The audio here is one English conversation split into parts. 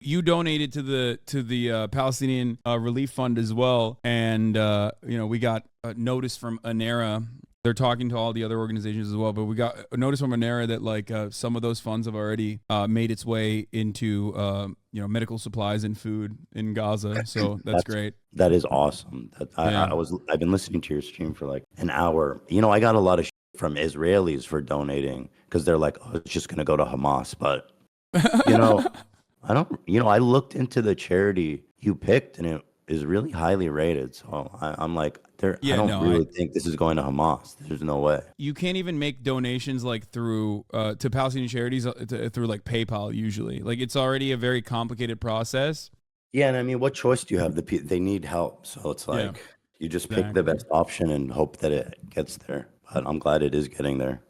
you donated to the Palestinian Relief Fund as well, and we got a notice from ANERA. They're talking to all the other organizations as well, but we got a notice from ANERA that like some of those funds have already made its way into medical supplies and food in Gaza. So that's great. That is awesome. I've been listening to your stream for like an hour. I got a lot of shit from Israelis for donating because they're like, oh, it's just gonna go to Hamas, but I don't. I looked into the charity you picked, and it is really highly rated. So I'm like, I don't really think this is going to Hamas. There's no way. You can't even make donations like through to Palestinian charities through like PayPal usually. Like it's already a very complicated process. Yeah, and I mean, what choice do you have? They need help, so it's like you just pick the best option and hope that it gets there. But I'm glad it is getting there.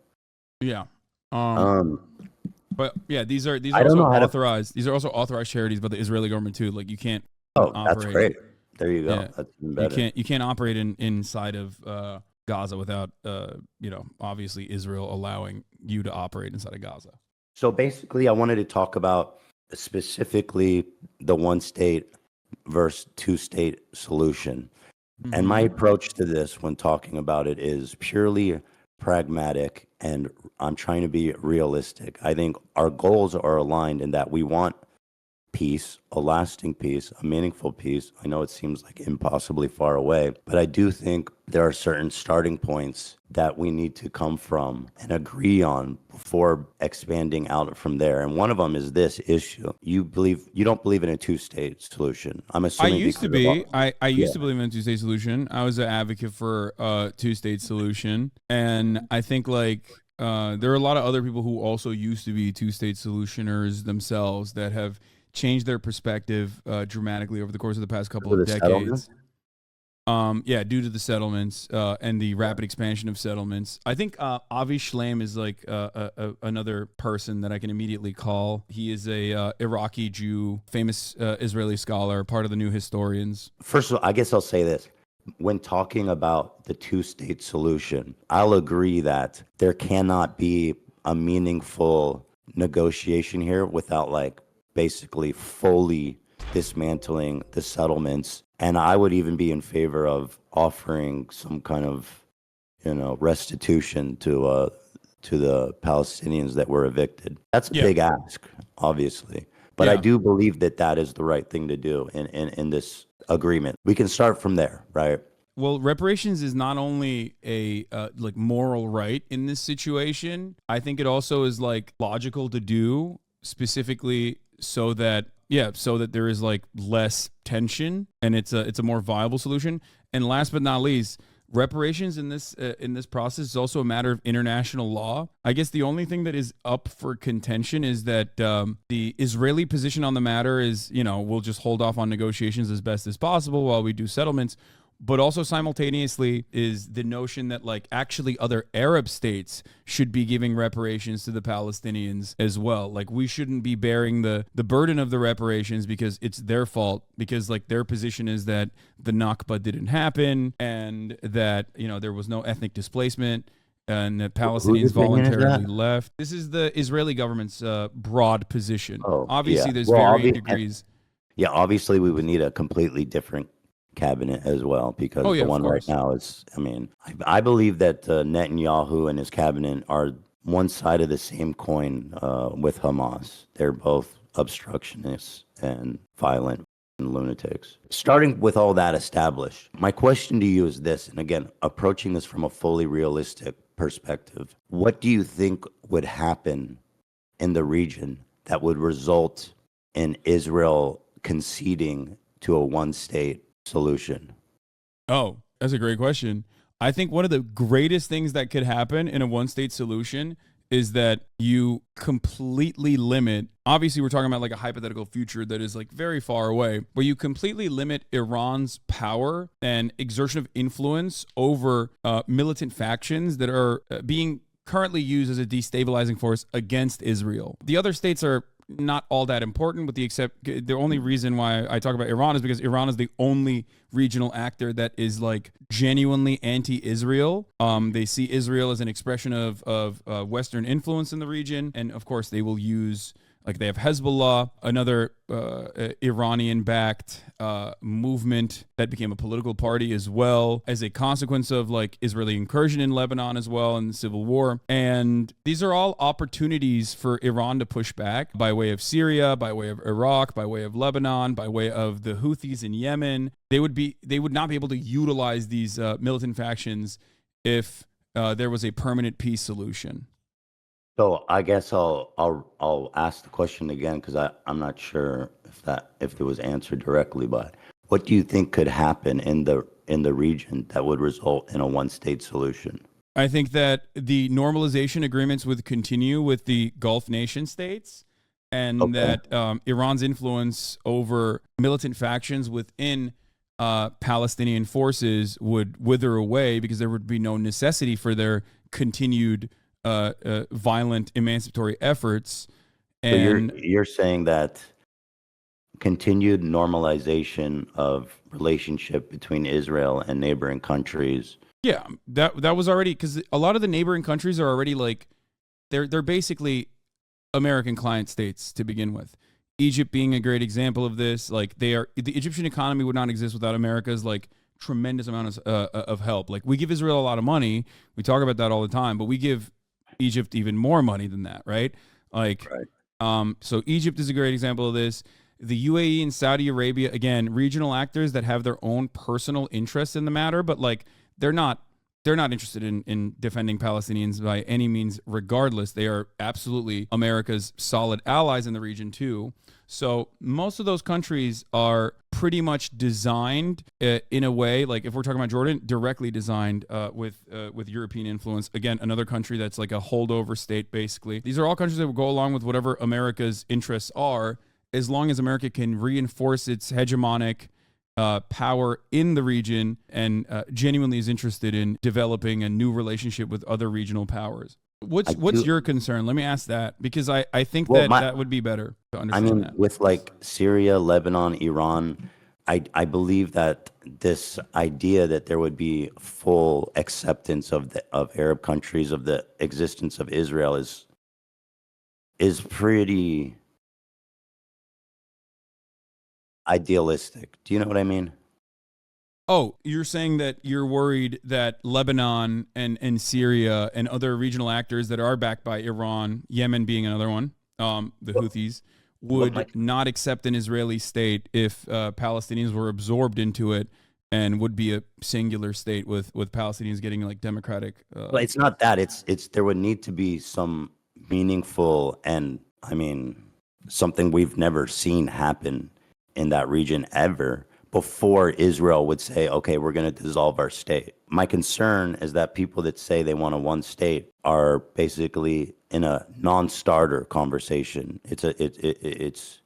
Yeah. But yeah, these are also authorized. These are also authorized charities by the Israeli government too. Like you can't. Operate. That's great. There you go. Yeah. That's even better. You can't operate inside of Gaza without obviously Israel allowing you to operate inside of Gaza. So basically, I wanted to talk about specifically the one state versus two state solution. Mm-hmm. And my approach to this when talking about it is purely pragmatic, and I'm trying to be realistic. I think our goals are aligned in that we want peace, a lasting peace, a meaningful peace. I know it seems like impossibly far away, but I do think there are certain starting points that we need to come from and agree on before expanding out from there. And one of them is this issue. You don't believe in a two-state solution. I'm assuming I used to believe in a two-state solution. I was an advocate for a two-state solution, and I think like there are a lot of other people who also used to be two-state solutioners themselves that have changed their perspective dramatically over the course of the past couple of decades. Due to the settlements and the rapid expansion of settlements. I think Avi Shlaim is like another person that I can immediately call. He is a Iraqi Jew, famous Israeli scholar, part of the New Historians. First of all, I guess I'll say this. When talking about the two-state solution, I'll agree that there cannot be a meaningful negotiation here without like basically fully dismantling the settlements. And I would even be in favor of offering some kind of, restitution to the Palestinians that were evicted. That's a big ask, obviously. But I do believe that is the right thing to do in this agreement. We can start from there, right? Well, reparations is not only a moral right in this situation. I think it also is like logical to do, specifically so that there is like less tension and it's a more viable solution. And last but not least, reparations in this process is also a matter of international law. I guess the only thing that is up for contention is that the Israeli position on the matter is, we'll just hold off on negotiations as best as possible while we do settlements. But also simultaneously is the notion that like actually other Arab states should be giving reparations to the Palestinians as well. Like we shouldn't be bearing the burden of the reparations because it's their fault, because like their position is that the Nakba didn't happen and that, there was no ethnic displacement and that Palestinians voluntarily left. This is the Israeli government's broad position. Obviously, there's varying degrees. Yeah, obviously we would need a completely different cabinet as well, because the one right now is, I believe that Netanyahu and his cabinet are one side of the same coin with Hamas. They're both obstructionists and violent and lunatics. Starting with all that established, my question to you is this, and again, approaching this from a fully realistic perspective, what do you think would happen in the region that would result in Israel conceding to a one-state solution? Oh, that's a great question. I think one of the greatest things that could happen in a one-state solution is that you completely limit, obviously we're talking about like a hypothetical future that is like very far away, but you completely limit Iran's power and exertion of influence over militant factions that are being currently used as a destabilizing force against Israel. The other states are not all that important, with the only reason why I talk about Iran is because Iran is the only regional actor that is like genuinely anti-Israel. They see Israel as an expression of Western influence in the region, and of course they will use Like they have Hezbollah, another Iranian-backed movement that became a political party as well as a consequence of like Israeli incursion in Lebanon as well and the civil war. And these are all opportunities for Iran to push back by way of Syria, by way of Iraq, by way of Lebanon, by way of the Houthis in Yemen. They would not be able to utilize these militant factions if there was a permanent peace solution. So I guess I'll ask the question again because I'm not sure if it was answered directly. But what do you think could happen in the region that would result in a one-state solution? I think that the normalization agreements would continue with the Gulf nation states, and that Iran's influence over militant factions within Palestinian forces would wither away because there would be no necessity for their continued violent emancipatory efforts. And so you're saying that continued normalization of relationship between Israel and neighboring countries. Yeah, that was already, because a lot of the neighboring countries are already like they're basically American client states to begin with. Egypt being a great example of this. Like the Egyptian economy would not exist without America's like tremendous amount of help. Like we give Israel a lot of money. We talk about that all the time, but we give Egypt even more money than that, right? Like, so Egypt is a great example of this. The UAE and Saudi Arabia, again, regional actors that have their own personal interests in the matter, but like they're not interested in defending Palestinians by any means. Regardless, they are absolutely America's solid allies in the region too. So most of those countries are pretty much designed in a way, like if we're talking about Jordan, directly designed with European influence. Again, another country that's like a holdover state, basically. These are all countries that will go along with whatever America's interests are, as long as America can reinforce its hegemonic power in the region and genuinely is interested in developing a new relationship with other regional powers. What's your concern? Let me ask that, because I think that would be better to understand that. With like Syria, Lebanon, Iran, I believe that this idea that there would be full acceptance of Arab countries of the existence of Israel is pretty idealistic. Do you know what I mean? Oh, you're saying that you're worried that Lebanon and Syria and other regional actors that are backed by Iran, Yemen being another one, the Houthis, would not accept an Israeli state if Palestinians were absorbed into it and would be a singular state with Palestinians getting like democratic. Well, it's not that. It's there would need to be some meaningful and something we've never seen happen in that region ever before Israel would say, okay, we're going to dissolve our state. My concern is that people that say they want a one state are basically in a non-starter conversation. It's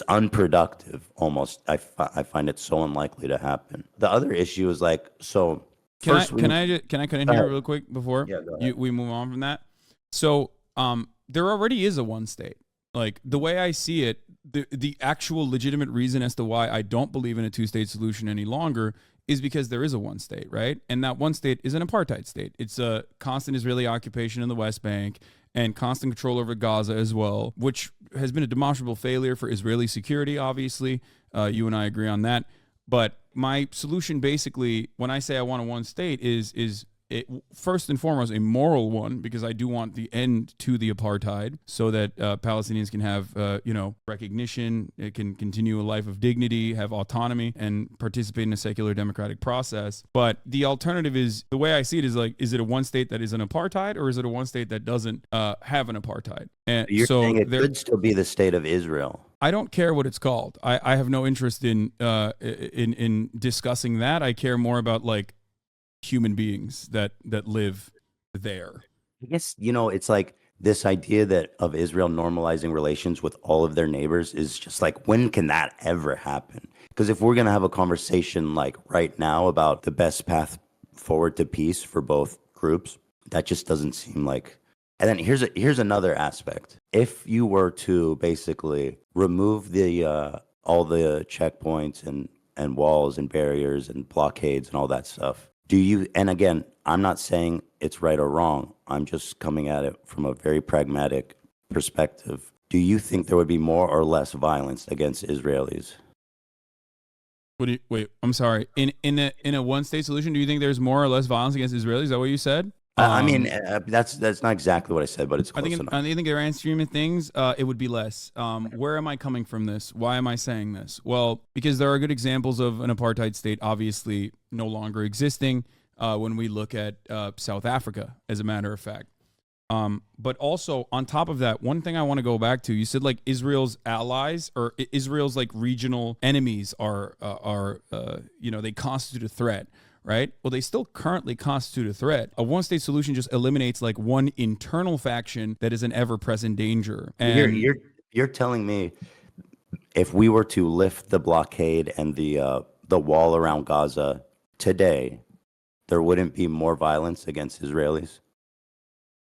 unproductive almost. I find it so unlikely to happen. The other issue is like, so can I cut in here real quick before we move on from that? So there already is a one state. Like the way I see it, the actual legitimate reason as to why I don't believe in a two-state solution any longer is because there is a one state, right? And that one state is an apartheid state. It's a constant Israeli occupation in the West Bank and constant control over Gaza as well, which has been a demonstrable failure for Israeli security, obviously. You and I agree on that. But my solution basically, when I say I want a one state, is first and foremost a moral one, because I do want the end to the apartheid so that Palestinians can have recognition, it can continue a life of dignity, have autonomy, and participate in a secular democratic process. But the alternative is, the way I see it is like, is it a one state that is an apartheid, or is it a one state that doesn't have an apartheid? And you're saying it could still be the state of Israel. I don't care what it's called. I have no interest in discussing that. I care more about like human beings that live there. I guess, it's like this idea that of Israel normalizing relations with all of their neighbors is just like, when can that ever happen? Because if we're going to have a conversation like right now about the best path forward to peace for both groups, that just doesn't seem like. And then here's another aspect. If you were to basically remove the all the checkpoints and walls and barriers and blockades and all that stuff, and again, I'm not saying it's right or wrong. I'm just coming at it from a very pragmatic perspective. do you think there would be more or less violence against Israelis? Wait, I'm sorry. In a one state solution, do you think there's more or less violence against Israelis? Is that what you said? I mean, that's not exactly what I said, but it's I close think enough. I think the grand scheme of things, it would be less. Where am I coming from this? Why am I saying this? Well, because there are good examples of an apartheid state obviously no longer existing when we look at South Africa, as a matter of fact. But also on top of that, one thing I want to go back to, you said like Israel's allies or Israel's like regional enemies are they constitute a threat. Right. Well, they still currently constitute a threat. A one-state solution just eliminates like one internal faction that is an ever-present danger. And You're telling me if we were to lift the blockade and the wall around Gaza today, there wouldn't be more violence against Israelis?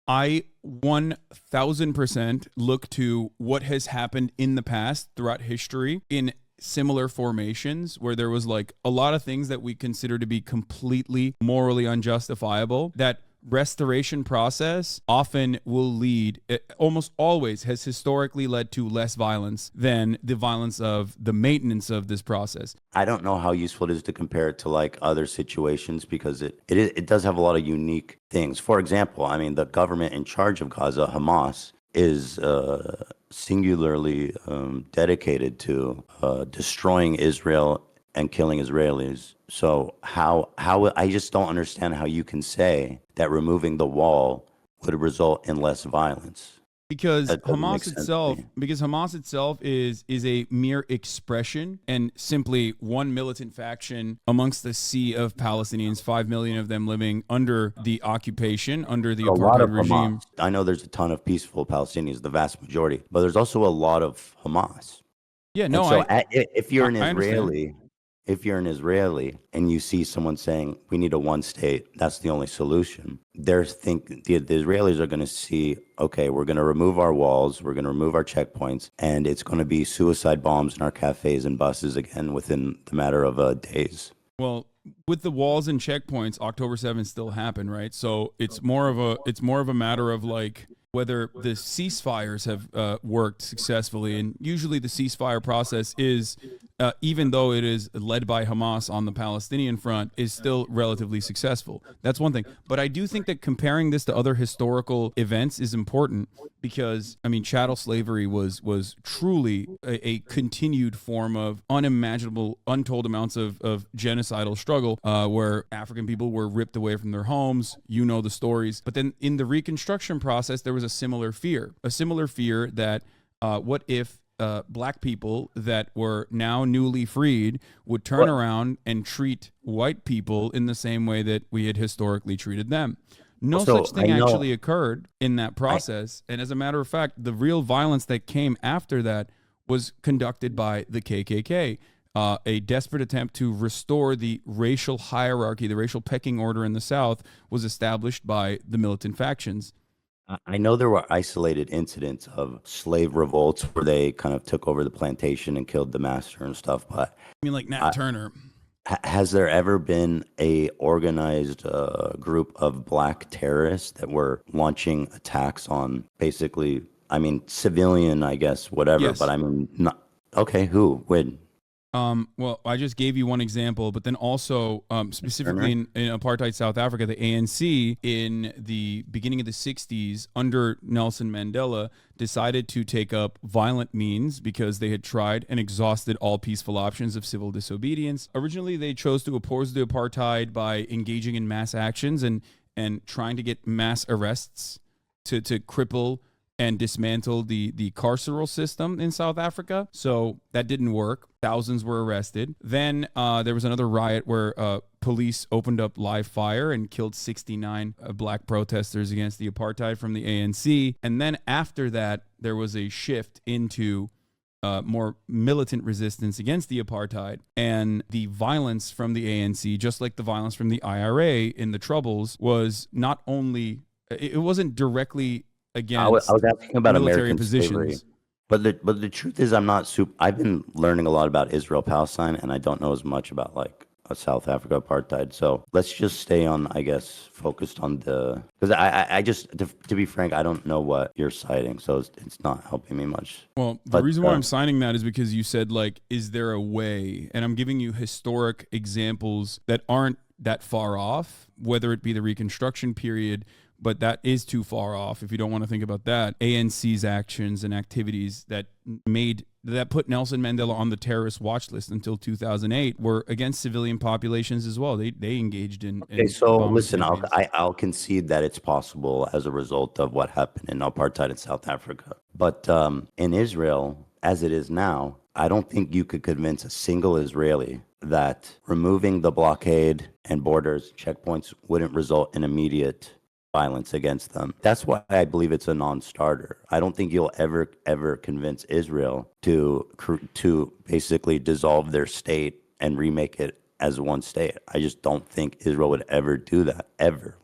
I 1000% look to what has happened in the past throughout history in similar formations where there was like a lot of things that we consider to be completely morally unjustifiable. That restoration process often will lead, it almost always has historically led to less violence than the violence of the maintenance of this process. I don't know how useful it is to compare it to like other situations because it does have a lot of unique things. For example, I mean, the government in charge of Gaza, Hamas, is singularly dedicated to destroying Israel and killing Israelis. So how I just don't understand how you can say that removing the wall would result in less violence. Because Hamas itself is a mere expression and simply one militant faction amongst the sea of Palestinians, 5 million of them living under the occupation, under the apartheid regime. Hamas. I know there's a ton of peaceful Palestinians, the vast majority, but there's also a lot of Hamas. Yeah, no, so if you're an I Israeli, if you're an Israeli and you see someone saying we need a one state, that's the only solution. The Israelis are going to see, okay, we're going to remove our walls, we're going to remove our checkpoints, and it's going to be suicide bombs in our cafes and buses again within the matter of days. Well, with the walls and checkpoints, October 7th still happened, right? So it's more of a matter of like whether the ceasefires have worked successfully, and usually the ceasefire process is, even though it is led by Hamas on the Palestinian front, is still relatively successful. That's one thing. But I do think that comparing this to other historical events is important because, I mean, chattel slavery was truly a continued form of unimaginable, untold amounts of genocidal struggle where African people were ripped away from their homes. You know the stories. But then in the Reconstruction process, there was a similar fear that what if black people that were now newly freed would turn around and treat white people in the same way that we had historically treated them. No such thing actually occurred in that process. And as a matter of fact, the real violence that came after that was conducted by the KKK, a desperate attempt to restore the racial hierarchy, the racial pecking order in the South was established by the militant factions. I know there were isolated incidents of slave revolts where they kind of took over the plantation and killed the master and stuff. But I mean, like Nat Turner. Has there ever been a organized group of black terrorists that were launching attacks on basically, I mean, civilian, I guess, whatever. Yes. But I mean, not okay. Who? When? Well, I just gave you one example, but then also specifically in apartheid South Africa, the ANC in the beginning of the 60s under Nelson Mandela decided to take up violent means because they had tried and exhausted all peaceful options of civil disobedience. Originally, they chose to oppose the apartheid by engaging in mass actions and trying to get mass arrests to cripple and dismantle the carceral system in South Africa. So that didn't work. Thousands were arrested. Then there was another riot where police opened up live fire and killed 69 black protesters against the apartheid from the ANC. And then after that, there was a shift into more militant resistance against the apartheid. And the violence from the ANC, just like the violence from the IRA in the Troubles, was not only, it wasn't directly against I was asking about military American positions. slavery. But the truth is, I've been learning a lot about Israel Palestine, and I don't know as much about like South Africa apartheid. So let's just stay on, I guess, focused on the, because I just, to be frank, I don't know what you're citing, so it's not helping me much. Well, the reason why I'm signing that is because you said, like, is there a way? And I'm giving you historic examples that aren't that far off, whether it be the Reconstruction period, but that is too far off if you don't want to think about that. ANC's actions and activities that put Nelson Mandela on the terrorist watch list until 2008 were against civilian populations as well. They engaged in. Okay, so listen, I'll concede that it's possible as a result of what happened in apartheid in South Africa. But in Israel, as it is now, I don't think you could convince a single Israeli that removing the blockade and borders, checkpoints wouldn't result in immediate violence against them. That's why I believe it's a non-starter. I don't think you'll ever convince Israel to basically dissolve their state and remake it as one state. I just don't think Israel would ever do that, ever.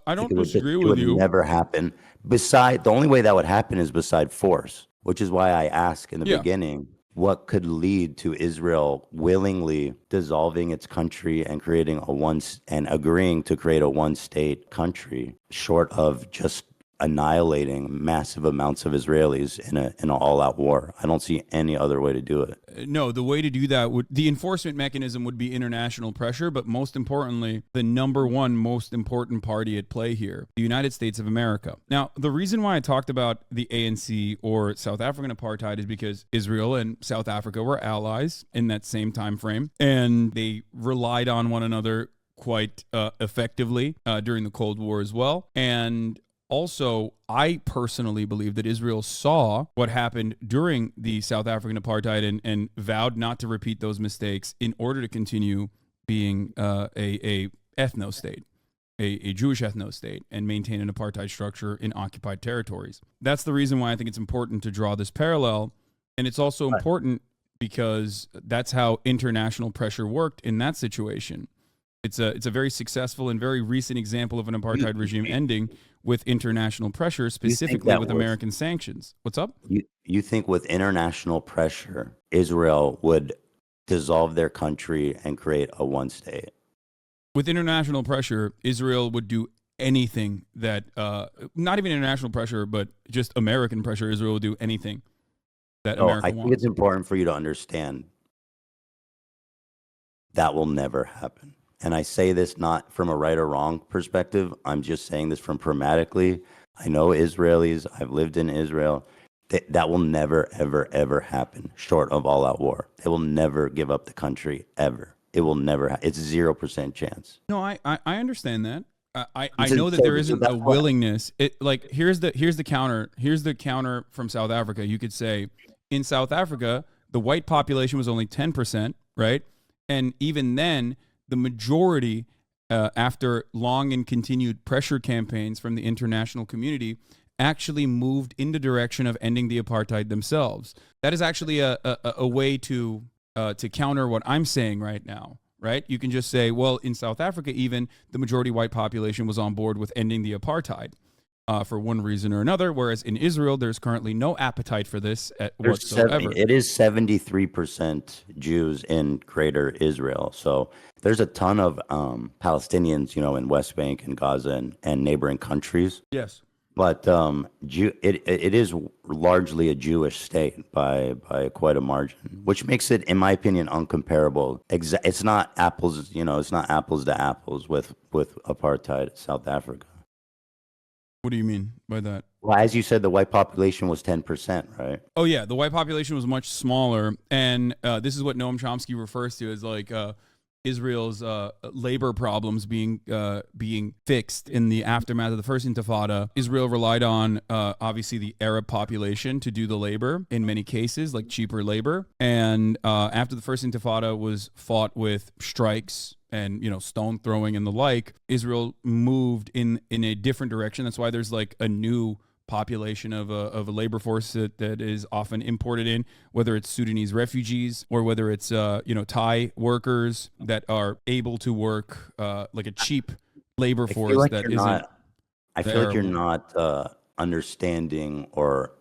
I don't disagree with you. It would never happen. The only way that would happen is beside force, which is why I asked in the beginning, what could lead to Israel willingly dissolving its country and agreeing to create a one-state country, short of just annihilating massive amounts of Israelis in an all-out war? I don't see any other way to do it. No, the way to do that the enforcement mechanism would be international pressure, but most importantly, the number one most important party at play here, the United States of America. Now, the reason why I talked about the ANC or South African apartheid is because Israel and South Africa were allies in that same time frame, and they relied on one another quite effectively during the Cold War as well. And also, I personally believe that Israel saw what happened during the South African apartheid and vowed not to repeat those mistakes in order to continue being a ethno-state, a Jewish ethno-state, and maintain an apartheid structure in occupied territories. That's the reason why I think it's important to draw this parallel. And it's also important because that's how international pressure worked in that situation. It's a very successful and very recent example of an apartheid regime ending with international pressure, specifically with American sanctions. What's up? You think with international pressure, Israel would dissolve their country and create a one state? With international pressure, Israel would do anything that, not even international pressure, but just American pressure, Israel would do anything that America wants. I think it's important for you to understand that will never happen. And I say this not from a right or wrong perspective. I'm just saying this from pragmatically. I know Israelis. I've lived in Israel. That will never, ever, ever happen short of all-out war. They will never give up the country, ever. It will never. It's 0% chance. No, I understand that. I know that there isn't a willingness. Here's the counter. Here's the counter from South Africa. You could say in South Africa, the white population was only 10%, right? And even then, the majority, after long and continued pressure campaigns from the international community, actually moved in the direction of ending the apartheid themselves. That is actually a way to counter what I'm saying right now, right? You can just say, well, in South Africa, even the majority white population was on board with ending the apartheid for one reason or another, whereas in Israel, there's currently no appetite for this whatsoever. It is 73% Jews in Greater Israel. So there's a ton of Palestinians, in West Bank and Gaza and neighboring countries. Yes. But it is largely a Jewish state by quite a margin, which makes it, in my opinion, uncomparable. It's not apples, it's not apples to apples with apartheid South Africa. What do you mean by that? Well, as you said, the white population was 10%, right? Oh, yeah. The white population was much smaller. And this is what Noam Chomsky refers to as Israel's labor problems being fixed in the aftermath of the first Intifada. Israel relied on, obviously, the Arab population to do the labor in many cases, like cheaper labor. And after the first Intifada was fought with strikes and stone throwing and the like, Israel moved in a different direction. That's why there's a new population of a labor force that is often imported in, whether it's Sudanese refugees or whether it's Thai workers that are able to work like a cheap labor force that isn't. I feel like you're not understanding or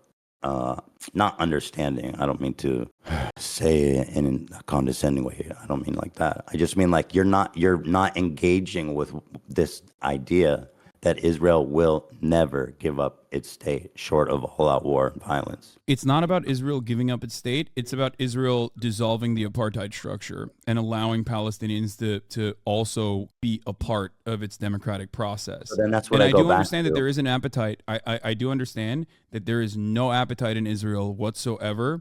not understanding. I don't mean to say it in a condescending way. I don't mean like that. I just mean like you're not engaging with this idea that Israel will never give up its state short of all-out war and violence. It's not about Israel giving up its state. It's about Israel dissolving the apartheid structure and allowing Palestinians to also be a part of its democratic process. So then that's what and I go do back understand to. that there is an appetite. I do understand that there is no appetite in Israel whatsoever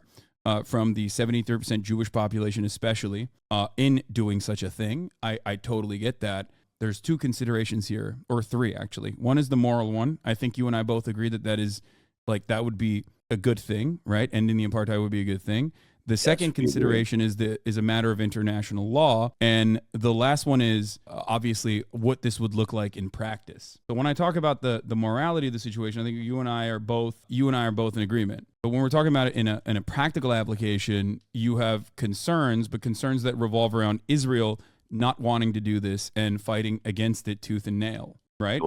from the 73% Jewish population especially in doing such a thing. I totally get that. There's two considerations here, or three actually. One is the moral one. I think you and I both agree that is like that would be a good thing, right? Ending the apartheid would be a good thing. The second consideration is a matter of international law, and the last one is obviously what this would look like in practice. So when I talk about the morality of the situation, I think you and I are both in agreement. But when we're talking about it in a practical application, you have concerns, but concerns that revolve around Israel not wanting to do this and fighting against it tooth and nail, right?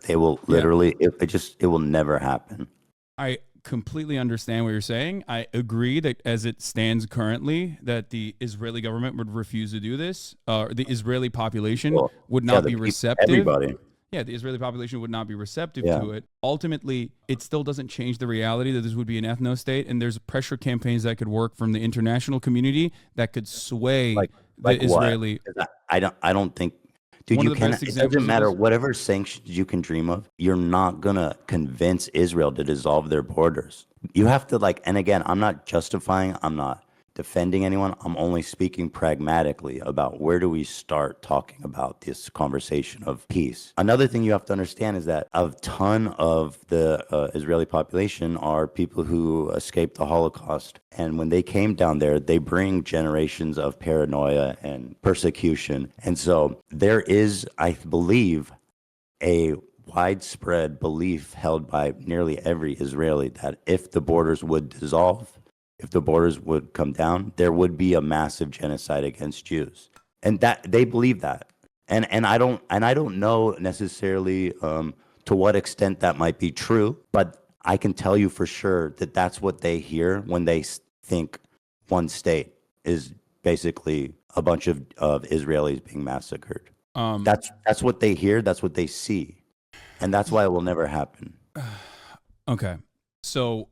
They will literally, it will never happen. I completely understand what you're saying. I agree that as it stands currently, that the Israeli government would refuse to do this. The Israeli population would not be receptive. Everybody. Yeah, the Israeli population would not be receptive to it. Ultimately, it still doesn't change the reality that this would be an ethno-state, and there's pressure campaigns that could work from the international community that could sway the Israeli. I don't think, dude, you can. It doesn't matter whatever sanctions you can dream of. You're not gonna convince Israel to dissolve their borders. You have to and again, I'm not justifying. I'm not defending anyone. I'm only speaking pragmatically about where do we start talking about this conversation of peace. Another thing you have to understand is that a ton of the Israeli population are people who escaped the Holocaust. And when they came down there, they bring generations of paranoia and persecution. And so there is, I believe, a widespread belief held by nearly every Israeli that if the borders would dissolve, if the borders would come down, there would be a massive genocide against Jews, and that they believe that. And I don't know necessarily to what extent that might be true, but I can tell you for sure that that's what they hear when they think one state is basically a bunch of Israelis being massacred. That's what they hear. That's what they see, and that's why it will never happen. Okay, so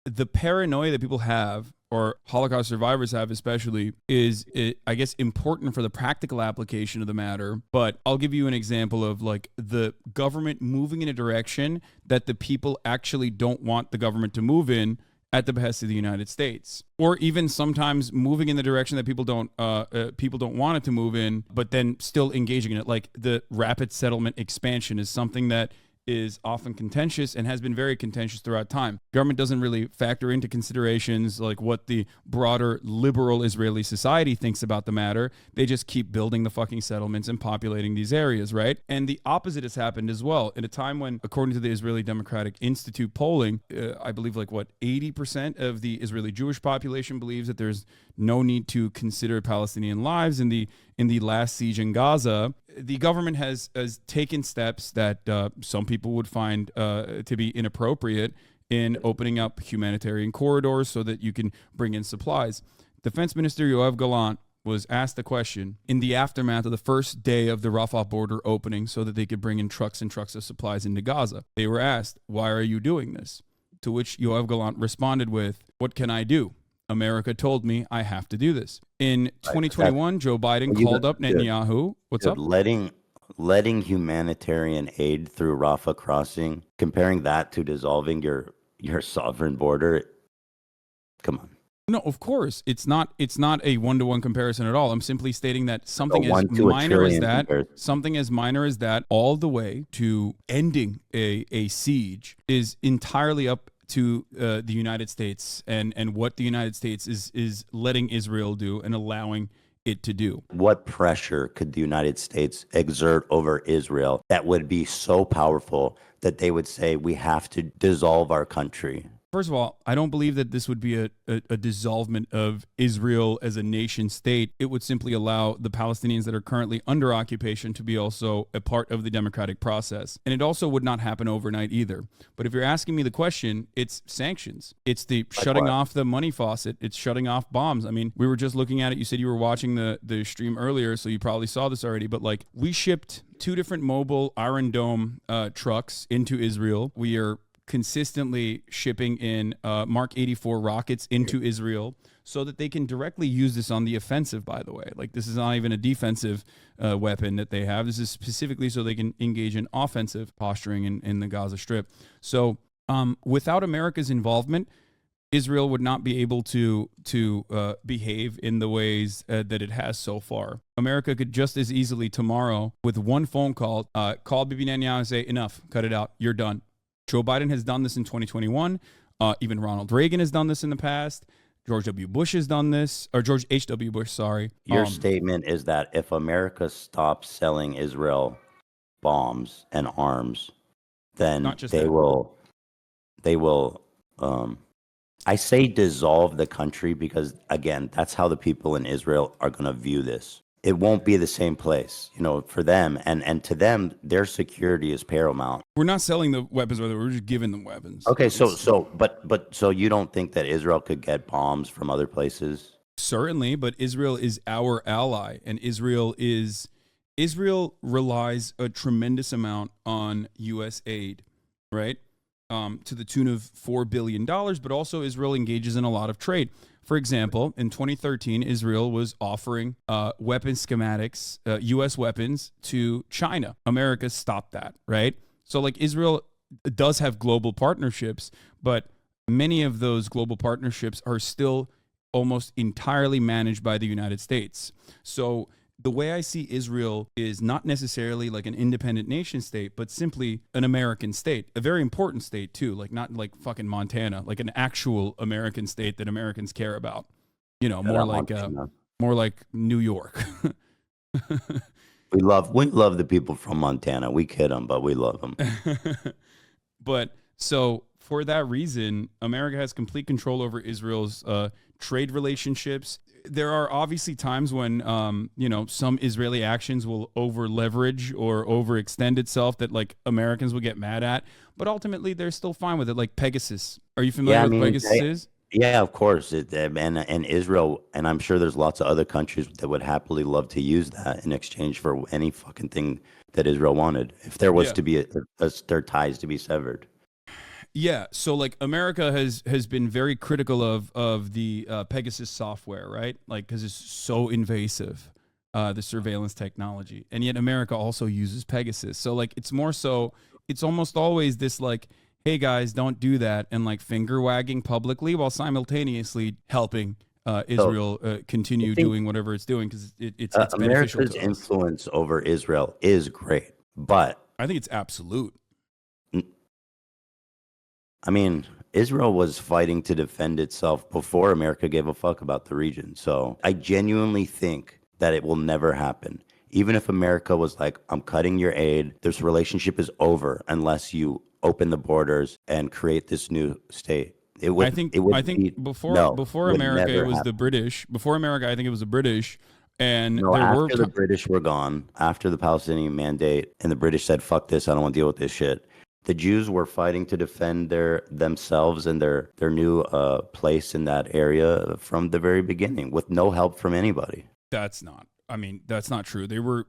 the paranoia that people have, or Holocaust survivors have especially, is, I guess, important for the practical application of the matter. But I'll give you an example of the government moving in a direction that the people actually don't want the government to move in at the behest of the United States, or even sometimes moving in the direction that people don't want it to move in, but then still engaging in it. Like the rapid settlement expansion is something that is often contentious and has been very contentious throughout time. Government doesn't really factor into considerations like what the broader liberal Israeli society thinks about the matter. They just keep building the fucking settlements and populating these areas, right? And the opposite has happened as well. In a time when, according to the Israeli Democratic Institute polling, I believe 80% of the Israeli Jewish population believes that there's no need to consider Palestinian lives in the last siege in Gaza. The government has taken steps that some people would find to be inappropriate in opening up humanitarian corridors so that you can bring in supplies. Defense Minister Yoav Gallant was asked the question in the aftermath of the first day of the Rafah border opening so that they could bring in trucks and trucks of supplies into Gaza. They were asked, "Why are you doing this?" To which Yoav Gallant responded with, "What can I do? America told me I have to do this." In 2021, Joe Biden called up Netanyahu. What's up? Letting humanitarian aid through Rafah crossing, comparing that to dissolving your sovereign border. Come on. No, of course. It's not a one-to-one comparison at all. I'm simply stating that something as minor as that all the way to ending a siege is entirely up to the United States and what the United States is letting Israel do and allowing it to do. What pressure could the United States exert over Israel that would be so powerful that they would say we have to dissolve our country? First of all, I don't believe that this would be a dissolvement of Israel as a nation state. It would simply allow the Palestinians that are currently under occupation to be also a part of the democratic process. And it also would not happen overnight either. But if you're asking me the question, it's sanctions. It's the shutting off the money faucet. It's shutting off bombs. I mean, we were just looking at it. You said you were watching the stream earlier, so you probably saw this already. But like, we shipped 2 different mobile Iron Dome trucks into Israel. We are consistently shipping in Mark 84 rockets into Israel so that they can directly use this on the offensive, by the way. Like, this is not even a defensive weapon that they have. This is specifically so they can engage in offensive posturing in the Gaza Strip. So without America's involvement, Israel would not be able to behave in the ways that it has so far. America could just as easily tomorrow, with one phone call, call Bibi Netanyahu and say, enough, cut it out, you're done. Joe Biden has done this in 2021. Even Ronald Reagan has done this in the past. George W. Bush has done this, or George H.W. Bush, sorry. Your statement is that if America stops selling Israel bombs and arms, then they will, I say dissolve the country because, again, that's how the people in Israel are going to view this. It won't be the same place, for them. And to them, their security is paramount. We're not selling the weapons, we're just giving them weapons. Okay, so you don't think that Israel could get bombs from other places? Certainly, but Israel is our ally, and Israel relies a tremendous amount on U.S. aid, right? To the tune of $4 billion, but also Israel engages in a lot of trade. For example, in 2013, Israel was offering weapon schematics, U.S. weapons to China. America stopped that, right? So like, Israel does have global partnerships, but many of those global partnerships are still almost entirely managed by the United States. So the way I see Israel is not necessarily like an independent nation state, but simply an American state, a very important state too, like not like fucking Montana, like an actual American state that Americans care about, more like New York. We love the people from Montana. We kid them, but we love them. But so for that reason, America has complete control over Israel's trade relationships. There are obviously times when, some Israeli actions will over leverage or overextend itself that like Americans will get mad at, but ultimately they're still fine with it. Like Pegasus. Are you familiar with Pegasus is? Yeah, of course. And Israel, and I'm sure there's lots of other countries that would happily love to use that in exchange for any fucking thing that Israel wanted, if there was to be their ties to be severed. Yeah, so like America has been very critical of the Pegasus software, right? Like, because it's so invasive, the surveillance technology, and yet America also uses Pegasus. So like, it's almost always this like, hey guys, don't do that, and like finger wagging publicly while simultaneously helping Israel continue doing whatever it's doing, because it's beneficial to us. America's influence over Israel is great, but I think it's absolute. I mean, Israel was fighting to defend itself before America gave a fuck about the region. So I genuinely think that it will never happen. Even if America was like, I'm cutting your aid, this relationship is over unless you open the borders and create this new state. I think before America, it was the British. Before America, I think it was the British. And after the British were gone, after the Palestinian Mandate, and the British said, fuck this, I don't want to deal with this shit. The Jews were fighting to defend themselves and their new place in that area from the very beginning, with no help from anybody. That's not true. They were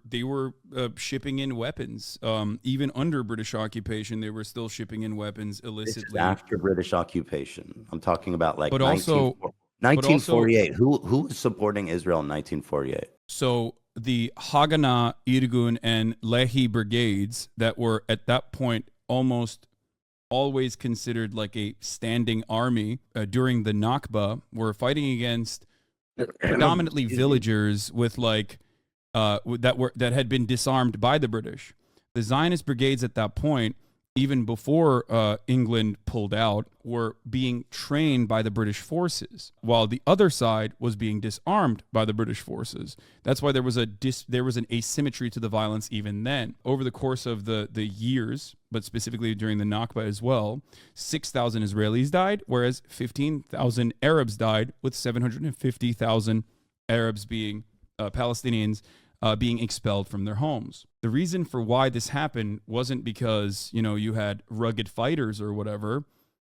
shipping in weapons. Even under British occupation, they were still shipping in weapons illicitly. After British occupation, I'm talking about like 1948. Who was supporting Israel in 1948? So the Haganah, Irgun, and Lehi brigades that were at that point almost always considered like a standing army during the Nakba, were fighting against predominantly villagers with like that had been disarmed by the British. The Zionist brigades at that point even before England pulled out, were being trained by the British forces, while the other side was being disarmed by the British forces. That's why there was an asymmetry to the violence even then. Over the course of the years, but specifically during the Nakba as well, 6,000 Israelis died, whereas 15,000 Arabs died, with 750,000 Arabs being Palestinians being expelled from their homes. The reason for why this happened wasn't because, you had rugged fighters or whatever.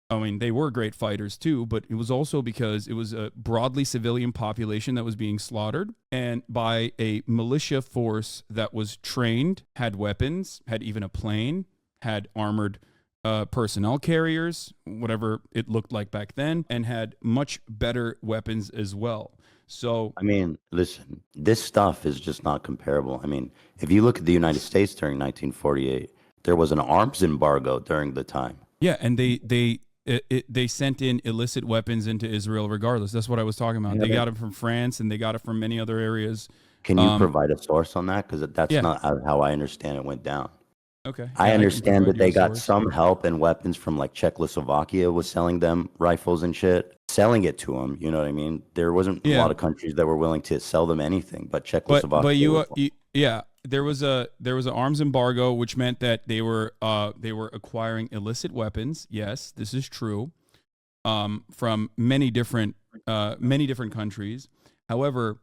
I mean, they were great fighters too, but it was also because it was a broadly civilian population that was being slaughtered, and by a militia force that was trained, had weapons, had even a plane, had armored personnel carriers, whatever it looked like back then, and had much better weapons as well. So, I mean, listen, this stuff is just not comparable. I mean, if you look at the United States during 1948, there was an arms embargo during the time. yeah, and they sent in illicit weapons into Israel regardless. That's what I was talking about. They got it from France, and they got it from many other areas. Can you provide a source on that? Because that's Yeah. not how I understand it went down. Okay. I Yeah, understand can that they provide you a got source. some help and weapons from like Czechoslovakia was selling them rifles and shit, selling it to them. You know what I mean? There wasn't a Yeah. lot of countries that were willing to sell them anything, but Czechoslovakia. But there was an arms embargo, which meant that they were acquiring illicit weapons. Yes, this is true. From many different countries. However,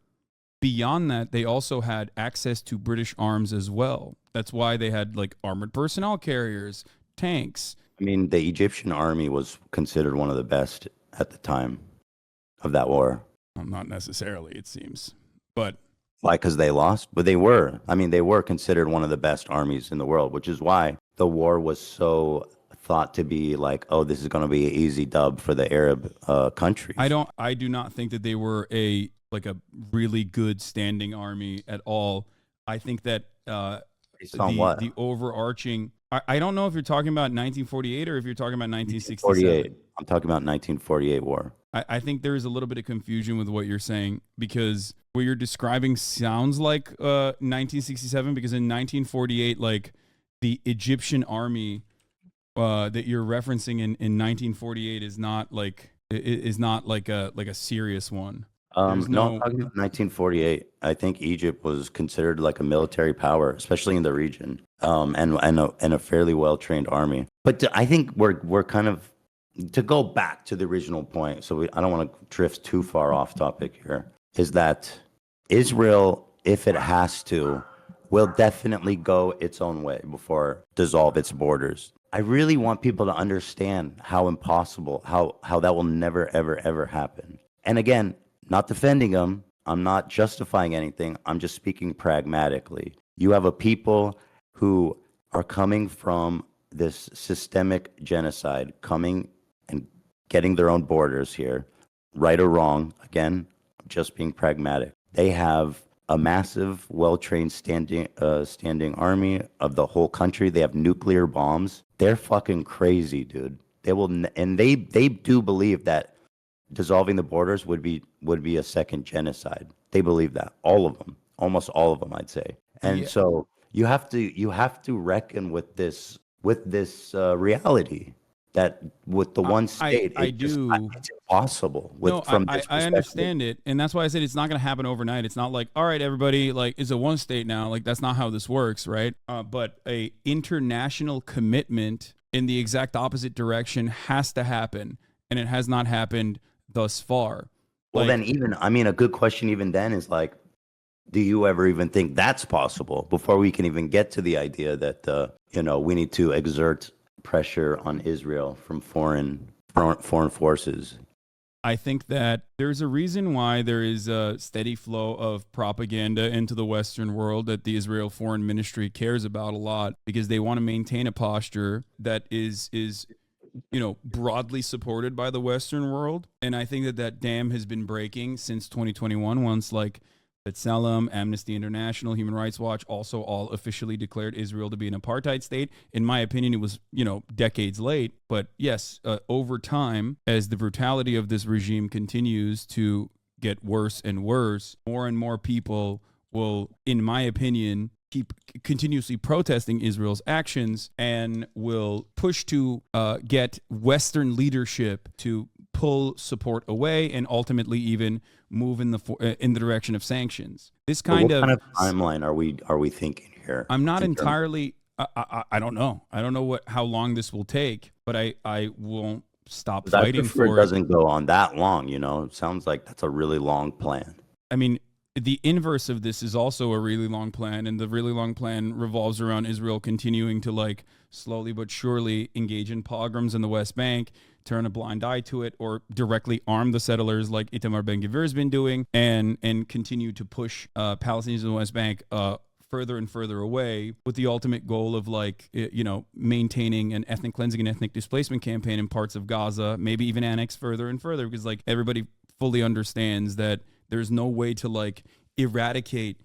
beyond that, they also had access to British arms as well. That's why they had like armored personnel carriers, tanks. I mean, the Egyptian army was considered one of the best at the time of that war. Well, not necessarily, it seems, but Why? Because they lost, but they were. I mean, they were considered one of the best armies in the world, which is why the war was so thought to be like, oh, this is going to be an easy dub for the Arab countries. I do not think that they were a really good standing army at all. I think that Based on what? the overarching. I don't know if you're talking about 1948 or if you're talking about 1967. 48. I'm talking about 1948 war. I think there is a little bit of confusion with what you're saying, because what you're describing sounds like 1967, because in 1948, like the Egyptian army that you're referencing in 1948 is not like a serious one. No, I'm talking about 1948. I think Egypt was considered like a military power, especially in the region, and a fairly well trained army. But I think we're kind of, to go back to the original point. So I don't want to drift too far off topic here. Is that Israel, if it has to, will definitely go its own way before dissolve its borders. I really want people to understand how impossible, how that will never, ever, ever happen. And again, not defending them. I'm not justifying anything. I'm just speaking pragmatically. You have a people who are coming from this systemic genocide, coming and getting their own borders here, right or wrong. Again, just being pragmatic. They have a massive, well-trained standing army of the whole country. They have nuclear bombs. They're fucking crazy, dude. They will, and they do believe that dissolving the borders would be a second genocide. They believe that, all of them, almost all of them, I'd say. And so you have to reckon with this reality that with the one state, it's impossible. I understand it, and that's why I said it's not going to happen overnight. It's not like, all right, everybody, like, it's a one state now. Like, that's not how this works, right? But a international commitment in the exact opposite direction has to happen, and it has not happened thus far. Well, then a good question even then is like, do you ever even think that's possible before we can even get to the idea that we need to exert pressure on Israel from foreign forces? I think that there's a reason why there is a steady flow of propaganda into the Western world that the Israel Foreign Ministry cares about a lot, because they want to maintain a posture that is broadly supported by the Western world. And I think that dam has been breaking since 2021, once like B'Tselem, Amnesty International, Human Rights Watch also all officially declared Israel to be an apartheid state. In my opinion, it was, decades late. But yes, over time, as the brutality of this regime continues to get worse and worse, more and more people will, in my opinion, keep continuously protesting Israel's actions and will push to get Western leadership to pull support away and ultimately even move in the direction of sanctions. This kind what of kind of timeline are we thinking here? I'm not in terms- entirely. I don't know. I don't know how long this will take, but I won't stop 'Cause I fighting prefer for it doesn't go on that long. It sounds like that's a really long plan. I mean, the inverse of this is also a really long plan, and the really long plan revolves around Israel continuing to like slowly but surely engage in pogroms in the West Bank, turn a blind eye to it, or directly arm the settlers like Itamar Ben-Gvir has been doing, and continue to push Palestinians in the West Bank further and further away, with the ultimate goal of maintaining an ethnic cleansing and ethnic displacement campaign in parts of Gaza, maybe even annex further and further, because like everybody fully understands that there's no way to like eradicate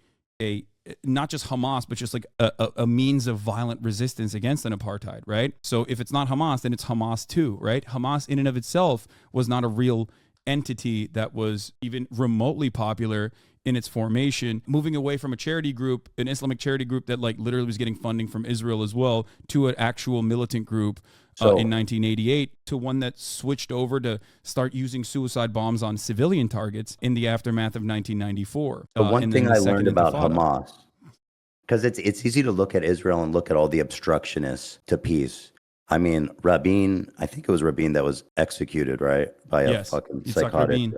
not just Hamas, but just like a means of violent resistance against an apartheid, right? So if it's not Hamas, then it's Hamas too, right? Hamas in and of itself was not a real entity that was even remotely popular in its formation, moving away from a charity group, an Islamic charity group that like literally was getting funding from Israel as well, to an actual militant group in 1988, to one that switched over to start using suicide bombs on civilian targets in the aftermath of 1994. The one thing I learned about Hamas, because it's easy to look at Israel and look at all the obstructionists to peace. I mean, Rabin, I think it was Rabin that was executed, right? By a fucking psychotic.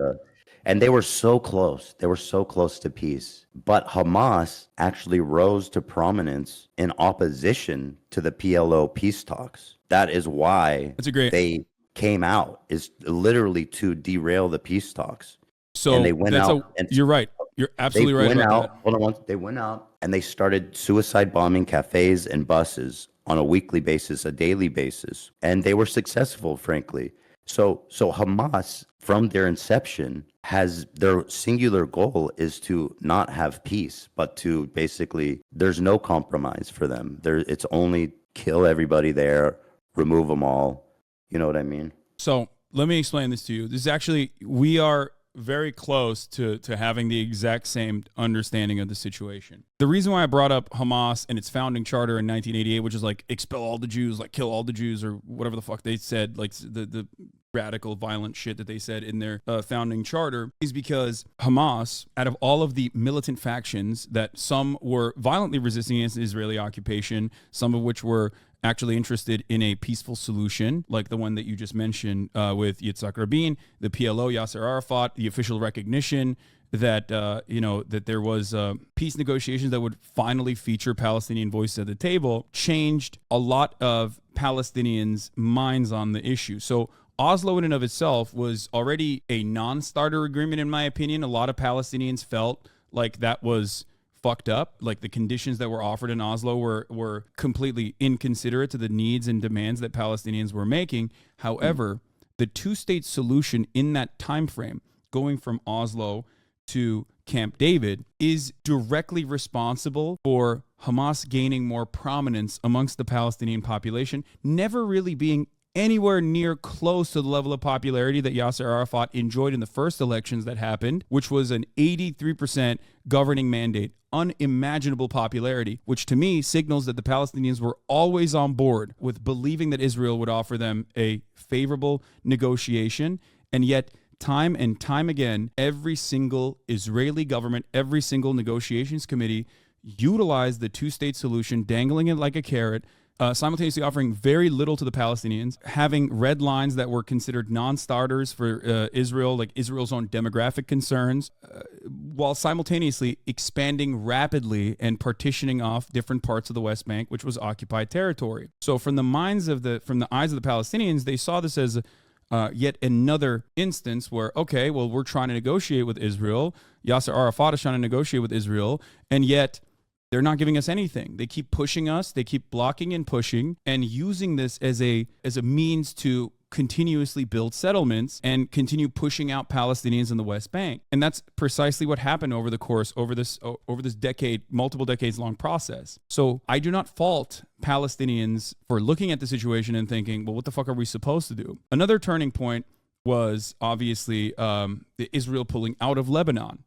And they were so close. They were so close to peace. But Hamas actually rose to prominence in opposition to the PLO peace talks. That is why they came out, is literally to derail the peace talks. So and they went out. You're right. You're absolutely right about that. They went out and they started suicide bombing cafes and buses on a weekly basis, a daily basis. And they were successful, frankly. So Hamas, from their inception, has their singular goal is to not have peace, but to basically, there's no compromise for them. It's only kill everybody there, remove them all. You know what I mean? So let me explain this to you. This is actually, we are very close to having the exact same understanding of the situation. The reason why I brought up Hamas and its founding charter in 1988, which is like expel all the Jews, like kill all the Jews, or whatever the fuck they said, like the radical violent shit that they said in their founding charter, is because Hamas, out of all of the militant factions that some were violently resisting against the Israeli occupation, some of which were actually interested in a peaceful solution, like the one that you just mentioned with Yitzhak Rabin, the PLO, Yasser Arafat, the official recognition that that there was peace negotiations that would finally feature Palestinian voices at the table, changed a lot of Palestinians' minds on the issue. So Oslo in and of itself was already a non-starter agreement, in my opinion. A lot of Palestinians felt like that was fucked up. Like the conditions that were offered in Oslo were completely inconsiderate to the needs and demands that Palestinians were making. However, the two-state solution in that time frame, going from Oslo to Camp David, is directly responsible for Hamas gaining more prominence amongst the Palestinian population, never really being anywhere near close to the level of popularity that Yasser Arafat enjoyed in the first elections that happened, which was an 83% governing mandate, unimaginable popularity, which to me signals that the Palestinians were always on board with believing that Israel would offer them a favorable negotiation. And yet, time and time again, every single Israeli government, every single negotiations committee utilized the two-state solution, dangling it like a carrot, simultaneously offering very little to the Palestinians, having red lines that were considered non-starters for Israel, like Israel's own demographic concerns, while simultaneously expanding rapidly and partitioning off different parts of the West Bank, which was occupied territory. So from the eyes of the Palestinians, they saw this as yet another instance where, okay, well, we're trying to negotiate with Israel. Yasser Arafat is trying to negotiate with Israel, and yet they're not giving us anything. They keep pushing us. They keep blocking and pushing and using this as a means to continuously build settlements and continue pushing out Palestinians in the West Bank. And that's precisely what happened over this decade, multiple decades long process. So I do not fault Palestinians for looking at the situation and thinking, well, what the fuck are we supposed to do? Another turning point was obviously Israel pulling out of Lebanon.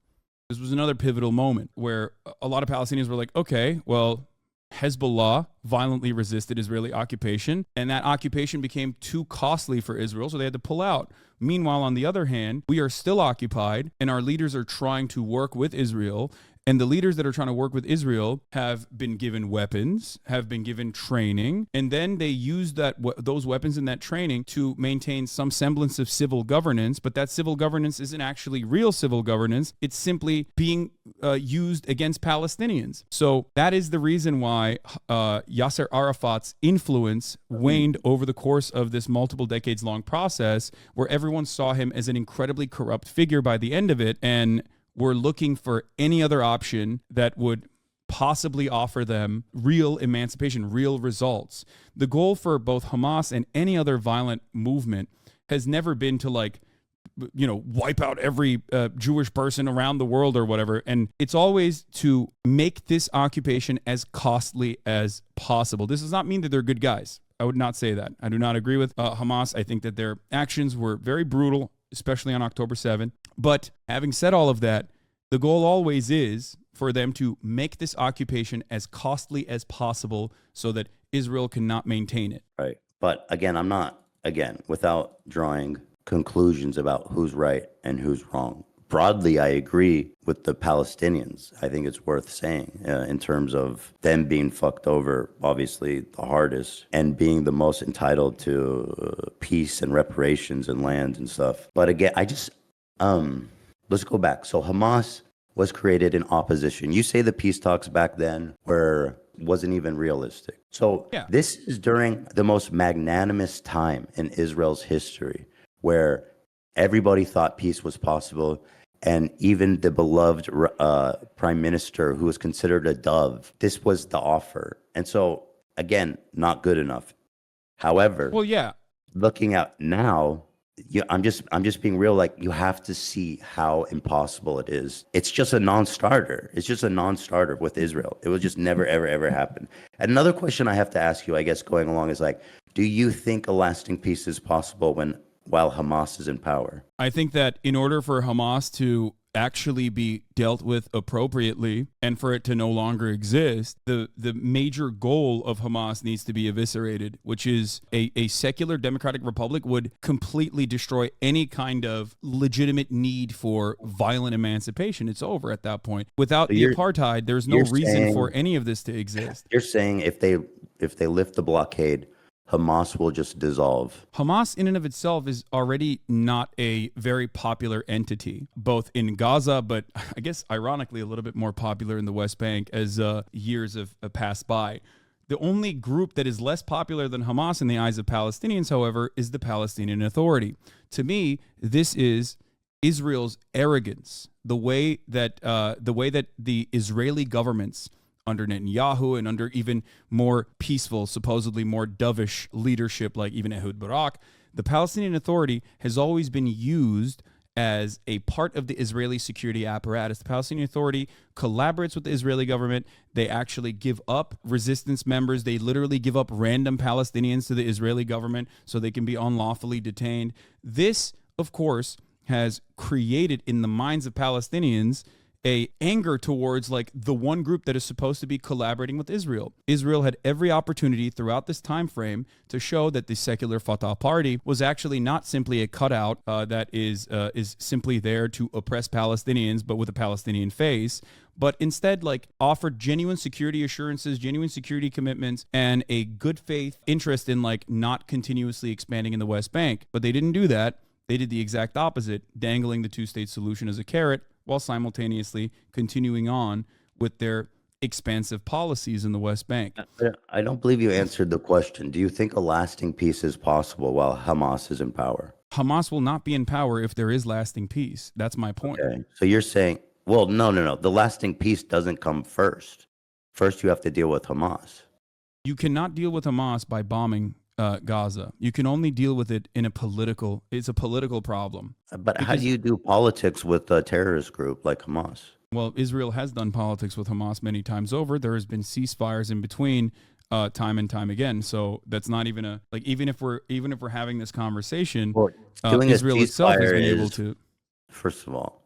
This was another pivotal moment where a lot of Palestinians were like, okay, well, Hezbollah violently resisted Israeli occupation, and that occupation became too costly for Israel, so they had to pull out. Meanwhile, on the other hand, we are still occupied, and our leaders are trying to work with Israel. And the leaders that are trying to work with Israel have been given weapons, have been given training, and then they use those weapons and that training to maintain some semblance of civil governance. But that civil governance isn't actually real civil governance. It's simply being used against Palestinians. So that is the reason why Yasser Arafat's influence waned over the course of this multiple decades long process, where everyone saw him as an incredibly corrupt figure by the end of it. And we're looking for any other option that would possibly offer them real emancipation, real results. The goal for both Hamas and any other violent movement has never been to wipe out every Jewish person around the world or whatever. And it's always to make this occupation as costly as possible. This does not mean that they're good guys. I would not say that. I do not agree with Hamas. I think that their actions were very brutal, especially on October 7th. But having said all of that, the goal always is for them to make this occupation as costly as possible so that Israel cannot maintain it. Right. But again, without drawing conclusions about who's right and who's wrong. Broadly, I agree with the Palestinians. I think it's worth saying in terms of them being fucked over, obviously the hardest, and being the most entitled to peace and reparations and land and stuff. But again, let's go back. So Hamas was created in opposition. You say the peace talks back then wasn't even realistic. So This is during the most magnanimous time in Israel's history, where everybody thought peace was possible. And even the beloved prime minister, who was considered a dove, this was the offer. And so, again, not good enough. However, looking at now, I'm just being real. Like, you have to see how impossible it is. It's just a non-starter. It's just a non-starter with Israel. It will just never, ever, ever happen. And another question I have to ask you, I guess, going along is do you think a lasting peace is possible while Hamas is in power? I think that in order for Hamas to actually be dealt with appropriately and for it to no longer exist, the major goal of Hamas needs to be eviscerated, which is a secular democratic republic would completely destroy any kind of legitimate need for violent emancipation. It's over at that point. Without the apartheid, there's no reason for any of this to exist. You're saying if they lift the blockade, Hamas will just dissolve. Hamas in and of itself is already not a very popular entity, both in Gaza, but I guess ironically a little bit more popular in the West Bank as years have passed by. The only group that is less popular than Hamas in the eyes of Palestinians, however, is the Palestinian Authority. To me, this is Israel's arrogance, the way that the Israeli governments under Netanyahu and under even more peaceful, supposedly more dovish leadership like even Ehud Barak, the Palestinian Authority has always been used as a part of the Israeli security apparatus. The Palestinian Authority collaborates with the Israeli government. They actually give up resistance members. They literally give up random Palestinians to the Israeli government so they can be unlawfully detained. This, of course, has created in the minds of Palestinians a anger towards the one group that is supposed to be collaborating with Israel. Israel had every opportunity throughout this time frame to show that the secular Fatah party was actually not simply a cutout that is simply there to oppress Palestinians, but with a Palestinian face, but instead offered genuine security assurances, genuine security commitments, and a good faith interest in not continuously expanding in the West Bank. But they didn't do that. They did the exact opposite, dangling the two-state solution as a carrot, while simultaneously continuing on with their expansive policies in the West Bank. I don't believe you answered the question. Do you think a lasting peace is possible while Hamas is in power? Hamas will not be in power if there is lasting peace. That's my point. Okay. So you're saying, well, no. The lasting peace doesn't come first. First, you have to deal with Hamas. You cannot deal with Hamas by bombing Gaza. You can only deal with it it's a political problem. But how do you do politics with a terrorist group like Hamas? Well, Israel has done politics with Hamas many times over. There has been ceasefires in between time and time again. So that's not even even if we're having this conversation, Israel itself has been able to. First of all,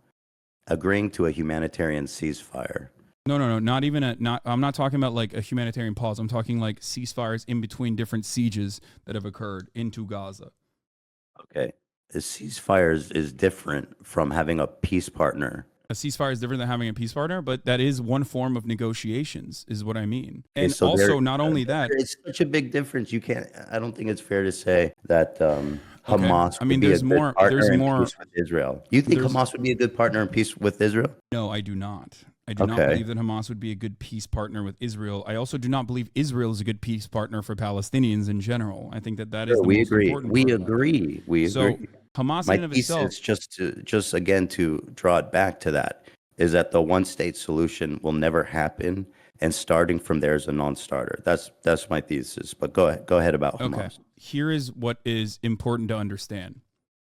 agreeing to a humanitarian ceasefire. No. Not even I'm not talking about like a humanitarian pause. I'm talking like ceasefires in between different sieges that have occurred into Gaza. Okay. A ceasefire is different from having a peace partner. A ceasefire is different than having a peace partner, but that is one form of negotiations, is what I mean. Okay, And so also, not only that, it's such a big difference. You can't. I don't think it's fair to say that okay. Hamas I would mean, be a there's good more. partner There's in more. peace with Israel. You think There's Hamas would be a good partner in peace with Israel? no, I do not. I do not Okay. believe that Hamas would be a good peace partner with Israel. I also do not believe Israel is a good peace partner for Palestinians in general. I think that that is Sure, the we most agree. important We part. agree. We So agree. Hamas My in and of thesis, itself, just again to draw it back to that, is that the one state solution will never happen, and starting from there is a non-starter. That's my thesis. But go ahead about okay. Hamas. Here is what is important to understand.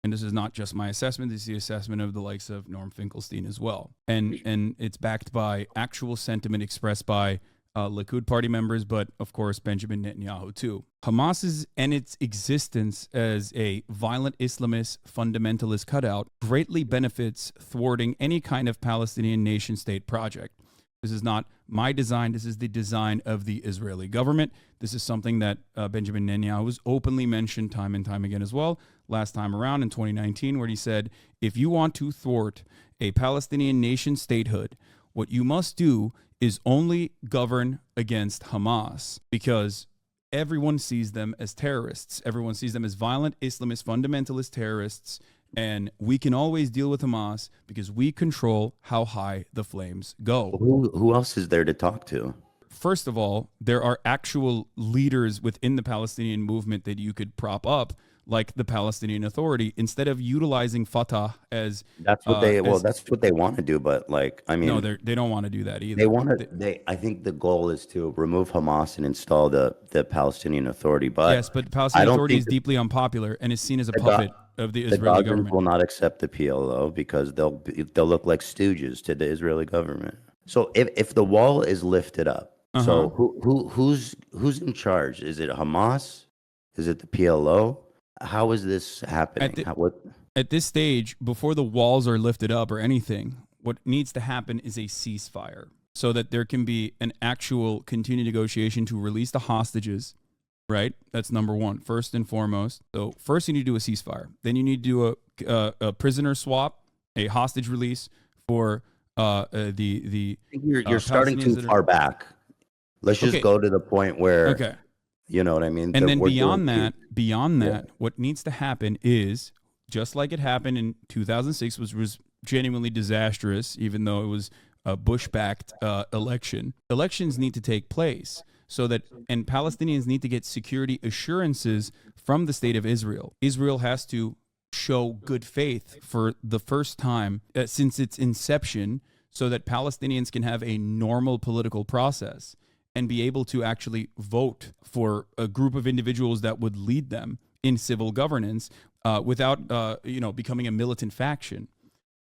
And this is not just my assessment, this is the assessment of the likes of Norm Finkelstein as well. And it's backed by actual sentiment expressed by Likud party members, but of course Benjamin Netanyahu too. Hamas's and its existence as a violent Islamist fundamentalist cutout greatly benefits thwarting any kind of Palestinian nation-state project. This is not my design. This is the design of the Israeli government. This is something that Benjamin Netanyahu has openly mentioned time and time again as well. Last time around in 2019, where he said, if you want to thwart a Palestinian nation statehood, what you must do is only govern against Hamas, because everyone sees them as terrorists. Everyone sees them as violent Islamist fundamentalist terrorists. And we can always deal with Hamas because we control how high the flames go. Who else is there to talk to? First of all, there are actual leaders within the Palestinian movement that you could prop up, like the Palestinian Authority, instead of utilizing Fatah as That's what that's what they want to do. But like, I mean, no, they don't want to do that either. they want to. I think the goal is to remove Hamas and install the Palestinian Authority. But Yes, but the I Palestinian don't Authority think is deeply unpopular and is seen as a the puppet of the the Israeli Gazans government. will not accept the PLO because they'll look like stooges to the Israeli government. So if the wall is lifted up, so who's in charge? Is it Hamas? Is it the PLO? How is this happening? At this stage, before the walls are lifted up or anything, what needs to happen is a ceasefire so that there can be an actual continued negotiation to release the hostages, right? That's number one, first and foremost. So first you need to do a ceasefire. Then you need to do a prisoner swap, a hostage release for the You're starting too far back. Let's just go to the point where, you know what I mean? And then beyond that, what needs to happen is, just like it happened in 2006, which was genuinely disastrous, even though it was a Bush-backed election. Elections need to take place and Palestinians need to get security assurances from the state of Israel. Israel has to show good faith for the first time since its inception so that Palestinians can have a normal political process and be able to actually vote for a group of individuals that would lead them in civil governance without becoming a militant faction.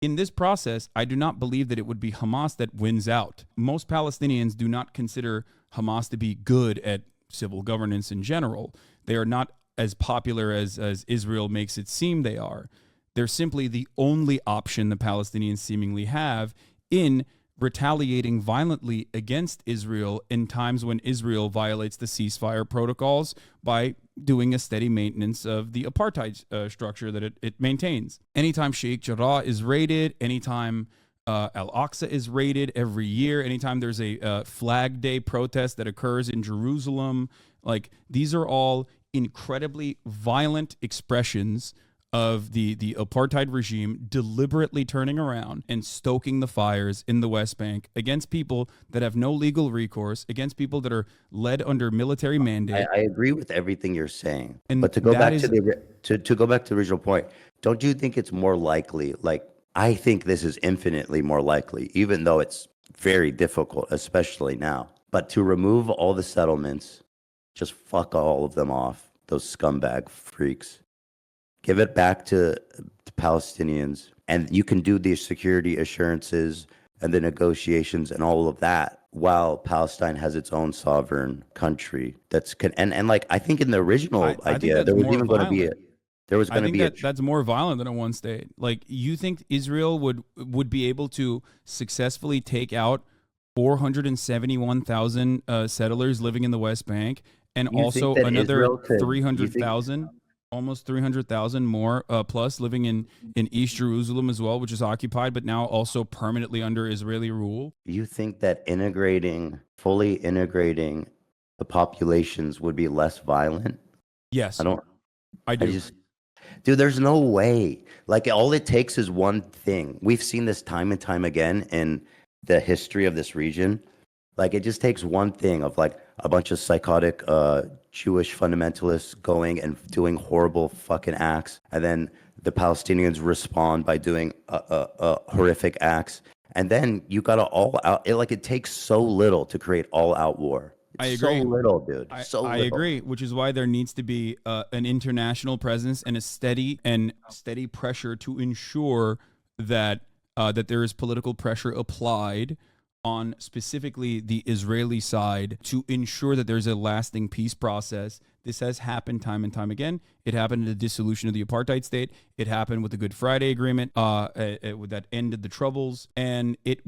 In this process, I do not believe that it would be Hamas that wins out. Most Palestinians do not consider Hamas to be good at civil governance in general. They are not as popular as Israel makes it seem they are. They're simply the only option the Palestinians seemingly have in retaliating violently against Israel in times when Israel violates the ceasefire protocols by doing a steady maintenance of the apartheid structure that it maintains. Anytime Sheikh Jarrah is raided, anytime Al-Aqsa is raided every year, anytime there's a Flag Day protest that occurs in Jerusalem, like these are all incredibly violent expressions of the apartheid regime deliberately turning around and stoking the fires in the West Bank against people that have no legal recourse, against people that are led under military mandate. I agree with everything you're saying, but to go back to go back to the original point, don't you think it's more likely? Like, I think this is infinitely more likely, even though it's very difficult, especially now. But to remove all the settlements, just fuck all of them off, those scumbag freaks. Give it back to the Palestinians, and you can do the security assurances and the negotiations and all of that while Palestine has its own sovereign country. And like I think in the original idea, there was even going to be There was I going to think be that that's more violent than a one state. Like, you think Israel would be able to successfully take out 471,000 settlers living in the West Bank, and you think also that another Israel could, you think, 300,000, almost 300,000 more plus living in East Jerusalem as well, which is occupied, but now also permanently under Israeli rule? you think that fully integrating the populations would be less violent? I Yes, don't, I I do. just, dude, there's no way. Like, all it takes is one thing. We've seen this time and time again in the history of this region. Like, it just takes one thing of like a bunch of psychotic Jewish fundamentalists going and doing horrible fucking acts, and then the Palestinians respond by doing horrific acts, and then you got to all out. It takes so little to create all out war. I It's so agree. little, dude. I, So I little. agree, which is why there needs to be an international presence and a steady pressure to ensure that that there is political pressure applied on specifically the Israeli side to ensure that there's a lasting peace process. This has happened time and time again. It happened in the dissolution of the apartheid state. It happened with the Good Friday Agreement that ended the troubles, and it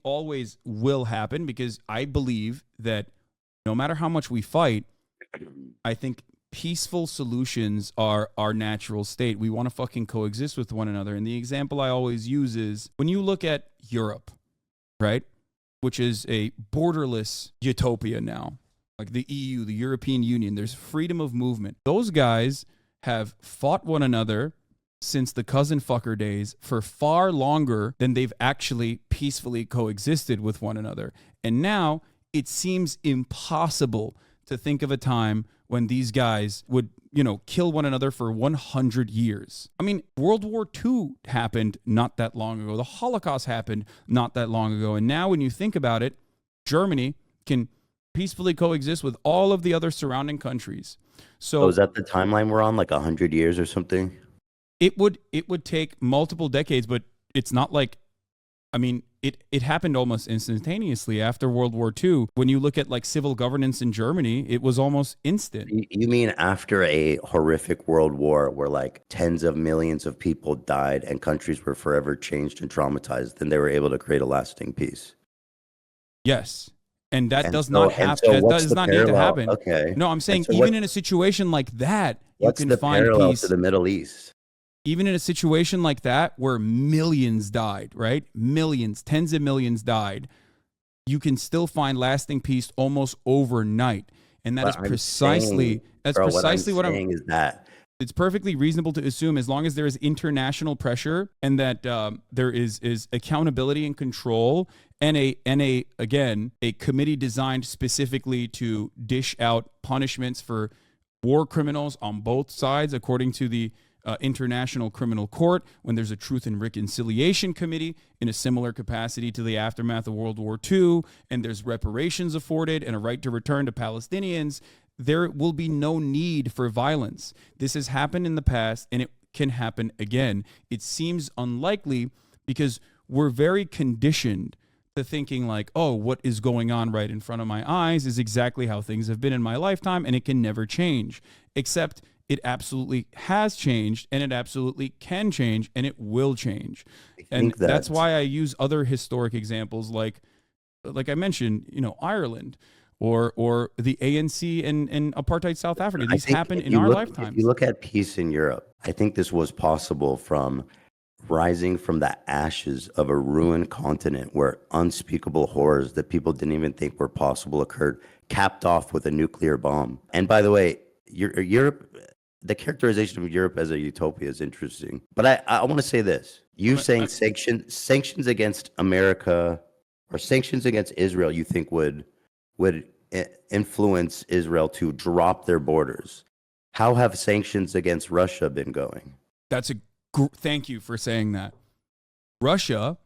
always will happen, because I believe that no matter how much we fight, I think peaceful solutions are our natural state. We want to fucking coexist with one another. And the example I always use is when you look at Europe, right? Which is a borderless utopia now. Like the EU, the European Union, there's freedom of movement. Those guys have fought one another since the cousin fucker days for far longer than they've actually peacefully coexisted with one another. And now it seems impossible to think of a time when these guys would, kill one another for 100 years. I mean, World War II happened not that long ago. The Holocaust happened not that long ago. And now when you think about it, Germany can peacefully coexist with all of the other surrounding countries. So is that the timeline we're on, like 100 years or something? it would take multiple decades, but it's not like, I mean, it happened almost instantaneously after World War II. When you look at like civil governance in Germany, it was almost instant. You mean after a horrific world war where like tens of millions of people died and countries were forever changed and traumatized, then they were able to create a lasting peace? Yes. And that And does so, not and happen. so That what's does the not need to parallel? happen. Okay. No, I'm And saying so even in a situation like that, you what's can the find parallel peace. to the Middle East? Even in a situation like that where millions died, right? Millions, tens of millions died, you can still find lasting peace almost overnight. And that What is I'm precisely saying, bro, what I'm what I'm saying is that it's perfectly reasonable to assume, as long as there is international pressure and that there is accountability and control, and a committee designed specifically to dish out punishments for war criminals on both sides, according to the International Criminal Court, when there's a Truth and Reconciliation Committee in a similar capacity to the aftermath of World War II, and there's reparations afforded and a right to return to Palestinians, there will be no need for violence. This has happened in the past, and it can happen again. It seems unlikely because we're very conditioned to thinking like, oh, what is going on right in front of my eyes is exactly how things have been in my lifetime, and it can never change. Except it absolutely has changed, and it absolutely can change, and it will change. And that's why I use other historic examples like I mentioned, Ireland or the ANC and apartheid South Africa. These happen in our lifetimes. If you look at peace in Europe, I think this was possible from rising from the ashes of a ruined continent where unspeakable horrors that people didn't even think were possible occurred, capped off with a nuclear bomb. And by the way, Europe, the characterization of Europe as a utopia is interesting. But I want to say this. You saying sanctions against America or sanctions against Israel, you think would influence Israel to drop their borders. How have sanctions against Russia been going? Thank you for saying that. Russia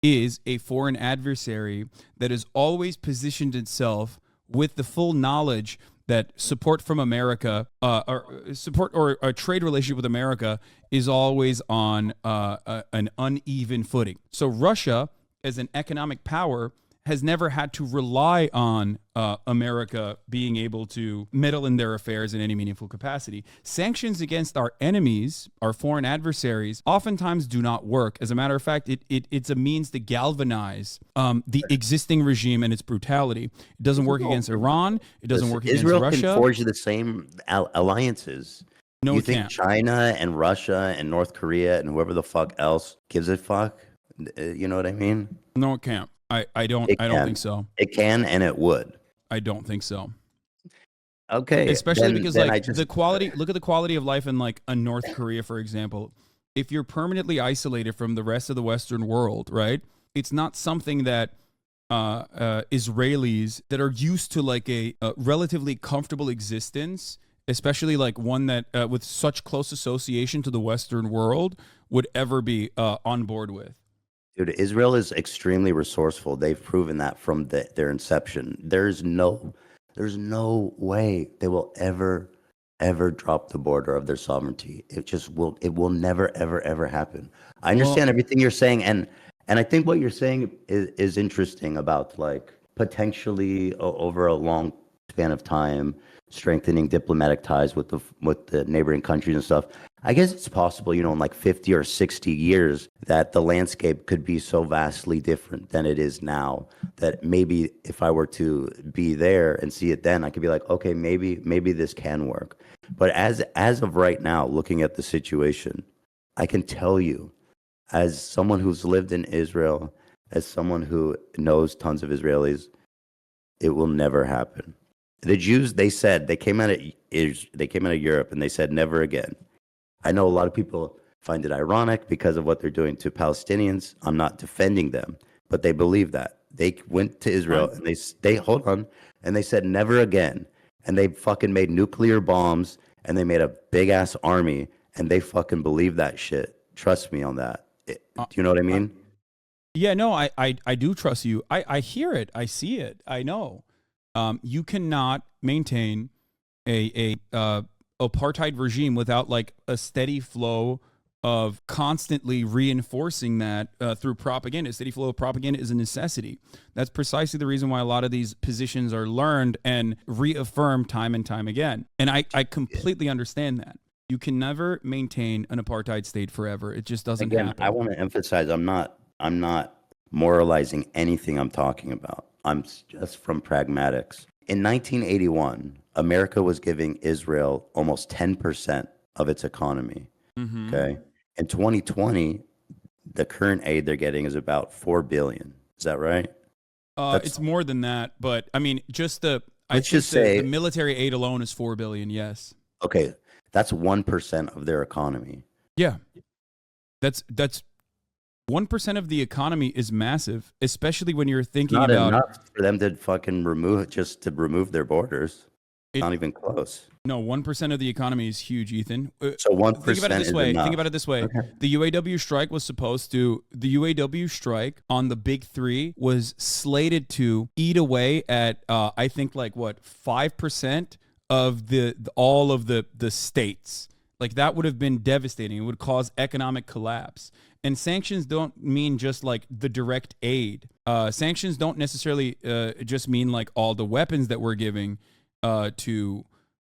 is a foreign adversary that has always positioned itself with the full knowledge that support from America, or support or a trade relationship with America is always on an uneven footing. So Russia, as an economic power, has never had to rely on America being able to meddle in their affairs in any meaningful capacity. Sanctions against our enemies, our foreign adversaries, oftentimes do not work. As a matter of fact, it's a means to galvanize the existing regime and its brutality. It doesn't work against Iran. It doesn't work against Israel Russia. Israel can forge the same alliances. No, you it think can't. China and Russia and North Korea and whoever the fuck else gives a fuck? You know what I mean? No, it can't. I don't think so. It can and it would. I don't think so. Okay. Especially because like the quality, look at the quality of life in like a North Korea, for example. If you're permanently isolated from the rest of the Western world, right? It's not something that Israelis that are used to like a relatively comfortable existence, especially like one that with such close association to the Western world, would ever be on board with. Dude, Israel is extremely resourceful. They've proven that from their inception. There's no way they will ever drop the border of their sovereignty. It will never ever happen. I understand everything you're saying, and I think what you're saying is interesting about like potentially over a long span of time strengthening diplomatic ties with the neighboring countries and stuff. I guess it's possible, in like 50 or 60 years that the landscape could be so vastly different than it is now that maybe if I were to be there and see it then, I could be like, okay, maybe this can work. But as of right now, looking at the situation, I can tell you, as someone who's lived in Israel, as someone who knows tons of Israelis, it will never happen. The Jews, they said, they came out of Europe and they said never again. I know a lot of people find it ironic because of what they're doing to Palestinians. I'm not defending them, but they believe that. They went to Israel and they hold on, and they said never again. And they fucking made nuclear bombs and they made a big ass army and they fucking believe that shit. Trust me on that. Do you know what I mean? Yeah, no, I do trust you. I hear it. I see it. I know. You cannot maintain a apartheid regime without like a steady flow of constantly reinforcing that through propaganda. A steady flow of propaganda is a necessity. That's precisely the reason why a lot of these positions are learned and reaffirmed time and time again. And I completely understand that. You can never maintain an apartheid state forever. It just doesn't happen. I want to emphasize I'm not moralizing anything I'm talking about. I'm just from pragmatics. In 1981, America was giving Israel almost 10% of its economy. Mm-hmm. Okay. In 2020, the current aid they're getting is about $4 billion. Is that right? It's more than that, but I mean, the military aid alone is $4 billion. Yes. Okay. That's 1% of their economy. Yeah. That's 1% of the economy is massive, especially when you're thinking not about enough for them to fucking remove their borders. Not even close. No, 1% of the economy is huge, Ethan. So 1% Think about it this way. Okay. The UAW strike the UAW strike on the big three was slated to eat away at, I think like 5% of all of the states. Like that would have been devastating. It would cause economic collapse. And sanctions don't mean just like the direct aid. Sanctions don't necessarily just mean like all the weapons that we're giving to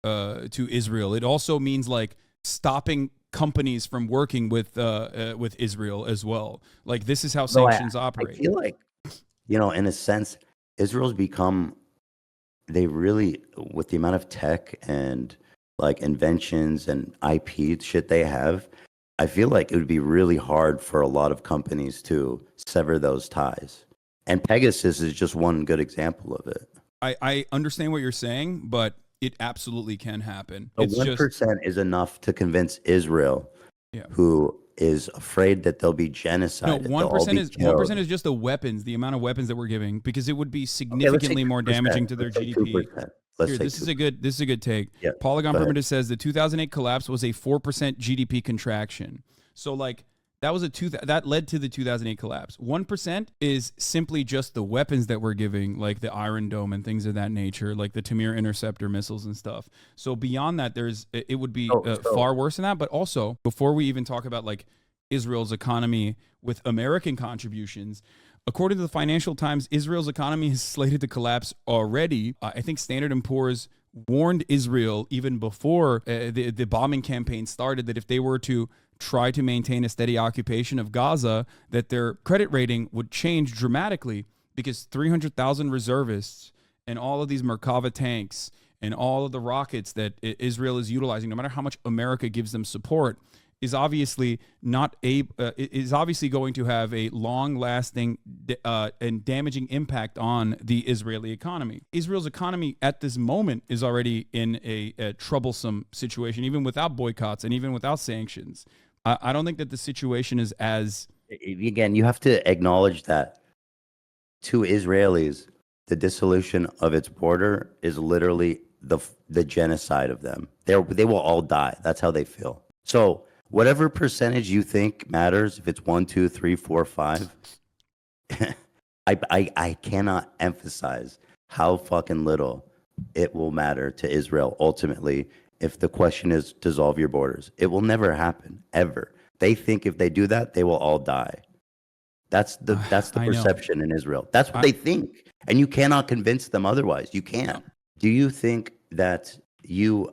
Israel. It also means like stopping companies from working with Israel as well. Like this is how sanctions operate. I feel like, in a sense, Israel's become, they really, with the amount of tech and like inventions and IP shit they have, I feel like it would be really hard for a lot of companies to sever those ties. And Pegasus is just one good example of it. I understand what you're saying, but it absolutely can happen. So 1% is enough to convince Israel, who is afraid that they'll be genocided. No, 1% is just the weapons, the amount of weapons that we're giving, because it would be significantly more damaging to their GDP. This is a good take. Yeah, Polygon Primitive says the 2008 collapse was a 4% GDP contraction. So like that led to the 2008 collapse. 1% is simply just the weapons that we're giving, like the Iron Dome and things of that nature, like the Tamir interceptor missiles and stuff. So beyond that, it would be far worse than that. But also, before we even talk about like Israel's economy with American contributions, According to the Financial Times, Israel's economy is slated to collapse already. I think Standard & Poor's warned Israel even before the bombing campaign started that if they were to try to maintain a steady occupation of Gaza, that their credit rating would change dramatically because 300,000 reservists and all of these Merkava tanks and all of the rockets that Israel is utilizing, no matter how much America gives them support, is obviously going to have a long-lasting and damaging impact on the Israeli economy. Israel's economy at this moment is already in a troublesome situation, even without boycotts and even without sanctions. I don't think that the situation is as... Again, you have to acknowledge that to Israelis, the dissolution of its border is literally the genocide of them. They will all die. That's how they feel. So whatever percentage you think matters, if it's 1, 2, 3, 4, 5, I cannot emphasize how fucking little it will matter to Israel ultimately if the question is dissolve your borders. It will never happen, ever. They think if they do that, they will all die. That's the perception in Israel. That's what they think. And you cannot convince them otherwise. You can't. Do you think that you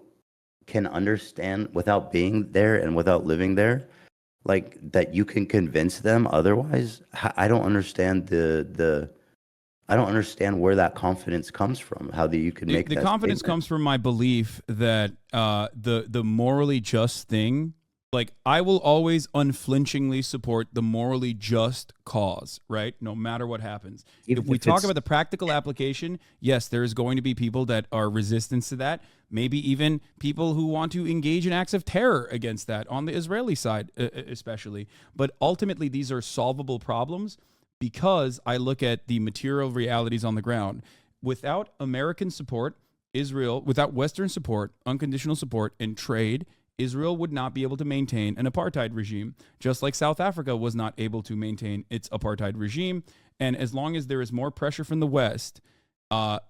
can understand without being there and without living there, like that you can convince them otherwise? I don't understand I don't understand where that confidence comes from. How you can make the that confidence statement. comes from my belief that the morally just thing. Like, I will always unflinchingly support the morally just cause, right? No matter what happens. If we talk about the practical application, yes, there is going to be people that are resistant to that. Maybe even people who want to engage in acts of terror against that on the Israeli side, especially. But ultimately, these are solvable problems because I look at the material realities on the ground. Without American support, Israel, without Western support, unconditional support, and trade, Israel would not be able to maintain an apartheid regime, just like South Africa was not able to maintain its apartheid regime. And as long as there is more pressure from the West,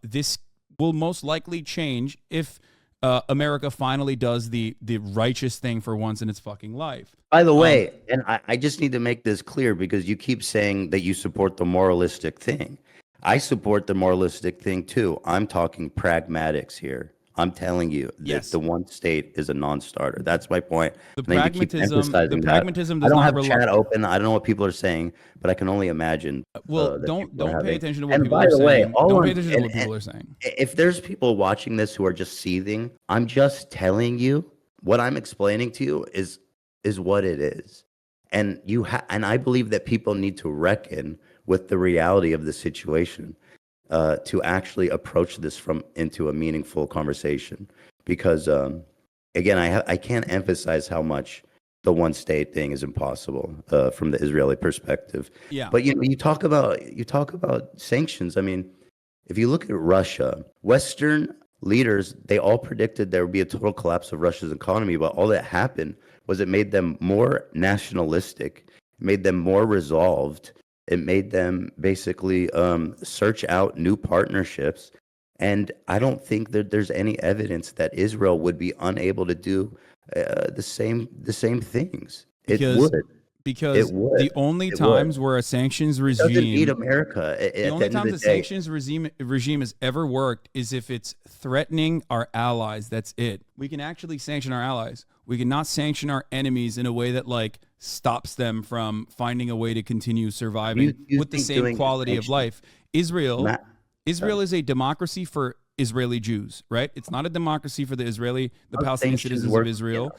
this will most likely change if America finally does the righteous thing for once in its fucking life. By the way, and I just need to make this clear because you keep saying that you support the moralistic thing. I support the moralistic thing too. I'm talking pragmatics here. I'm telling you that the one state is a non-starter. That's my point. The pragmatism I does don't not have chat open. I don't know what people are saying, but I can only imagine. Well, don't pay attention to what and people by are the way, saying. Don't pay attention to what people are saying. If there's people watching this who are just seething, I'm just telling you what I'm explaining to you is what it is, and and I believe that people need to reckon with the reality of the situation. To actually approach this into a meaningful conversation, because again, I can't emphasize how much the one state thing is impossible from the Israeli perspective. Yeah. But you talk about sanctions. I mean, if you look at Russia, Western leaders, they all predicted there would be a total collapse of Russia's economy, but all that happened was it made them more nationalistic, made them more resolved. It made them basically search out new partnerships. And I don't think that there's any evidence that Israel would be unable to do the same things. Because the only times where a sanctions regime doesn't need America. The only times a sanctions regime has ever worked is if it's threatening our allies. That's it. We can actually sanction our allies. We cannot sanction our enemies in a way that stops them from finding a way to continue surviving with the same quality of life. Israel is a democracy for Israeli Jews, right? It's not a democracy for the Palestinian citizens of Israel.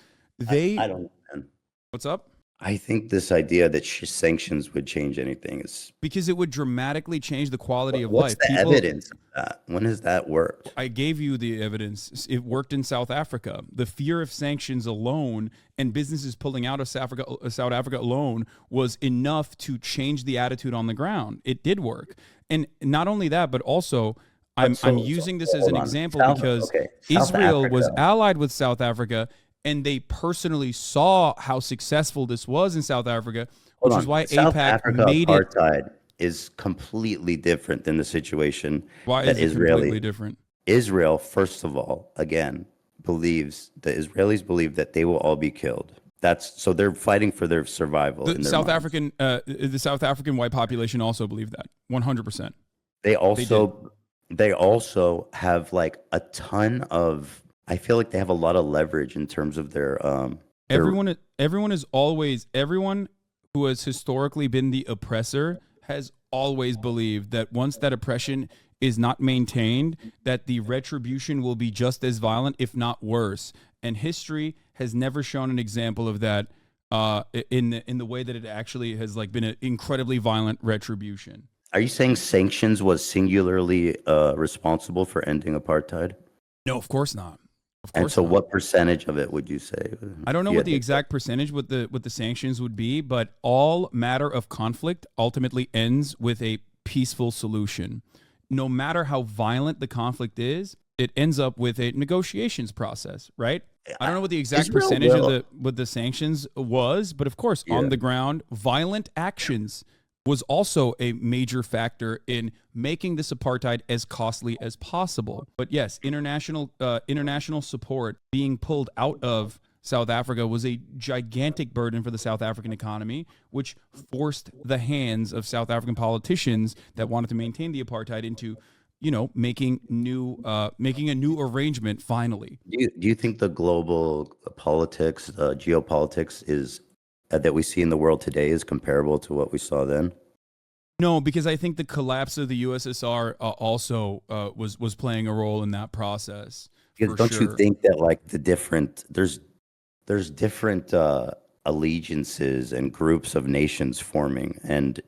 I don't know. What's up? I think this idea that sanctions would change anything is because it would dramatically change the quality of life. What's the evidence of that? When has that worked? I gave you the evidence. It worked in South Africa. The fear of sanctions alone and businesses pulling out of South Africa alone was enough to change the attitude on the ground. It did work. And not only that, but also I'm using this as an example because Israel was allied with South Africa, and they personally saw how successful this was in South Africa, which is why AIPAC made apartheid is completely different than the situation that completely different? Israel, first of all, again, the Israelis believe that they will all be killed. So they're fighting for their survival in The their South minds. African white population also believed that 100%. They They did. also have like a ton of. I feel like they have a lot of leverage in terms of their. Everyone who has historically been the oppressor has always believed that once that oppression is not maintained, that the retribution will be just as violent, if not worse. And history has never shown an example of that in the way that it actually has like been an incredibly violent retribution. Are you saying sanctions was singularly responsible for ending apartheid? No, of course not. Of And course so, not. what percentage of it would you say? I don't know Yeah, what the exact percentage with the sanctions would be, but all matter of conflict ultimately ends with a peaceful solution. No matter how violent the conflict is, it ends up with a negotiations process, right? I don't know what the exact Israel percentage will- of the sanctions was, but of course, Yeah. on the ground, violent actions was also a major factor in making this apartheid as costly as possible. But yes, international support being pulled out of South Africa was a gigantic burden for the South African economy, which forced the hands of South African politicians that wanted to maintain the apartheid into, making a new arrangement finally. Do you think the global politics, geopolitics, is that we see in the world today is comparable to what we saw then? No, because I think the collapse of the USSR also was playing a role in that process. Because For don't you sure. think that like there's different allegiances and groups of nations forming, and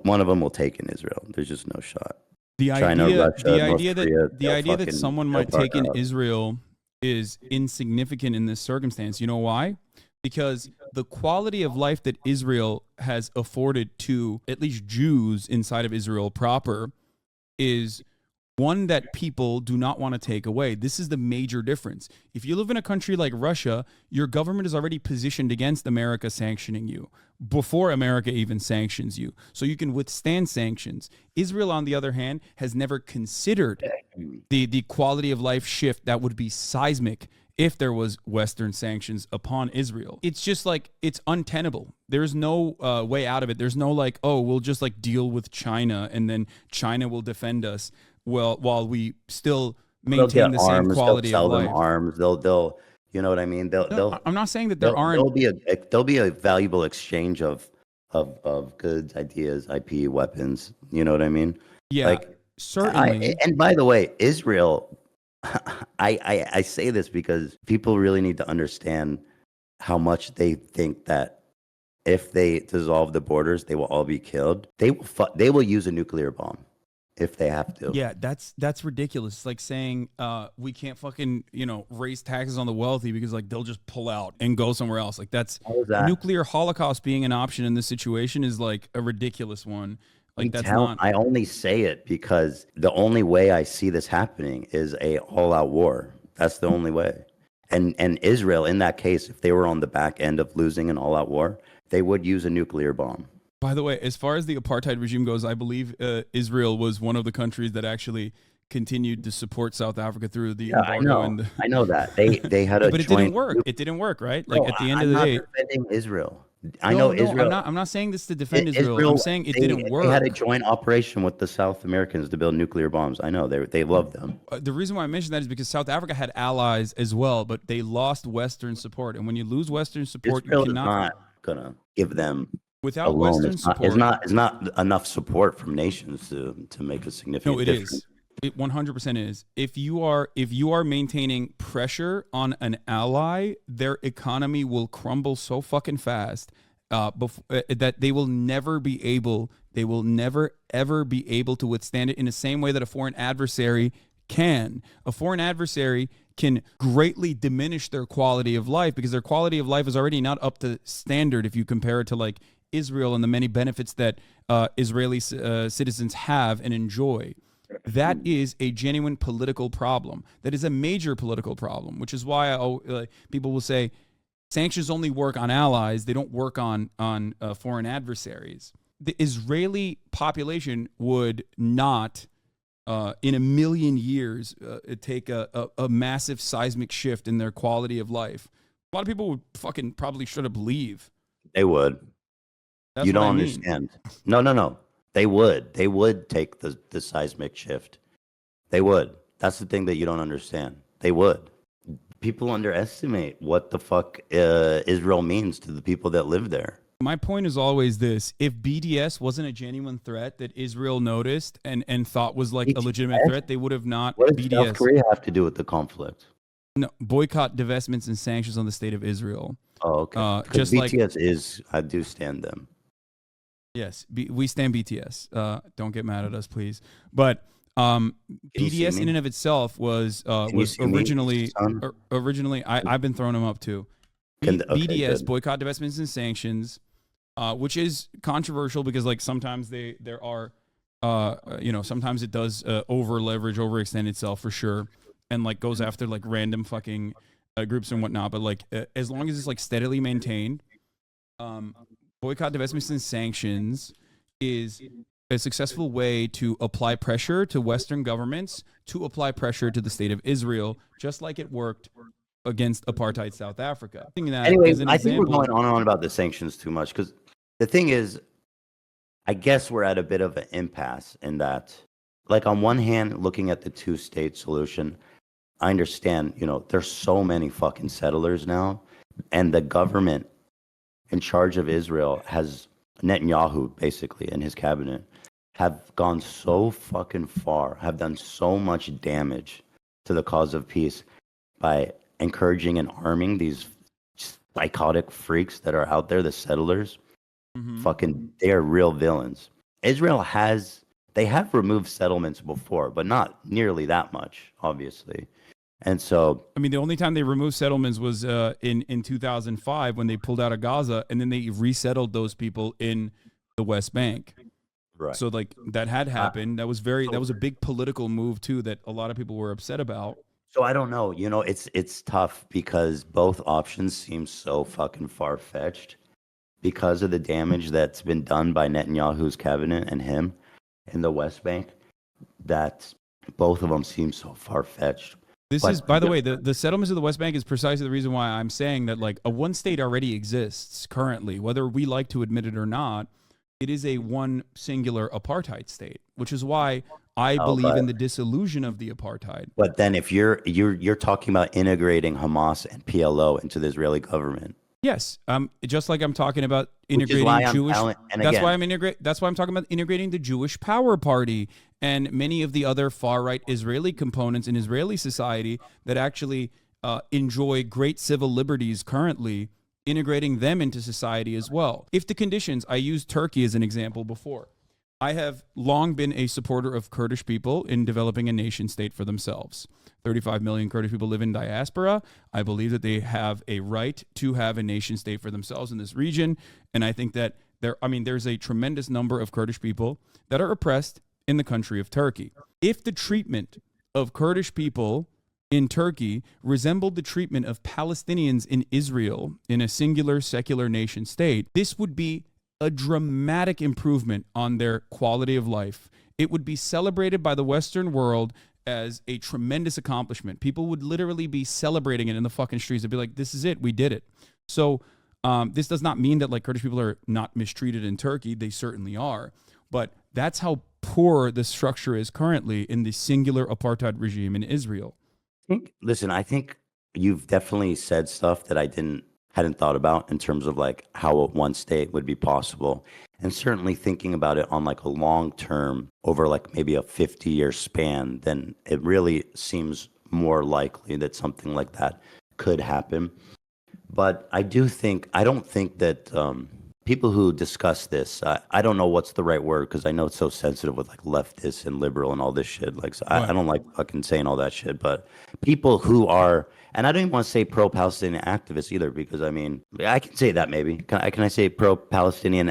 one of them will take in Israel. There's just no shot. The China, idea, Russia, the North idea Korea, that the idea that someone might take in Israel is insignificant in this circumstance. You know why? Because the quality of life that Israel has afforded to at least Jews inside of Israel proper is one that people do not want to take away. This is the major difference. If you live in a country like Russia, your government is already positioned against America sanctioning you before America even sanctions you. So you can withstand sanctions. Israel, on the other hand, has never considered the quality of life shift that would be seismic if there was Western sanctions upon Israel. It's just like, it's untenable. There's no way out of it. There's no like, oh, we'll just like deal with China and then China will defend us while we still maintain the same quality they'll of sell life. them arms. They'll you know what I mean? I'm not saying that there aren't. There'll be a valuable exchange of goods, ideas, IP, weapons. You know what I mean? Yeah, Like certainly. and by the way, Israel. I say this because people really need to understand how much they think that if they dissolve the borders, they will all be killed. They will use a nuclear bomb if they have to. Yeah, that's ridiculous. It's like saying we can't fucking raise taxes on the wealthy because like they'll just pull out and go somewhere else. Like that's nuclear holocaust being an option in this situation is like a ridiculous one. Like that's not. I only say it because the only way I see this happening is a all-out war. That's the only way. And Israel, in that case, if they were on the back end of losing an all-out war, they would use a nuclear bomb. By the way, as far as the apartheid regime goes, I believe Israel was one of the countries that actually continued to support South Africa through the embargo. I know that they had a but it joint. didn't work. It didn't work, right? Like at the end of the day, defending Israel. Israel. I'm not saying this to defend Israel. I'm saying it didn't work. They had a joint operation with the South Americans to build nuclear bombs. I know they love them. The reason why I mentioned that is because South Africa had allies as well, but they lost Western support. And when you lose Western support, Israel you cannot. Is not gonna give them without alone. Western support. It's not enough support from nations to make a significant. No, it difference. is. It 100% is. If you are maintaining pressure on an ally, their economy will crumble so fucking fast that they will never ever be able to withstand it in the same way that a foreign adversary can. A foreign adversary can greatly diminish their quality of life because their quality of life is already not up to standard if you compare it to like Israel and the many benefits that Israeli citizens have and enjoy. That is a genuine political problem. That is a major political problem, which is why people will say sanctions only work on allies. They don't work on foreign adversaries. The Israeli population would not, in a million years, take a massive seismic shift in their quality of life A lot of people would fucking probably straight up leave. They would. That's You what don't I mean. understand. No. They would. They would take the seismic shift. They would. That's the thing that you don't understand. They would. People underestimate what the fuck Israel means to the people that live there. My point is always this: if BDS wasn't a genuine threat that Israel noticed and thought was like a legitimate threat, they would have not. What does BDS. South Korea have to do with the conflict? No, boycott, divestments, and sanctions on the state of Israel. Oh, okay. Just BTS is, I do stand them. Yes, we stand BTS. Don't get mad at us, please. But BDS in and of itself was originally. I've been throwing them up too. BDS, good. boycott, divestments, and sanctions, which is controversial because like sometimes there are sometimes it does over leverage, overextend itself for sure, and like goes after like random fucking groups and whatnot. But like as long as it's like steadily maintained, boycott, divestments, and sanctions is a successful way to apply pressure to Western governments to apply pressure to the state of Israel, just like it worked against apartheid South Africa. Anyway, I think we're going on and on about the sanctions too much because the thing is, I guess we're at a bit of an impasse in that, like on one hand, looking at the two-state solution, I understand, there's so many fucking settlers now, and the government in charge of Israel has Netanyahu basically and his cabinet have gone so fucking far, have done so much damage to the cause of peace by encouraging and arming these psychotic freaks that are out there, the settlers. Fucking, they are real villains. Israel have removed settlements before, but not nearly that much, obviously. And so, I mean, the only time they removed settlements was in 2005 when they pulled out of Gaza, and then they resettled those people in the West Bank. Right. So like that had happened. That was a big political move too that a lot of people were upset about. So I don't know. It's tough because both options seem so fucking far-fetched because of the damage that's been done by Netanyahu's cabinet and him in the West Bank. That both of them seem so far-fetched. This is, by the way, the settlements of the West Bank is precisely the reason why I'm saying that like a one state already exists currently, whether we like to admit it or not. It is a one singular apartheid state, which is why I believe in the dissolution of the apartheid. But then if you're talking about integrating Hamas and PLO into the Israeli government. Yes, just like I'm talking about integrating Jewish. That's why I'm talking about integrating the Jewish Power Party and many of the other far-right Israeli components in Israeli society that actually enjoy great civil liberties currently, integrating them into society as well. If the conditions, I used Turkey as an example before. I have long been a supporter of Kurdish people in developing a nation state for themselves. 35 million Kurdish people live in diaspora. I believe that they have a right to have a nation state for themselves in this region. And I think that there's a tremendous number of Kurdish people that are oppressed in the country of Turkey. If the treatment of Kurdish people in Turkey resembled the treatment of Palestinians in Israel in a singular secular nation state, this would be a dramatic improvement on their quality of life. It would be celebrated by the Western world as a tremendous accomplishment. People would literally be celebrating it in the fucking streets. They'd be like, this is it. We did it. So this does not mean that like Kurdish people are not mistreated in Turkey. They certainly are. But that's how poor the structure is currently in the singular apartheid regime in Israel. I think you've definitely said stuff that I hadn't thought about in terms of like how one state would be possible, and certainly thinking about it on like a long term over like maybe a 50-year span, then it really seems more likely that something like that could happen. But I don't think that people who discuss this, I don't know what's the right word because I know it's so sensitive with like leftists and liberal and all this shit. Like, so I don't like fucking saying all that shit. But people who are, and I don't even want to say pro-Palestinian activists either, because I mean, I can say that maybe. Can I say pro-Palestinian?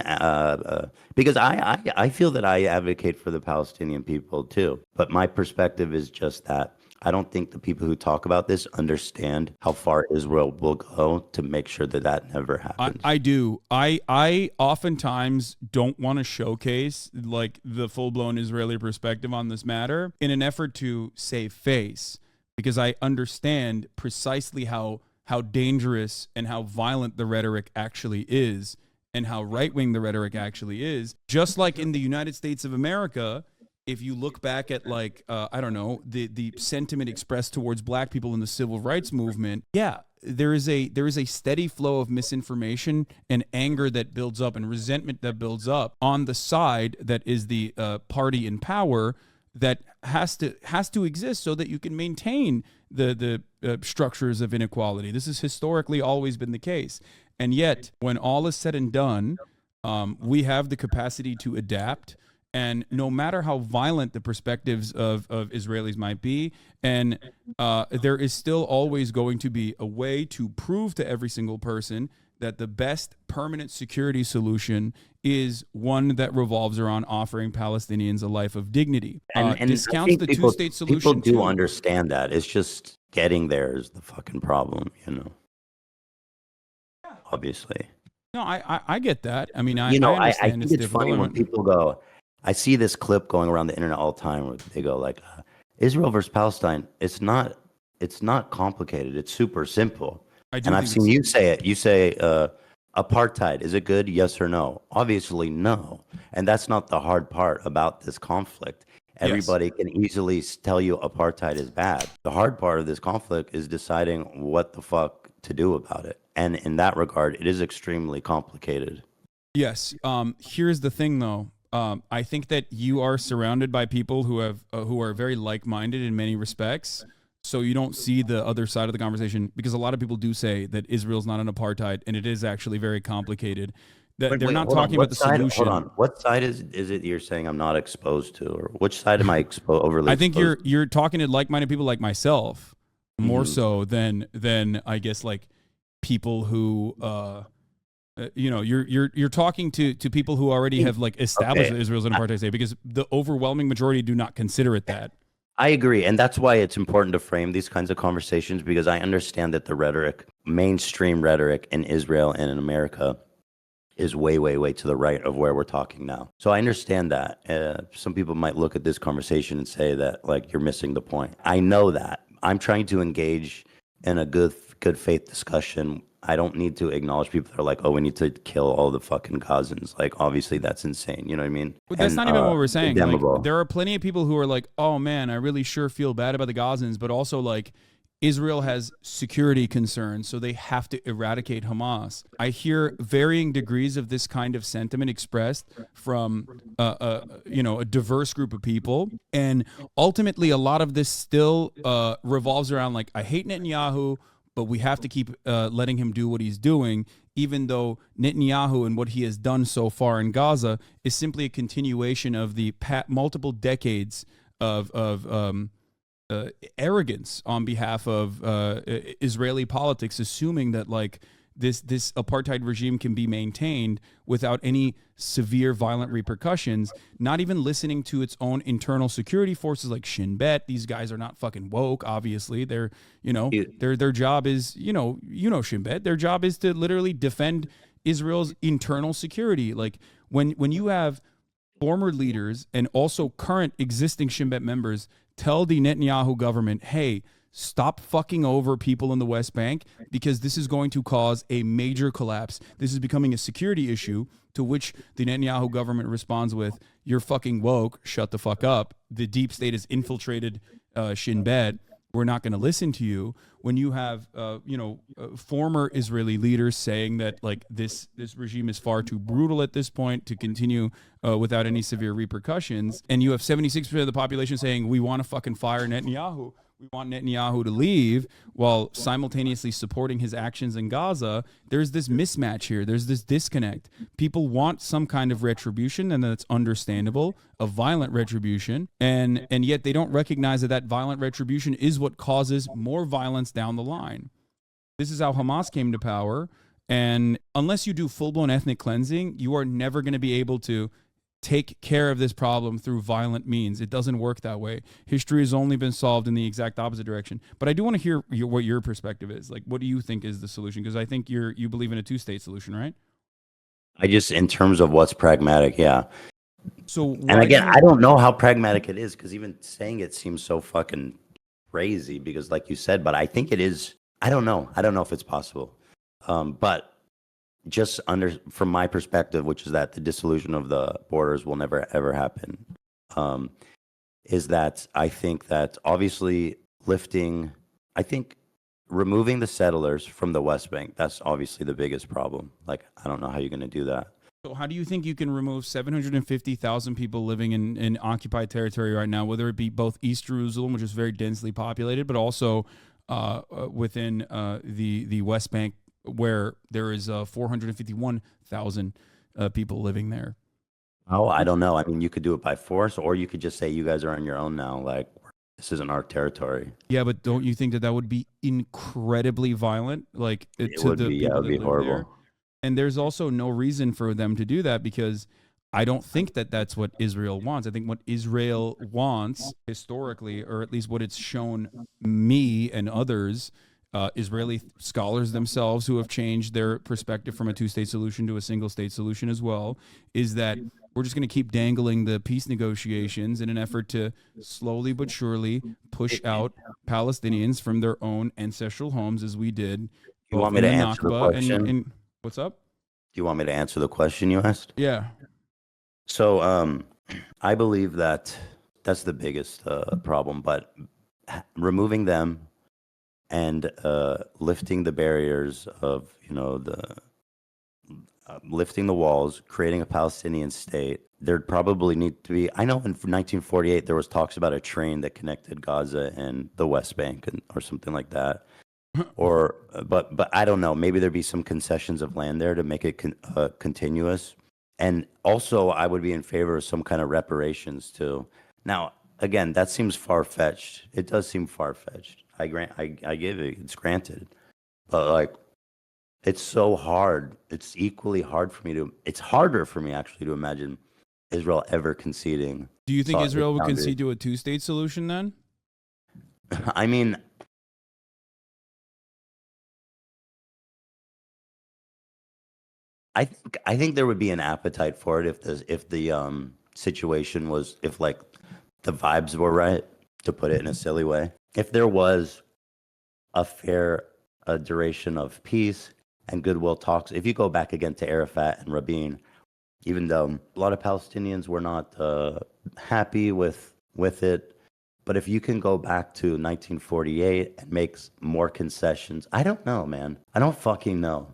Because I feel that I advocate for the Palestinian people too. But my perspective is just that I don't think the people who talk about this understand how far Israel will go to make sure that that never happens. I do. I oftentimes don't want to showcase like the full-blown Israeli perspective on this matter in an effort to save face, because I understand precisely how how dangerous and how violent the rhetoric actually is, and how right-wing the rhetoric actually is. Just like in the United States of America, if you look back at like I don't know, the sentiment expressed towards black people in the civil rights movement, yeah, there is a steady flow of misinformation and anger that builds up and resentment that builds up on the side that is the party in power, that has to exist so that you can maintain the structures of inequality. This has historically always been the case. And yet, when all is said and done, we have the capacity to adapt. And no matter how violent the perspectives of Israelis might be, and there is still always going to be a way to prove to every single person that the best permanent security solution is one that revolves around offering Palestinians a life of dignity. And discounts the two-state solution. People do too. understand that. It's just getting there is the fucking problem, you know. Obviously. No, I get that. I mean, I I understand think it's funny when people go. I see this clip going around the internet all the time where they go like, Israel versus Palestine. It's not complicated. It's super simple. And I've seen you say it. You say apartheid. Is it good? Yes or no? Obviously, no. And that's not the hard part about this conflict. Everybody can easily tell you apartheid is bad. The hard part of this conflict is deciding what the fuck to do about it. And in that regard, it is extremely complicated. Yes. Here's the thing, though. I think that you are surrounded by people who are very like-minded in many respects. So you don't see the other side of the conversation, because a lot of people do say that Israel's not an apartheid, and it is actually very complicated. That they're not talking about the solution. Hold on. What side is it you're saying I'm not exposed to, or which side am I overly? I think you're talking to like-minded people like myself, more so than I guess like people who you're talking to people who already have like established that Israel's an apartheid state, because the overwhelming majority do not consider it that. I agree, and that's why it's important to frame these kinds of conversations, because I understand that the rhetoric, mainstream rhetoric in Israel and in America, is way, way, way to the right of where we're talking now. So I understand that. Some people might look at this conversation and say that like you're missing the point. I know that. I'm trying to engage in a good faith discussion. I don't need to acknowledge people that are like, oh, we need to kill all the fucking Gazans. Like, obviously, that's insane. You know what I mean? But that's not even what we're saying. Like, there are plenty of people who are like, oh, man, I really sure feel bad about the Gazans. But also, like, Israel has security concerns, so they have to eradicate Hamas. I hear varying degrees of this kind of sentiment expressed from, a diverse group of people. And ultimately, a lot of this still revolves around, like, I hate Netanyahu, but we have to keep letting him do what he's doing, even though Netanyahu and what he has done so far in Gaza is simply a continuation of the multiple decades of arrogance on behalf of Israeli politics, assuming that like this apartheid regime can be maintained without any severe violent repercussions, not even listening to its own internal security forces like Shin Bet. These guys are not fucking woke, obviously. They're, their job is, Shin Bet, their job is to literally defend Israel's internal security. Like when you have former leaders and also current existing Shin Bet members tell the Netanyahu government, hey, stop fucking over people in the West Bank, because this is going to cause a major collapse. This is becoming a security issue, to which the Netanyahu government responds with, you're fucking woke, shut the fuck up. The deep state has infiltrated Shin Bet. We're not going to listen to you. When you have, former Israeli leaders saying that like this regime is far too brutal at this point to continue without any severe repercussions, and you have 76% of the population saying we want to fucking fire Netanyahu, we want Netanyahu to leave, while simultaneously supporting his actions in Gaza, there's this mismatch here. There's this disconnect. People want some kind of retribution, and that's understandable, a violent retribution, and yet they don't recognize that violent retribution is what causes more violence down the line. This is how Hamas came to power, and unless you do full-blown ethnic cleansing, you are never going to be able to take care of this problem through violent means. It doesn't work that way. History has only been solved in the exact opposite direction. But I do want to hear what your perspective is. Like, what do you think is the solution? Because I think you believe in a two-state solution, right? In terms of what's pragmatic, yeah. So, and again, I don't know how pragmatic it is, because even saying it seems so fucking crazy, because like you said, but I think it is I don't know. I don't know if it's possible. But just from my perspective, which is that the dissolution of the borders will never ever happen, is that I think that obviously I think removing the settlers from the West Bank, that's obviously the biggest problem. Like, I don't know how you're going to do that. So how do you think you can remove 750,000 people living in occupied territory right now, whether it be both East Jerusalem, which is very densely populated, but also within the West Bank, where there is 451,000 people living there? Oh, I don't know. I mean, you could do it by force, or you could just say you guys are on your own now. Like, this isn't our territory. Yeah, but don't you think that would be incredibly violent? Like, It to would the be, people it would that be live horrible. there? And there's also no reason for them to do that, because I don't think that that's what Israel wants. I think what Israel wants historically, or at least what it's shown me and others, Israeli scholars themselves who have changed their perspective from a two-state solution to a single-state solution as well, is that we're just going to keep dangling the peace negotiations in an effort to slowly but surely push out Palestinians from their own ancestral homes, as we did You both want me in to the answer the Nakba question? and what's up? Do you want me to answer the question you asked? Yeah. So, I believe that that's the biggest problem, but removing them and lifting the barriers of, lifting the walls, creating a Palestinian state, there'd probably need to be. I know in 1948 there was talks about a train that connected Gaza and the West Bank, or something like that. Or, but I don't know. Maybe there'd be some concessions of land there to make it continuous. And also, I would be in favor of some kind of reparations too. Now, again, that seems far fetched. It does seem far fetched. I give it. It's granted, but like, it's so hard. It's equally hard for me to. It's harder for me actually to imagine Israel ever conceding. Do you think So Israel it would sounded- concede to a two-state solution then? I mean, I think there would be an appetite for it if the situation was, if like the vibes were right, to put it in a silly way. If there was a fair duration of peace and goodwill talks. If you go back again to Arafat and Rabin, even though a lot of Palestinians were not happy with it, but if you can go back to 1948 and make more concessions, I don't know, man. I don't fucking know.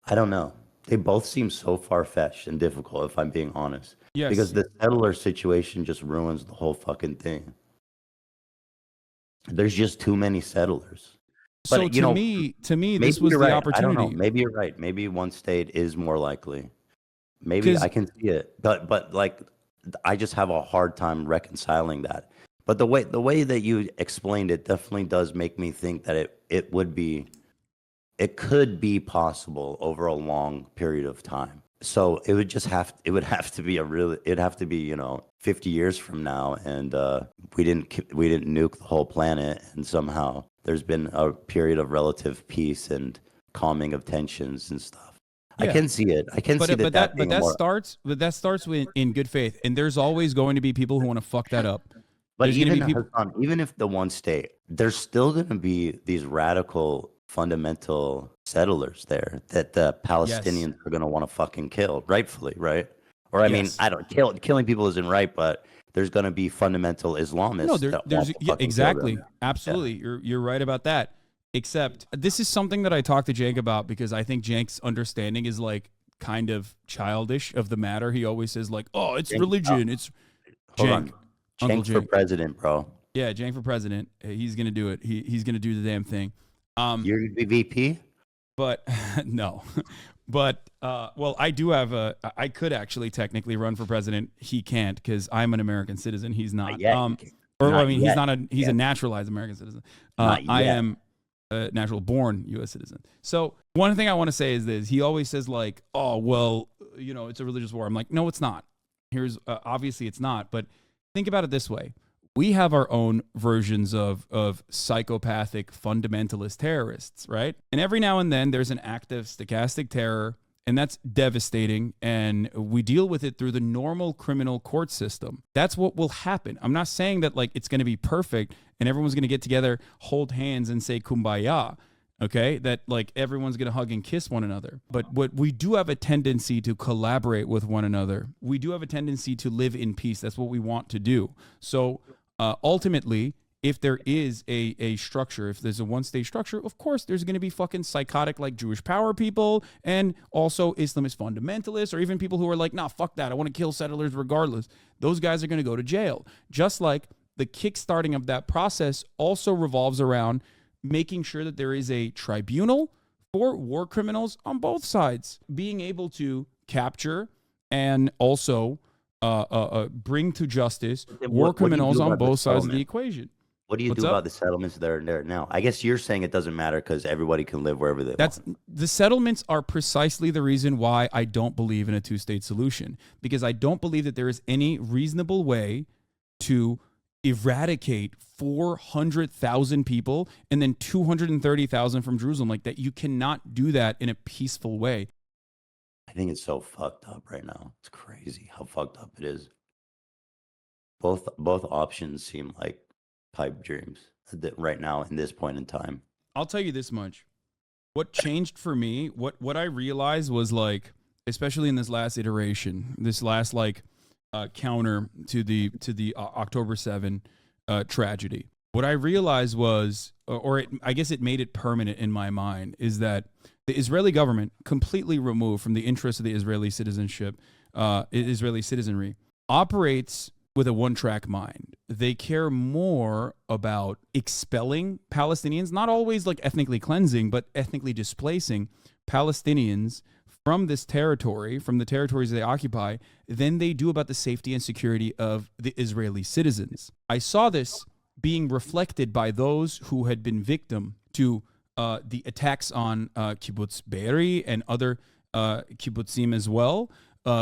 I don't know. They both seem so far-fetched and difficult, if I'm being honest. Yes. Because the settler situation just ruins the whole fucking thing. There's just too many settlers. So But, you to know, me, maybe this was you're the right. opportunity. I don't know. Maybe you're right. Maybe one state is more likely. Maybe 'Cause- I can see it. But like, I just have a hard time reconciling that. But the way that you explained it definitely does make me think that it could be possible over a long period of time. So it would have to be it'd have to be, 50 years from now, and we didn't nuke the whole planet, and somehow there's been a period of relative peace and calming of tensions and stuff. I Yeah. can see it. I can see that being more. that starts in good faith, and there's always going to be people who want to fuck that up. But There's gonna even be people. Hassan, even if the one state, there's still going to be these radical, fundamental settlers there that the Palestinians are going to want to fucking kill, rightfully, right? Or I mean, Yes. I don't killing people isn't right, but there's going to be fundamental Islamists. No, that there's want to yeah, fucking kill exactly, them. absolutely. You're right about that. Except this is something that I talked to Jank about, because I think Jank's understanding is like kind of childish of the matter. He always says like, "Oh, it's religion." It's Hold Jank, on, Uncle Cenk for Jank. president, bro. Yeah, Jank for president. He's gonna do it. He's gonna do the damn thing. You're the VP. But no, but well, I do have I could actually technically run for president. He can't, because I'm an American citizen. He's not. yet. Or Not I mean, he's yet. not a he's a naturalized American citizen. Not I yet. am a natural born U.S. citizen. So one thing I want to say is this: he always says like, "Oh, well, it's a religious war." I'm like, no, it's not. Here's obviously it's not. But think about it this way: we have our own versions of psychopathic fundamentalist terrorists, right? And every now and then there's an act of stochastic terror, and that's devastating, and we deal with it through the normal criminal court system. That's what will happen. I'm not saying that like it's going to be perfect and everyone's going to get together, hold hands, and say kumbaya. Okay, that like everyone's gonna hug and kiss one another. But what we do have a tendency to collaborate with one another. We do have a tendency to live in peace. That's what we want to do. So ultimately, if there is a structure, if there's a one-state structure, of course there's going to be fucking psychotic like Jewish power people and also Islamist fundamentalists or even people who are like, nah, fuck that. I want to kill settlers regardless. Those guys are going to go to jail. Just like the kickstarting of that process also revolves around making sure that there is a tribunal for war criminals on both sides, being able to capture and also bring to justice war criminals on both sides of the equation. What do you do about the settlements that are there now? I guess you're saying it doesn't matter because everybody can live wherever they want. The settlements are precisely the reason why I don't believe in a two-state solution, because I don't believe that there is any reasonable way to eradicate 400,000 people and then 230,000 from Jerusalem. Like that, you cannot do that in a peaceful way. I think it's so fucked up right now. It's crazy how fucked up it is. Both options seem like pipe dreams right now in this point in time. I'll tell you this much. What changed for me, what I realized was like, especially in this last iteration, this last like counter to the October 7 tragedy. What I realized was, I guess it made it permanent in my mind, is that the Israeli government, completely removed from the interests of the Israeli citizenship, Israeli citizenry, operates with a one-track mind. They care more about expelling Palestinians, not always like ethnically cleansing, but ethnically displacing Palestinians from this territory, from the territories they occupy, than they do about the safety and security of the Israeli citizens. I saw this being reflected by those who had been victim to the attacks on Kibbutz Be'eri and other kibbutzim as well.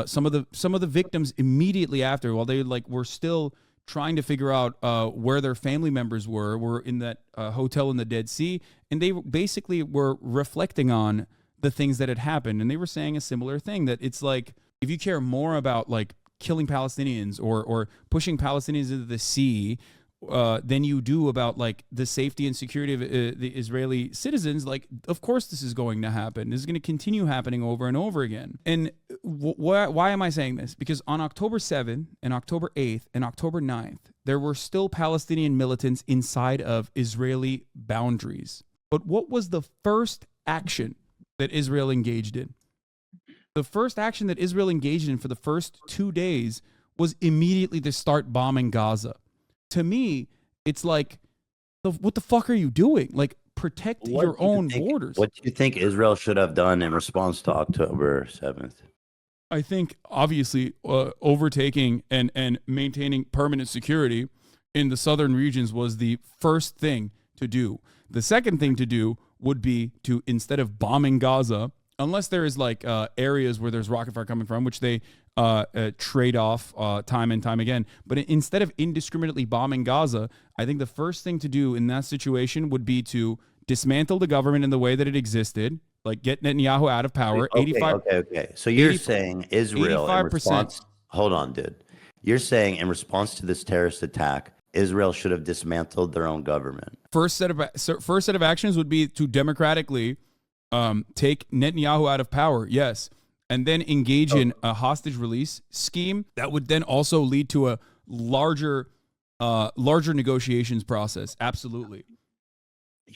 Some of the victims immediately after, while they like were still trying to figure out where their family members were in that hotel in the Dead Sea, and they basically were reflecting on the things that had happened, and they were saying a similar thing, that it's like, if you care more about like killing Palestinians or pushing Palestinians into the sea than you do about like the safety and security of the Israeli citizens, like of course this is going to happen. This is going to continue happening over and over again. And why am I saying this? Because on October 7th and October 8th and October 9th, there were still Palestinian militants inside of Israeli boundaries. But what was the first action that Israel engaged in? The first action that Israel engaged in for the first 2 days was immediately to start bombing Gaza. To me, it's like, what the fuck are you doing? Like, protect your own borders. What do you think Israel should have done in response to October 7th? I think, obviously, overtaking and maintaining permanent security in the southern regions was the first thing to do. The second thing to do would be to, instead of bombing Gaza, unless there is like areas where there's rocket fire coming from, which they trade off time and time again. But instead of indiscriminately bombing Gaza, I think the first thing to do in that situation would be to dismantle the government in the way that it existed, like get Netanyahu out of power. Okay. So you're saying Israel in response... Hold on, dude. You're saying in response to this terrorist attack, Israel should have dismantled their own government. First set of actions would be to democratically take Netanyahu out of power, yes, and then engage in a hostage release scheme that would then also lead to a larger negotiations process. Absolutely.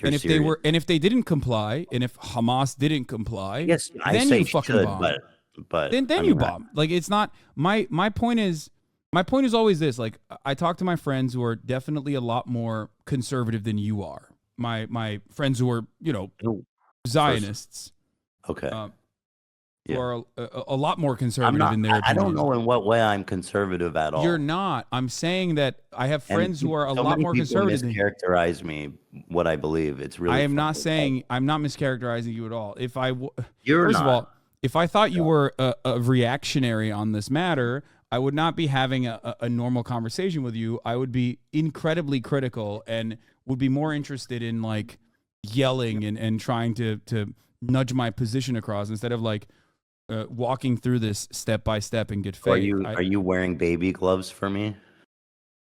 And if they didn't comply, and if Hamas didn't comply, yes, then you fucking bomb. But then you bomb. Like, it's not my point is always this. Like, I talk to my friends who are definitely a lot more conservative than you are. My friends who are, Zionists. Okay. Who are a lot more conservative in their opinion. I don't know in what way I'm conservative at all. You're not. I'm saying that I have friends who are a lot more conservative. So many people mischaracterize me, what I believe. It's really... I am not saying... I'm not mischaracterizing you at all. If I... You're First not. of all, if I thought you were a reactionary on this matter, I would not be having a normal conversation with you. I would be incredibly critical and would be more interested in like yelling and trying to nudge my position across instead of like walking through this step by step and get fake. Are you wearing baby gloves for me?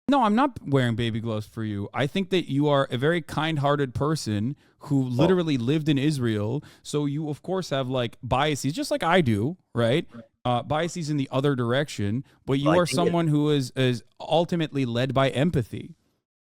No, I'm not wearing baby gloves for you. I think that you are a very kind-hearted person who literally lived in Israel. So you, of course, have like biases, just like I do, right? Biases in the other direction. But Well, you I are think it, someone who is ultimately led by empathy.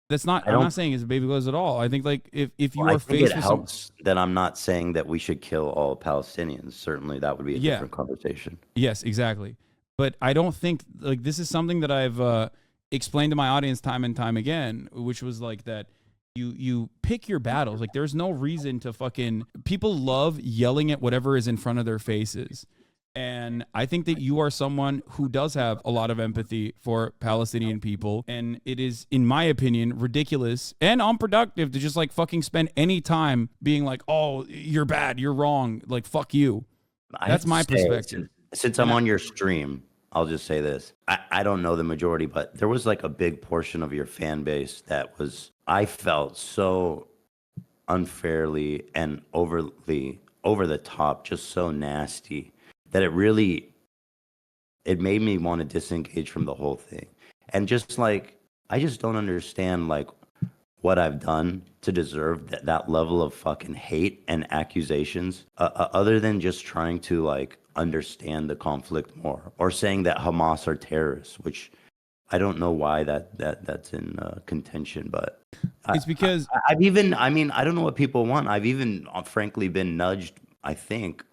That's not. I I'm don't. not saying it's baby gloves at all. I think like if Well, you I are think it faced with some, helps that I'm not saying that we should kill all Palestinians. Certainly, that would be a yeah, different conversation. yes, exactly. But I don't think like this is something that I've explained to my audience time and time again, which was like that you pick your battles. Like there's no reason to fucking people love yelling at whatever is in front of their faces. And I think that you are someone who does have a lot of empathy for Palestinian people. And it is, in my opinion, ridiculous and unproductive to just like fucking spend any time being like, oh, you're bad, you're wrong, like fuck you. I That's have to my say, perspective. since And I'm I, on your stream, I'll just say this. I don't know the majority, but there was like a big portion of your fan base that was, I felt so unfairly and overly over the top, just so nasty that it made me want to disengage from the whole thing. And just like, I just don't understand like what I've done to deserve that level of fucking hate and accusations, other than just trying to like understand the conflict more or saying that Hamas are terrorists, which I don't know why that's in contention, but it's because I've even, I mean, I don't know what people want. I've even, frankly, been nudged. I think,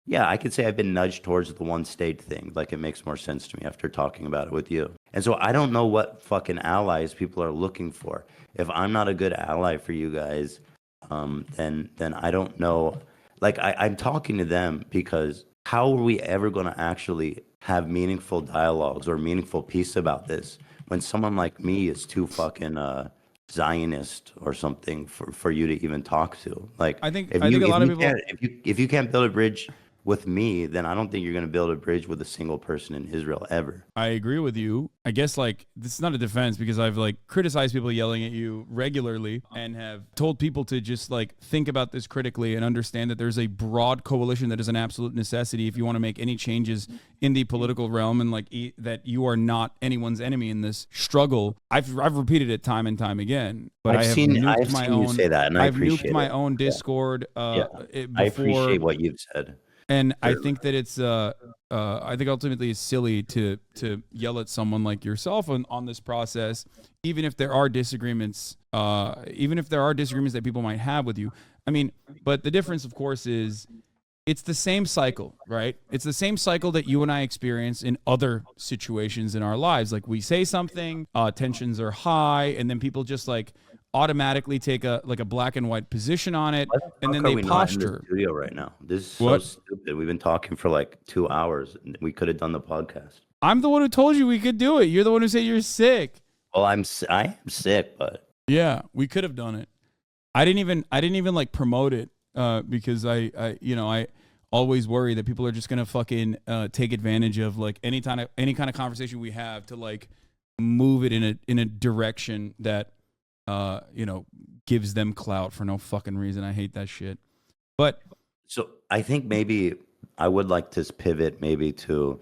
yeah, I could say I've been nudged towards the one state thing. Like it makes more sense to me after talking about it with you. And so I don't know what fucking allies people are looking for. If I'm not a good ally for you guys, then I don't know. Like I'm talking to them because how are we ever going to actually have meaningful dialogues or meaningful peace about this when someone like me is too fucking Zionist or something for you to even talk to? Like I think a lot of people. if you can't build a bridge with me, then I don't think you're going to build a bridge with a single person in Israel ever. I agree with you. I guess like this is not a defense because I've like criticized people yelling at you regularly and have told people to just like think about this critically and understand that there's a broad coalition that is an absolute necessity if you want to make any changes in the political realm and like that you are not anyone's enemy in this struggle. I've repeated it time and time again, but I have nuked I've my seen you own. say that, and I I've nuked appreciate my it. own Yeah, Discord yeah, I before. appreciate what you've said. And I Certainly. think that it's I think ultimately it's silly to yell at someone like yourself on this process, even if there are disagreements, that people might have with you. I mean, but the difference, of course, is it's the same cycle, right? It's the same cycle that you and I experience in other situations in our lives. Like we say something, tensions are high, and then people just like automatically take a like a black and white position on it, Why the and then fuck are they we not in the posture. studio right now? This is so What? stupid. We've been talking for like 2 hours. And we could have done the podcast. I'm the one who told you we could do it. You're the one who said you're sick. Well, I am sick, but Yeah, we could have done it. I didn't even like promote it because I always worry that people are just gonna fucking take advantage of like any kind of conversation we have to like move it in a direction that gives them clout for no fucking reason. I hate that shit. But so I think maybe I would like to pivot maybe to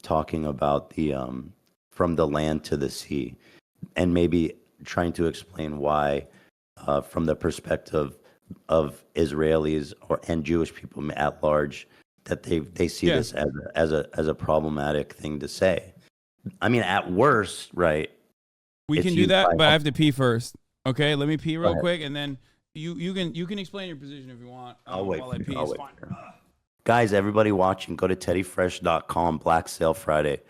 talking about the from the land to the sea, and maybe trying to explain why, from the perspective of Israelis and Jewish people at large, that they see yeah, this as a problematic thing to say. I mean, at worst, right? we It's can do used by. that, but I have to pee first. Okay, let me pee Go real ahead. quick, and then you can explain your position if you want I'll wait while for I you. pee. I'll It's wait fine. for you. Guys, everybody watching, go to teddyfresh.com. Black Sale Friday.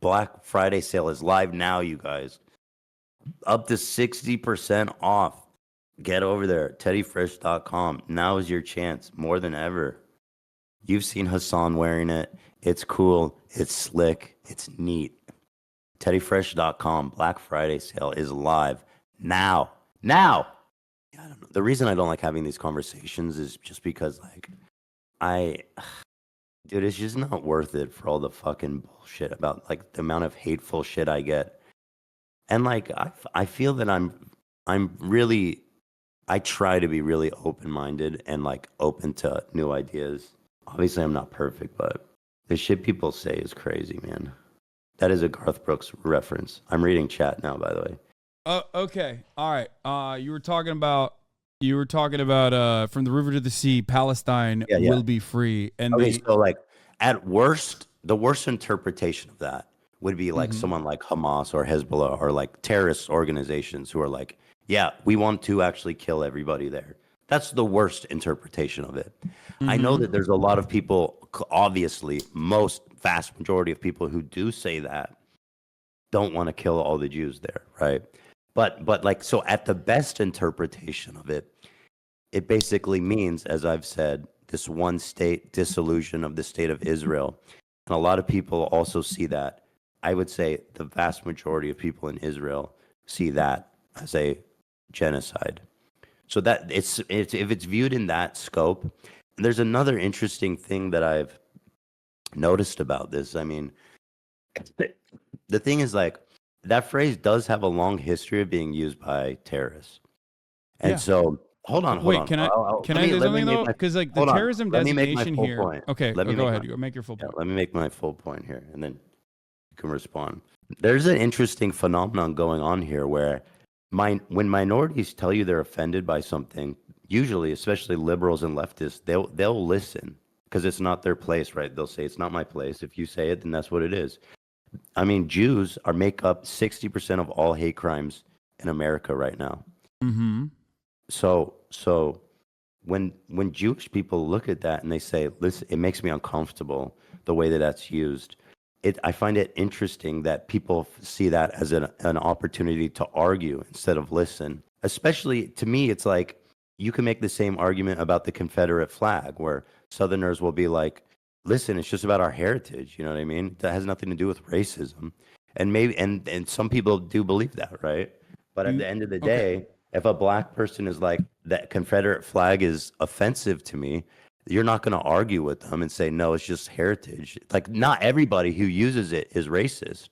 Black Friday sale is live now, you guys. Up to 60% off. Get over there, teddyfresh.com. Now is your chance more than ever. You've seen Hasan wearing it. It's cool. It's slick. It's neat. Teddyfresh.com. Black Friday sale is live now. Now. Yeah, I don't know. The reason I don't like having these conversations is just because, like, I, dude, it's just not worth it for all the fucking bullshit about like the amount of hateful shit I get. And like, I feel that I'm really, I try to be really open minded and like open to new ideas. Obviously, I'm not perfect, but the shit people say is crazy, man. That is a Garth Brooks reference. I'm reading chat now, by the way. Okay. All right. You were talking about from the river to the sea, Palestine will be free. And okay, so like at worst, the worst interpretation of that would be like someone like Hamas or Hezbollah or like terrorist organizations who are like, yeah, we want to actually kill everybody there. That's the worst interpretation of it. I know that there's a lot of people, obviously, vast majority of people who do say that don't want to kill all the Jews there, right? But like, so at the best interpretation of it, it basically means, as I've said, this one state dissolution of the state of Israel. And a lot of people also see that. I would say the vast majority of people in Israel see that as a genocide. So that it's if it's viewed in that scope. There's another interesting thing that I've noticed about this. I mean, the thing is, like, that phrase does have a long history of being used by terrorists. And so, hold on. Wait, can I say something though? Because like the terrorism designation here. Point. Okay, go ahead. You make your full point. Let me make my full point here, and then you can respond. There's an interesting phenomenon going on here where when minorities tell you they're offended by something, usually, especially liberals and leftists, they'll listen because it's not their place, right? They'll say it's not my place. If you say it, then that's what it is. I mean, Jews make up 60% of all hate crimes in America right now. So when Jewish people look at that and they say, "Listen, it makes me uncomfortable the way that that's used," I find it interesting that people see that as an opportunity to argue instead of listen. Especially to me, it's like you can make the same argument about the Confederate flag, where Southerners will be like, "Listen, it's just about our heritage." You know what I mean? That has nothing to do with racism. And maybe and some people do believe that, right? But at the end of the day, if a black person is like, that Confederate flag is offensive to me, you're not going to argue with them and say, no, it's just heritage. Like, not everybody who uses it is racist.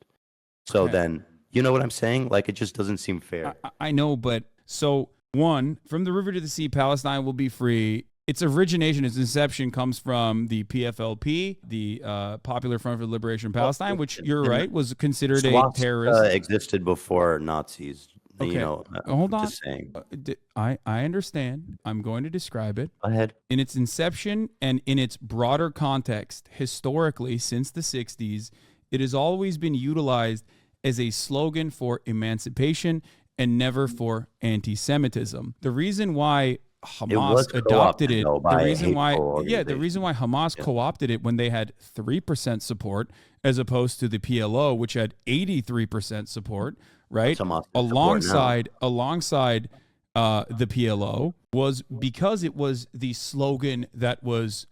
So then, you know what I'm saying? Like, it just doesn't seem fair. I know, but so one, from the river to the sea, Palestine will be free. Its origination, its inception comes from the PFLP, the Popular Front for the Liberation of Palestine, which you're right, was considered a terrorist. Existed before Nazis. Okay. You know, hold on. Just saying. I understand. I'm going to describe it. Go ahead. In its inception and in its broader context, historically, since the 60s, it has always been utilized as a slogan for emancipation and never for anti-Semitism. The reason why Hamas adopted it, the reason why Hamas co-opted it when they had 3% support as opposed to the PLO, which had 83% support, right? Alongside the PLO, was because it was the slogan that was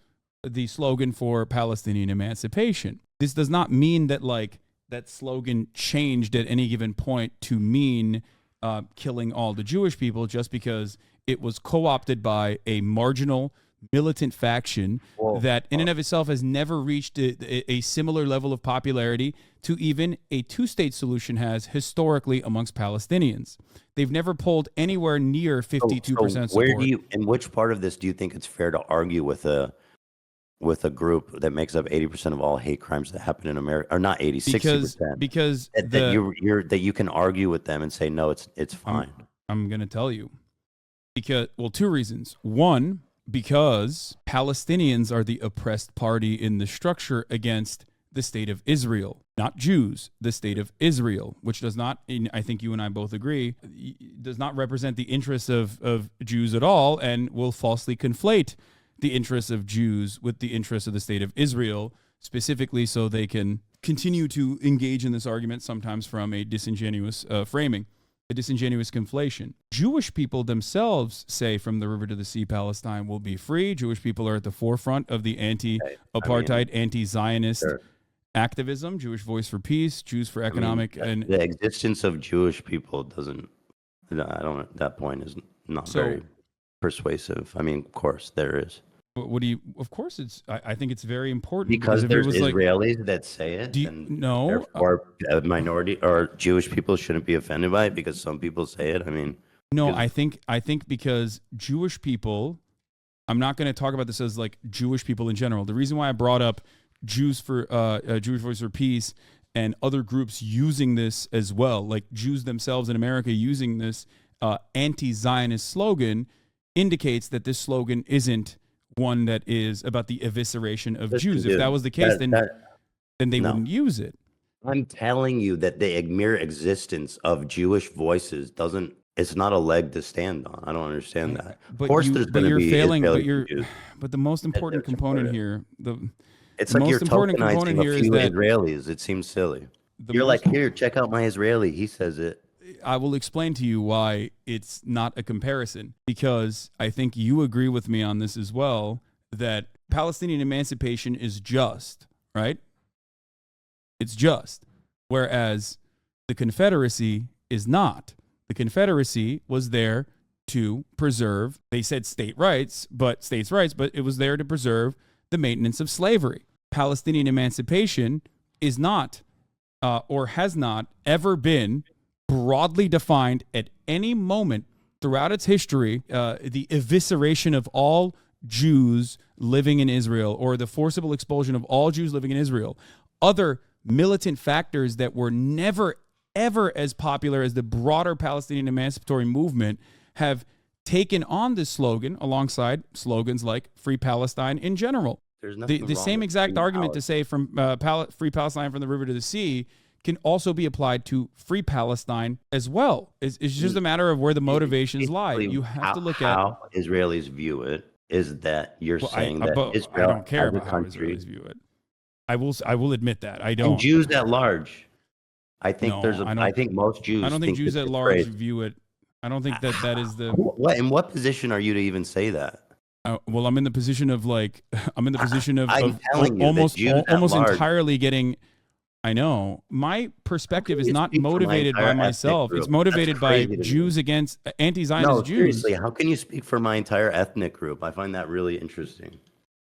the slogan for Palestinian emancipation. This does not mean that like that slogan changed at any given point to mean killing all the Jewish people just because it was co-opted by a marginal militant faction that in and of itself has never reached a similar level of popularity to even a two-state solution has historically amongst Palestinians. They've never pulled anywhere near 52% support. In which part of this do you think it's fair to argue with a group that makes up 80% of all hate crimes that happen in America, or not 80, 60%? Because that you can argue with them and say, no, it's fine. I'm going to tell you. Because, well, two reasons. One, because Palestinians are the oppressed party in the structure against the state of Israel, not Jews, the state of Israel, which does not, I think you and I both agree, does not represent the interests of Jews at all and will falsely conflate the interests of Jews with the interests of the state of Israel, specifically so they can continue to engage in this argument sometimes from a disingenuous framing. A disingenuous conflation. Jewish people themselves say from the river to the sea, Palestine will be free. Jewish people are at the forefront of the anti-apartheid, anti-Zionist activism, Jewish Voice for Peace, Jews for Economic. And the existence of Jewish people doesn't, that point is not very persuasive. I mean, of course there is. What do you? Of course, I think it's very important because there's Israelis that say it. Therefore, a minority or Jewish people shouldn't be offended by it because some people say it. I mean, no, I think because Jewish people. I'm not going to talk about this as like Jewish people in general. The reason why I brought up Jews for Jewish Voice for Peace and other groups using this as well, like Jews themselves in America using this anti-Zionist slogan, indicates that this slogan isn't one that is about the evisceration of Listen, Jews. If dude, that was the case, then they no. wouldn't use it. I'm telling you that the mere existence of Jewish voices doesn't. It's not a leg to stand on. I don't understand that. But Of course, there's going to be Israeli but the most important component here, it's the like you're most important tokenizing component a here is few that Israelis. It seems silly. You're like, here, check out my Israeli. He says it. I will explain to you why it's not a comparison, because I think you agree with me on this as well, that Palestinian emancipation is just, right? It's just. Whereas the Confederacy is not. The Confederacy was there to preserve, they said states' rights, but it was there to preserve the maintenance of slavery. Palestinian emancipation is not, or has not ever been broadly defined at any moment throughout its history, the evisceration of all Jews living in Israel, or the forcible expulsion of all Jews living in Israel. Other militant factors that were never, ever as popular as the broader Palestinian emancipatory movement have taken on this slogan alongside slogans like Free Palestine in general. The same exact argument to say from Free Palestine from the river to the sea can also be applied to Free Palestine as well. It's just a matter of where the motivations lie. You have to look at how Israelis view it. Is that you're saying that Israel, I don't care as a about country, how Israelis view it. I will admit that I don't. And Jews at large. I think No, I think most Jews. I don't think Jews at large view it. I don't think that is the. What in what position are you to even say that? Well, I'm in the position of telling you almost large, entirely getting. I know my perspective is not motivated by myself. It's motivated by Jews against anti-Zionist no, Jews. Seriously, how can you speak for my entire ethnic group? I find that really interesting.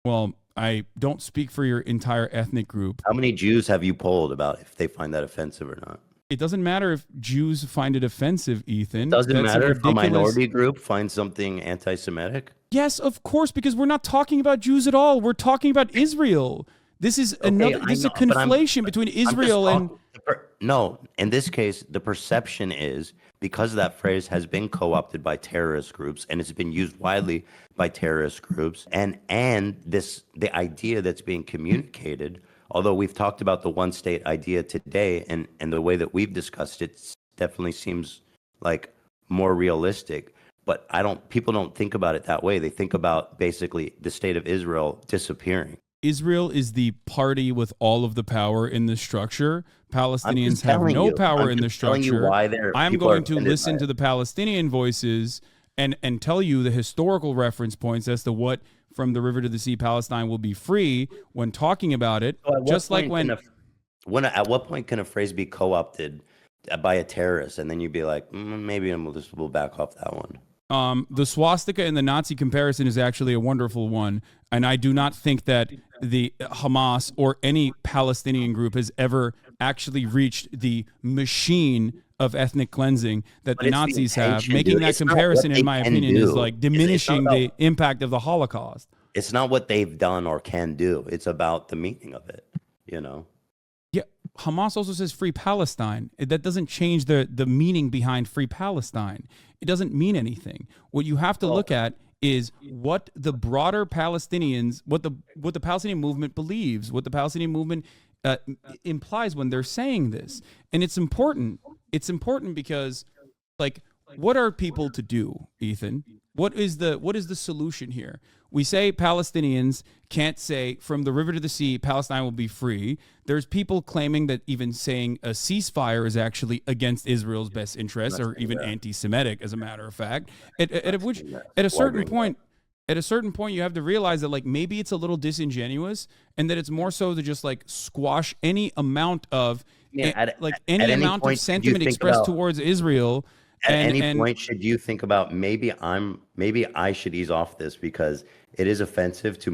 Well, I don't speak for your entire ethnic group. How many Jews have you polled about if they find that offensive or not? It doesn't matter if Jews find it offensive, Ethan. Doesn't matter if a minority group finds something anti-Semitic? Yes, of course, because we're not talking about Jews at all. We're talking about Israel. This is this is a conflation between Israel and. No, in this case, the perception is because that phrase has been co-opted by terrorist groups and it's been used widely by terrorist groups, and the idea that's being communicated. Although we've talked about the one-state idea today, and the way that we've discussed it definitely seems like more realistic. But people don't think about it that way. They think about basically the state of Israel disappearing. Israel is the party with all of the power in the structure. Palestinians have no power in the structure. I'm going to listen to the Palestinian voices and tell you the historical reference points as to what from the river to the sea Palestine will be free when talking about it. So just like at what point can a phrase be co-opted by a terrorist, and then you'd be like, maybe we'll back off that one. The swastika and the Nazi comparison is actually a wonderful one, and I do not think that the Hamas or any Palestinian group has ever actually reached the machine of ethnic cleansing that the Nazis have. Making that comparison, in my opinion, is like diminishing the impact of the Holocaust. It's not what they've done or can do. It's about the meaning of it, Yeah, Hamas also says Free Palestine. That doesn't change the meaning behind Free Palestine. It doesn't mean anything. What you have to look at is what the broader Palestinians, what the Palestinian movement believes, what the Palestinian movement implies when they're saying this. And it's important. It's important because, like, what are people to do, Ethan? What is the solution here? We say Palestinians can't say from the river to the sea, Palestine will be free. There's people claiming that even saying a ceasefire is actually against Israel's best interests, or even anti-Semitic, as a matter of fact. At a certain point, you have to realize that, like, maybe it's a little disingenuous, and that it's more so to just like squash any amount of amount of sentiment expressed towards Israel. At any point, should you think about maybe I should ease off this because it is offensive to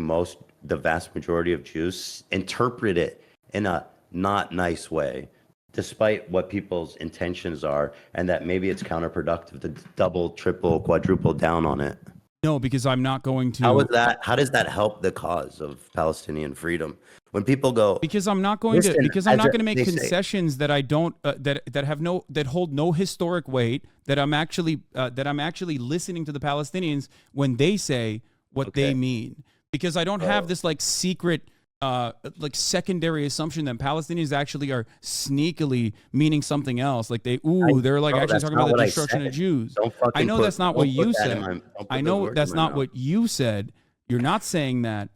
the vast majority of Jews, interpret it in a not nice way, despite what people's intentions are, and that maybe it's counterproductive to double, triple, quadruple down on it. No, because I'm not going to. How is that? How does that help the cause of Palestinian freedom? When people go, Because I'm not going to. listen, Because I'm not going to make they say, concessions that I don't. That hold no historic weight. That I'm actually listening to the Palestinians when they say what they okay, mean. Because I don't have bro, this like secret, like secondary assumption that Palestinians actually are sneakily meaning something else. Like they're like actually that's talking not about the what I destruction of said. Jews. Don't I fucking know that's not what don't put you that in said. my, don't I put those know words in that's my not mouth. what you said. You're not saying that.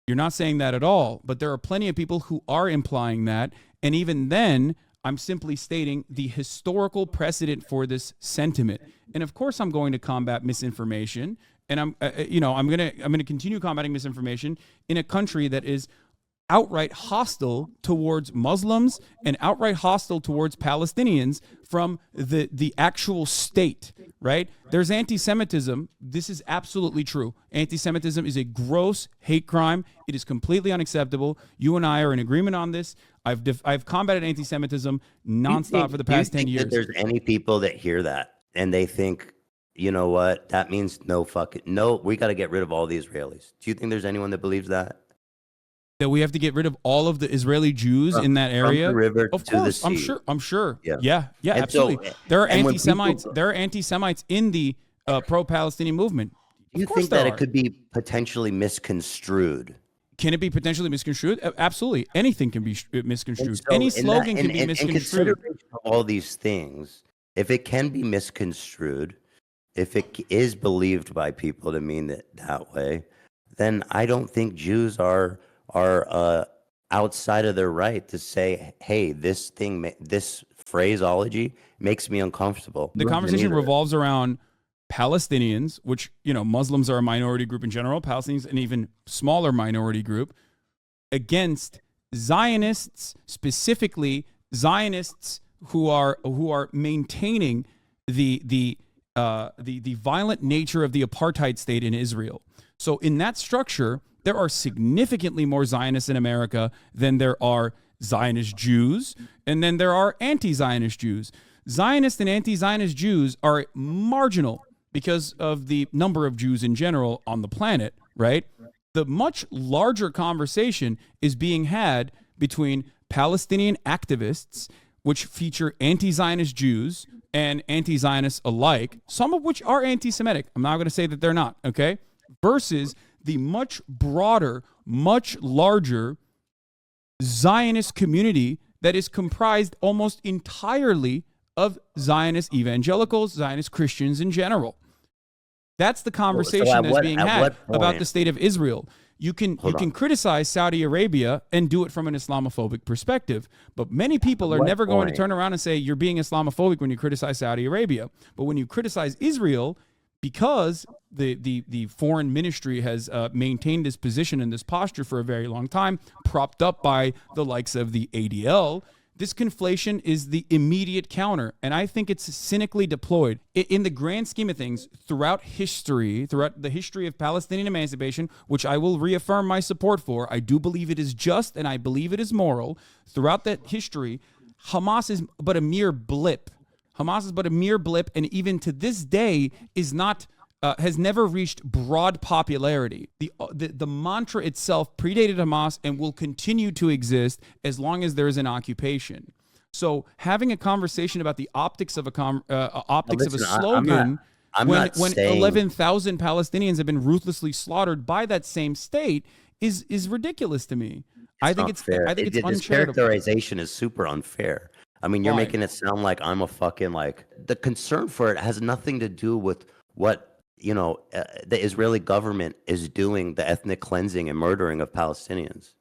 You're not saying that at all. But there are plenty of people who are implying that. And even then, I'm simply stating the historical precedent for this sentiment. And of course, I'm going to combat misinformation. And I'm gonna continue combating misinformation in a country that is outright hostile towards Muslims and outright hostile towards Palestinians from the actual state, right? There's anti-Semitism. This is absolutely true. Anti-Semitism is a gross hate crime. It is completely unacceptable. You and I are in agreement on this. I've combated anti-Semitism nonstop for the Do you past 10 think that years. there's any people that hear that and they think, you know what, that means no, we got to get rid of all the Israelis? Do you think there's anyone that believes that? That we have to get rid of all of the Israeli Jews From, in that from the area? river Of to the course, I'm sea. sure. I'm sure. Yeah. Yeah, And so, absolutely. There are and when anti-Semites. people, There are anti-Semites in the pro-Palestinian movement. do Of you course, think there that it are. could be potentially misconstrued? Can it be potentially misconstrued? Absolutely. Anything can be And misconstrued. so, Any in that, slogan can be in misconstrued. consideration of all these things, if it can be misconstrued, if it is believed by people to mean it that way, then I don't think Jews are outside of their right to say, "Hey, this phraseology makes me uncomfortable." The Me conversation neither. revolves around Palestinians, which, Muslims are a minority group in general, Palestinians an even smaller minority group, against Zionists, specifically Zionists who are maintaining the violent nature of the apartheid state in Israel. So in that structure, there are significantly more Zionists in America than there are Zionist Jews, and then there are anti-Zionist Jews. Zionist and anti-Zionist Jews are marginal because of the number of Jews in general on the planet, right? The much larger conversation is being had between Palestinian activists, which feature anti-Zionist Jews and anti-Zionists alike, some of which are anti-Semitic. I'm not going to say that they're not, okay? Versus the much broader, much larger Zionist community that is comprised almost entirely of Zionist evangelicals, Zionist Christians in general. That's the conversation that's being had about the state of Israel. You can criticize Saudi Arabia and do it from an Islamophobic perspective, but many people are never going to turn around and say you're being Islamophobic when you criticize Saudi Arabia. But when you criticize Israel, because the foreign ministry has maintained this position and this posture for a very long time, propped up by the likes of the ADL, this conflation is the immediate counter. And I think it's cynically deployed. In the grand scheme of things, throughout the history of Palestinian emancipation, which I will reaffirm my support for, I do believe it is just and I believe it is moral. Throughout that history, Hamas is but a mere blip. Hamas is but a mere blip, and even to this day is not has never reached broad popularity. The mantra itself predated Hamas and will continue to exist as long as there is an occupation. So having a conversation about the optics of a slogan when 11,000 Palestinians have been ruthlessly slaughtered by that same state is ridiculous to me. I think it's fair. uncharitable. This characterization is super unfair. I mean, you're making it sound like I'm a fucking the concern for it has nothing to do with what the Israeli government is doing, the ethnic cleansing and murdering of Palestinians.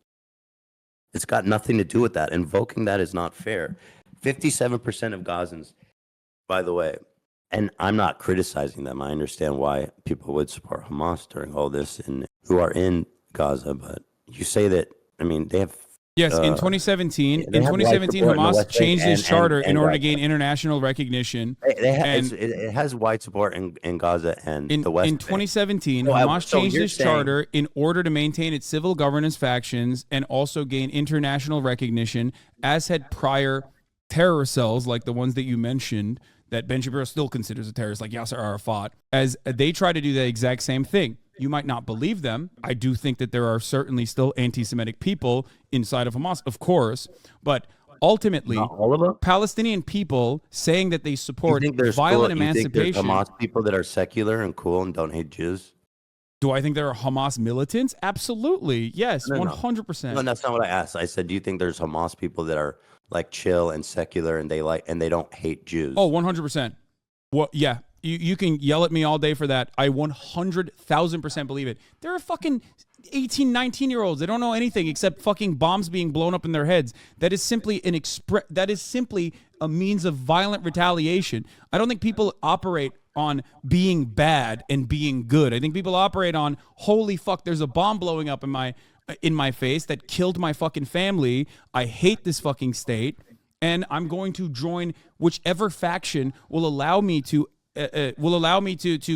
It's got nothing to do with that. Invoking that is not fair. 57% of Gazans, by the way, and I'm not criticizing them. I understand why people would support Hamas during all this and who are in Gaza, but you say that, I mean, they have. Yes, in 2017, Hamas changed its charter in order to gain international recognition. It has white support in Gaza and the West. In 2017, Hamas changed its charter in order to maintain its civil governance factions and also gain international recognition, as had prior terror cells like the ones that you mentioned that Ben Shapiro still considers a terrorist, like Yasser Arafat, as they try to do the exact same thing. You might not believe them. I do think that there are certainly still anti-Semitic people inside of Hamas, of course, but ultimately, Palestinian people saying that they support violent emancipation. You think there's Hamas people that are secular and cool and don't hate Jews? Do I think there are Hamas militants? Absolutely. Yes, 100%. No, that's not what I asked. I said, do you think there's Hamas people that are like chill and secular and they don't hate Jews? Oh, 100%. Well, yeah. You can yell at me all day for that. I 100,000% believe it. There are fucking 18, 19-year-olds. They don't know anything except fucking bombs being blown up in their heads. That is simply that is simply a means of violent retaliation. I don't think people operate on being bad and being good. I think people operate on, holy fuck, there's a bomb blowing up in my face that killed my fucking family. I hate this fucking state, and I'm going to join whichever faction will allow me to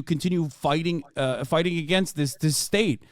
continue fighting against this state.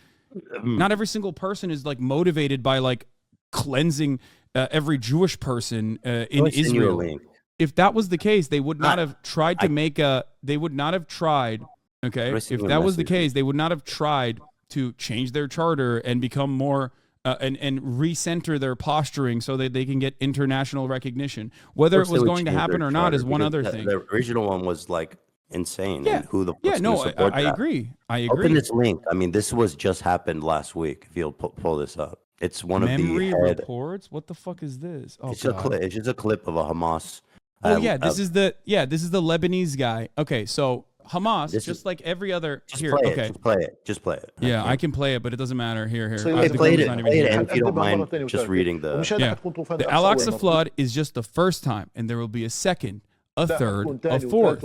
Not every single person is like motivated by like cleansing every Jewish person in Israel. If that was the case, they would not have tried to make a. They would not have tried. Okay, if that was the case, they would not have tried to change their charter and become more and recenter their posturing so that they can get international recognition. Whether it was going to happen or not is one other thing. The original one was like insane. Yeah. And who the I agree. Open this link. I mean, this was just happened last week. If you'll pull this up, it's one of the reports. What the fuck is this? Oh, it's just a clip of a Hamas. Oh yeah, this is the Lebanese guy. Okay, so Hamas, just like every other. Just play it. Yeah, I can play it, but it doesn't matter. Here. So play it, and if you don't mind, just reading the. The Al-Aqsa flood is just the first time, and there will be a second, a third, a fourth.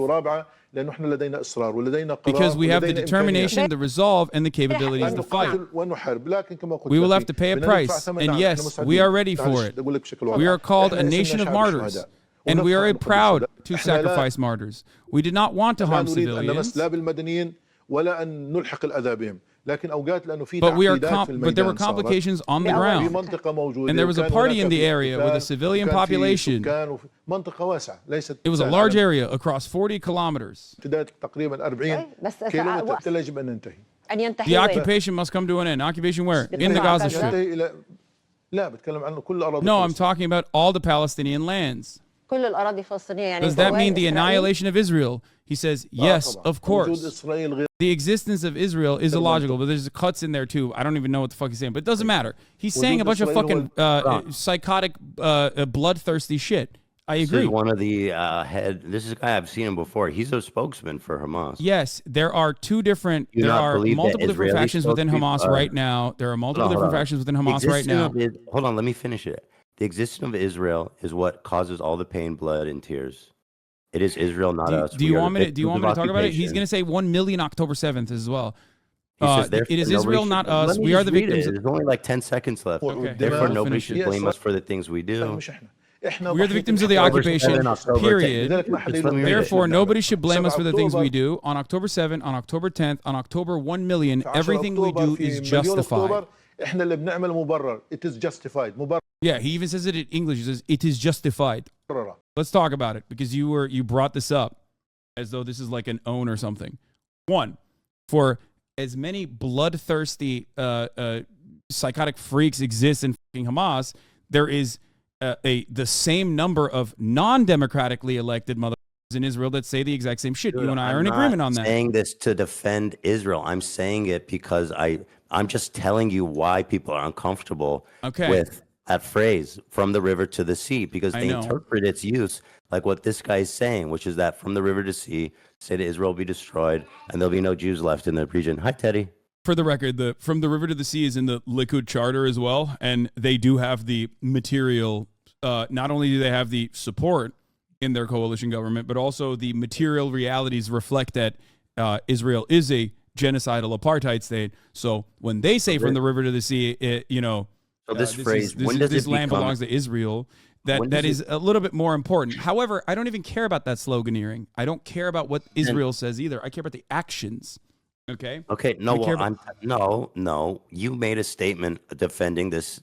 Because we have the determination, the resolve, and the capabilities to fight. We will have to pay a price, and yes, we are ready for it. We are called a nation of martyrs. And we are proud to sacrifice martyrs. We did not want to harm civilians. But there were complications on the ground. And there was a party in the area with a civilian population. It was a large area across 40 kilometers. The occupation must come to an end. Occupation where? In the Gaza Strip. No, I'm talking about all the Palestinian lands. Does that mean the annihilation of Israel? He says, yes, of course. The existence of Israel is illogical, but there's cuts in there too. I don't even know what the fuck he's saying, but it doesn't matter. He's saying a bunch of fucking psychotic, bloodthirsty shit. I agree. This is one of the this is a guy I've seen him before. He's a spokesman for Hamas. Yes, there are multiple different factions within Hamas right now. There are multiple different factions within Hamas right now. Hold on, let me finish it. The existence of Israel is what causes all the pain, blood, and tears. It is Israel, not us. Do you want me to talk about it? He's going to say 1 million October 7th as well. It is Israel, not us. We are the victims. There's only like 10 seconds left. Okay. Therefore, nobody should blame us for the things we do. We are the victims of the occupation, period. Therefore, nobody should blame us for the things we do. On October 7th, on October 10th, on October 1 million, everything we do is justified. It is justified. Yeah, he even says it in English. He says, it is justified. Let's talk about it, because you brought this up as though this is like an own or something. One, for as many bloodthirsty psychotic freaks exist in fucking Hamas, there is the same number of non-democratically elected motherfuckers in Israel that say the exact same shit. Dude, you and I are in agreement on that. I'm saying this to defend Israel. I'm saying it because I'm just telling you why people are uncomfortable with that phrase, from the river to the sea, because they interpret its use like what this guy is saying, which is that from the river to sea, say to Israel be destroyed, and there'll be no Jews left in the region. Hi, Teddy. For the record, the from the river to the sea is in the Likud charter as well, and they do have the material. Not only do they have the support in their coalition government, but also the material realities reflect that Israel is a genocidal apartheid state. So when they say from the river to the sea, so this phrase, when does this it land become, belongs to Israel, that is a little bit more important. However, I don't even care about that sloganeering. I don't care about what Israel says either. I care about the actions. Okay. Okay, no, We care well, about- no. You made a statement defending this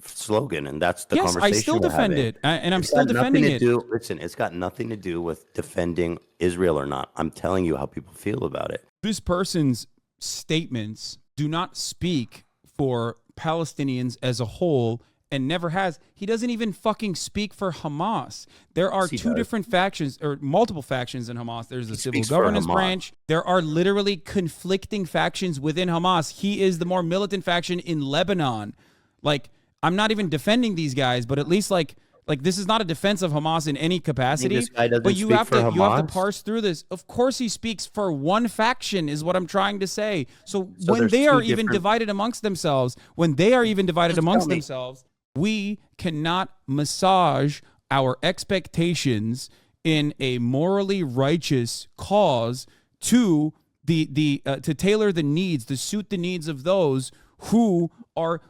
slogan, and that's the Yes, conversation I still we're defend having. it, and I'm It's still got nothing defending to it. do. Listen, it's got nothing to do with defending Israel or not. I'm telling you how people feel about it. This person's statements do not speak for Palestinians as a whole, and never has. He doesn't even fucking speak for Hamas. There are Yes, he two does. different factions, or multiple factions in Hamas. There's the civil speaks for governance Hamas. branch. There are literally conflicting factions within Hamas. He is the more militant faction in Lebanon. Like, I'm not even defending these guys, but at least like this is not a defense of Hamas in any capacity. this guy doesn't But you speak have for to Hamas? parse through this. Of course, he speaks for one faction, is what I'm trying to say. So when there's they two are even different- divided amongst themselves, amongst me. themselves, we cannot massage our expectations in a morally righteous cause to to tailor the needs, to suit the needs of those who are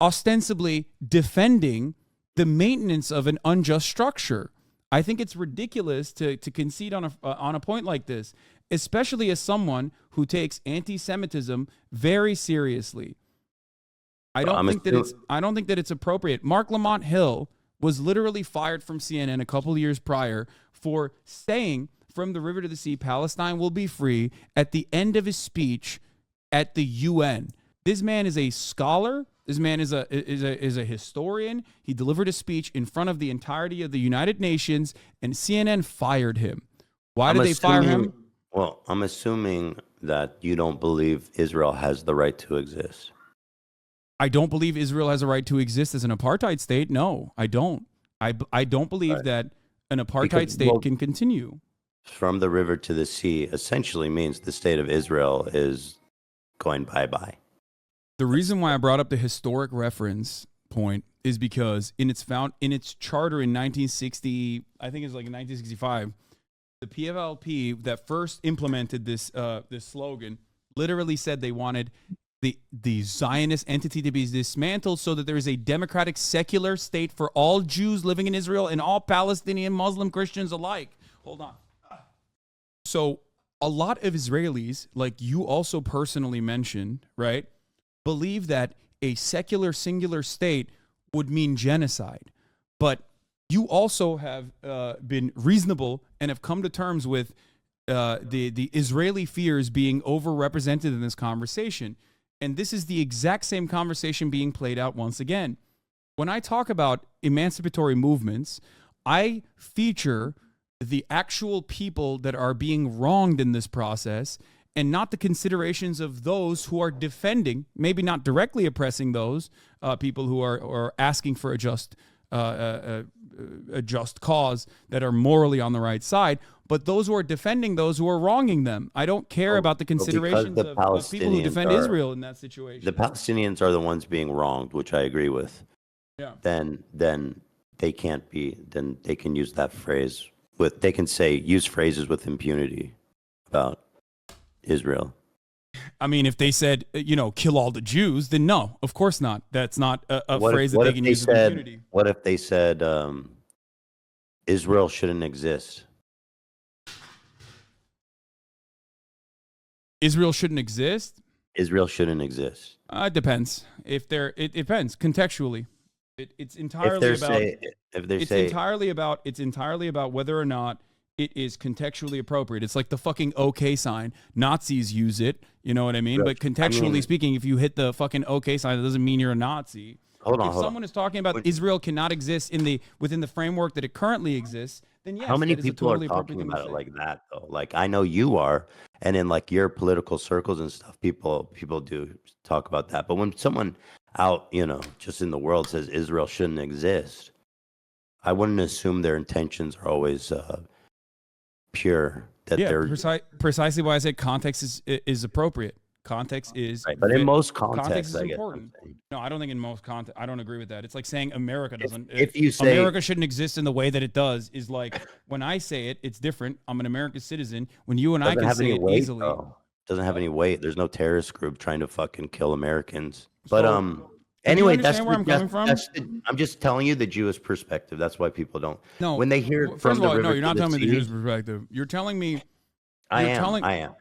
ostensibly defending the maintenance of an unjust structure. I think it's ridiculous to concede on a point like this, especially as someone who takes anti-Semitism very seriously. I don't think that it's appropriate. Mark Lamont Hill was literally fired from CNN a couple of years prior for saying from the river to the sea, Palestine will be free at the end of his speech at the UN. This man is a scholar. This man is a historian. He delivered a speech in front of the entirety of the United Nations, and CNN fired him. Why did they fire him? Well, I'm assuming that you don't believe Israel has the right to exist. I don't believe Israel has a right to exist as an apartheid state. No, I don't. I don't believe that an apartheid state can continue. From the river to the sea essentially means the state of Israel is going bye-bye. The reason why I brought up the historic reference point is because in its charter in 1960, I think it's like in 1965, the PFLP that first implemented this slogan literally said they wanted the Zionist entity to be dismantled so that there is a democratic secular state for all Jews living in Israel and all Palestinian Muslim Christians alike. Hold on. So a lot of Israelis, like you also personally mentioned, right, believe that a secular singular state would mean genocide. But you also have been reasonable and have come to terms with the Israeli fears being overrepresented in this conversation. And this is the exact same conversation being played out once again. When I talk about emancipatory movements, I feature the actual people that are being wronged in this process and not the considerations of those who are defending, maybe not directly oppressing those people who are asking for a just cause that are morally on the right side, but those who are defending those who are wronging them. I don't care about the considerations of people who defend Israel in that situation. The Palestinians are the ones being wronged, which I agree with. Yeah. Then they can't be. Then they can use that phrase with. They can use phrases with impunity about Israel. I mean, if they said, kill all the Jews, then no, of course not. That's not a phrase that they can use with impunity. What if they said Israel shouldn't exist? Israel shouldn't exist? Israel shouldn't exist. It depends. It depends contextually. It's entirely about whether or not it is contextually appropriate. It's like the fucking OK sign. Nazis use it, you know what I mean? But contextually speaking, if you hit the fucking OK sign, that doesn't mean you're a Nazi. If someone is talking about Israel cannot exist within the framework that it currly exists, then yes. How many people are talking about it like that though? Like I know you are, and in like your political circles and stuff, people do talk about that. But when someone out, just in the world says Israel shouldn't exist, I wouldn't assume their intentions are always pure. Precisely why I said context is appropriate. Context is right, but in most contexts, is important. No, I don't think in most context. I don't agree with that. It's like saying America doesn't. If you say America shouldn't exist in the way that it does, is like when I say it, it's different. I'm an American citizen. When you and I can say it easily, doesn't have any weight. There's no terrorist group trying to fucking kill Americans. But anyway, that's where I'm coming from. I'm just telling you the Jewish perspective. That's why people don't. No, when they hear first of all, the river no, you're not to the telling me the sea, Jewish perspective. You're telling me. I am.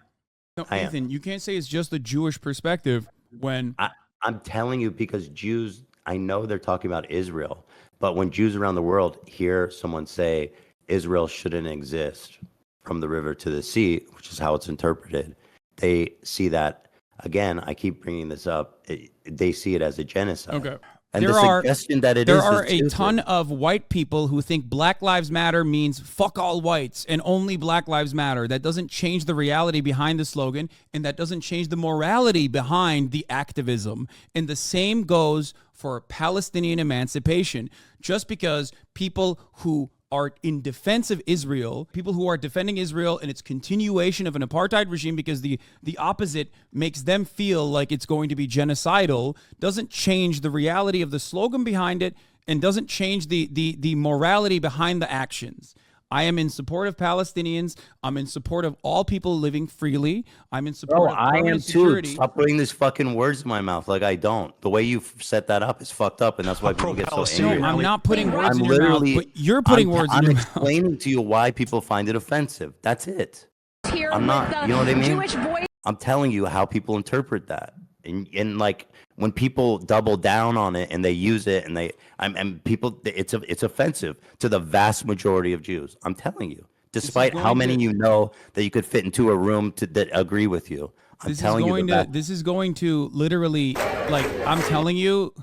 No, I am. Ethan, you can't say it's just the Jewish perspective when I'm telling you because Jews, I know they're talking about Israel, but when Jews around the world hear someone say Israel shouldn't exist from the river to the sea, which is how it's interpreted, they see that, again, I keep bringing this up, they see it as a genocide. okay. And the suggestion that it there is are a stupid. ton of white people who think Black Lives Matter means fuck all whites and only Black Lives Matter. That doesn't change the reality behind the slogan, and that doesn't change the morality behind the activism. And the same goes for Palestinian emancipation. Just because people who are in defense of Israel, people who are defending Israel and its continuation of an apartheid regime because the opposite makes them feel like it's going to be genocidal, doesn't change the reality of the slogan behind it and doesn't change the morality behind the actions. I am in support of Palestinians. I'm in support of all people living freely. I'm in support of I am permanent too. security. Stop putting these fucking words in my mouth like I don't. The way you set that up is fucked up, and that's why people get so angry. No, I'm not putting words I'm in your mouth, literally- but you're putting words in your mouth. I'm explaining to you why people find it offensive. That's it. Here I'm not, with the you know what I mean? Jewish boy. I'm telling you how people interpret that. And like when people double down on it and they use it and people, it's offensive to the vast majority of Jews. I'm telling you, despite how many you know that you could fit into a room that agree with you. I'm telling you this is going to literally, like, I'm telling you,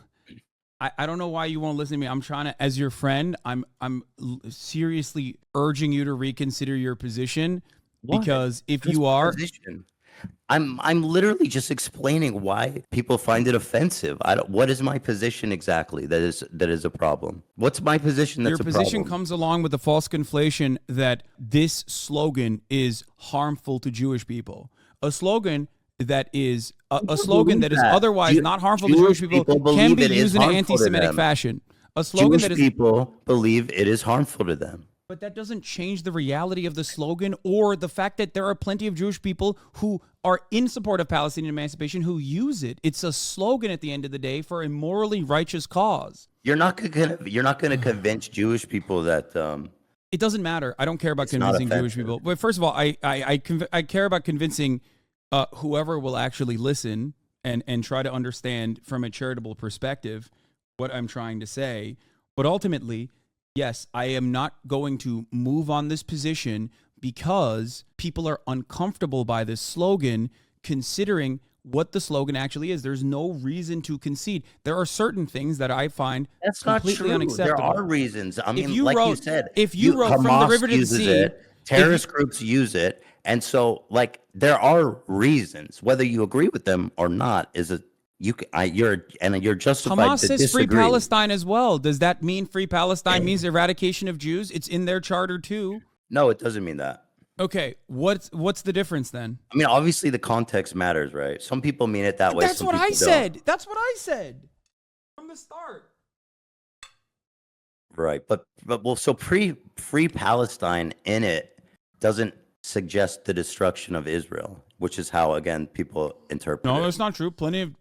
I don't know why you won't listen to me. I'm trying to, as your friend, I'm seriously urging you to reconsider your position. Because if you are, I'm literally just explaining why people find it offensive. What is my position exactly that is a problem? What's my position that's a problem? Your position comes along with the false conflation that this slogan is harmful to Jewish people. A slogan that is otherwise not harmful to Jewish people can be used in an anti-Semitic fashion. A slogan Jewish people believe it is harmful to them. But that doesn't change the reality of the slogan or the fact that there are plenty of Jewish people who are in support of Palestinian emancipation who use it. It's a slogan at the end of the day for a morally righteous cause. You're not going to convince Jewish people that it doesn't matter. I don't care about convincing Jewish people. But first of all, I care about convincing whoever will actually listen and try to understand from a charitable perspective what I'm trying to say. But ultimately, yes, I am not going to move on this position because people are uncomfortable by this slogan, considering what the slogan actually is. There's no reason to concede. There are certain things that I find completely unacceptable. There are reasons. I mean, you said, if you wrote Hamas from the river to the sea, terrorist groups use it, and so like there are reasons. Whether you agree with them or not you're justified Hamas to says disagree. free Palestine as well. Does that mean free Palestine means eradication of Jews? It's in their charter too. No, it doesn't mean that. Okay, what's the difference then? I mean, obviously the context matters, right? Some people mean it that way. That's what I said. That's what I said from the start. Right, but so free Palestine in it doesn't suggest the destruction of Israel, which is how again people interpret it. No, that's not true. Plenty of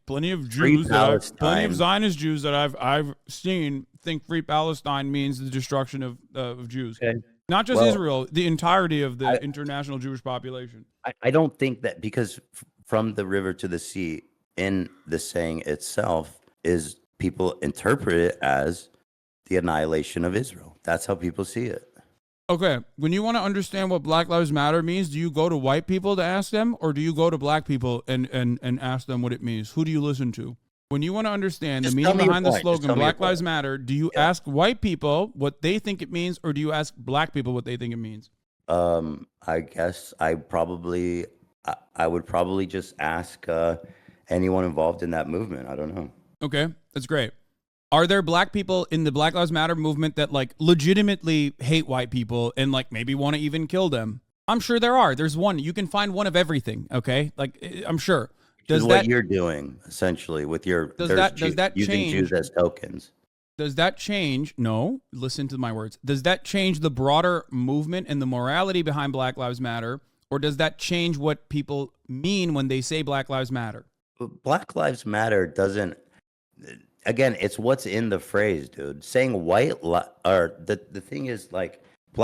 Jews, plenty of Zionist Jews that I've seen think free Palestine means the destruction of Jews. Okay. Not just Israel, the entirety of the international Jewish population. I don't think that, because from the river to the sea in the saying itself is people interpret it as the annihilation of Israel. That's how people see it. Okay, when you want to understand what Black Lives Matter means, do you go to white people to ask them, or do you go to black people and ask them what it means? Who do you listen to? When you want to understand the meaning behind the slogan Black Lives Matter, do you ask white people what they think it means, or do you ask black people what they think it means? I guess I would probably just ask anyone involved in that movement. I don't know. Okay, that's great. Are there black people in the Black Lives Matter movement that like legitimately hate white people and like maybe want to even kill them? I'm sure there are. There's one. You can find one of everything. Okay, like I'm sure. Does what you're doing essentially with your does that using change Jews as tokens? Does that change? No, listen to my words. Does that change the broader movement and the morality behind Black Lives Matter, or does that change what people mean when they say Black Lives Matter? Black Lives Matter doesn't. Again, it's what's in the phrase, dude. Saying the thing is like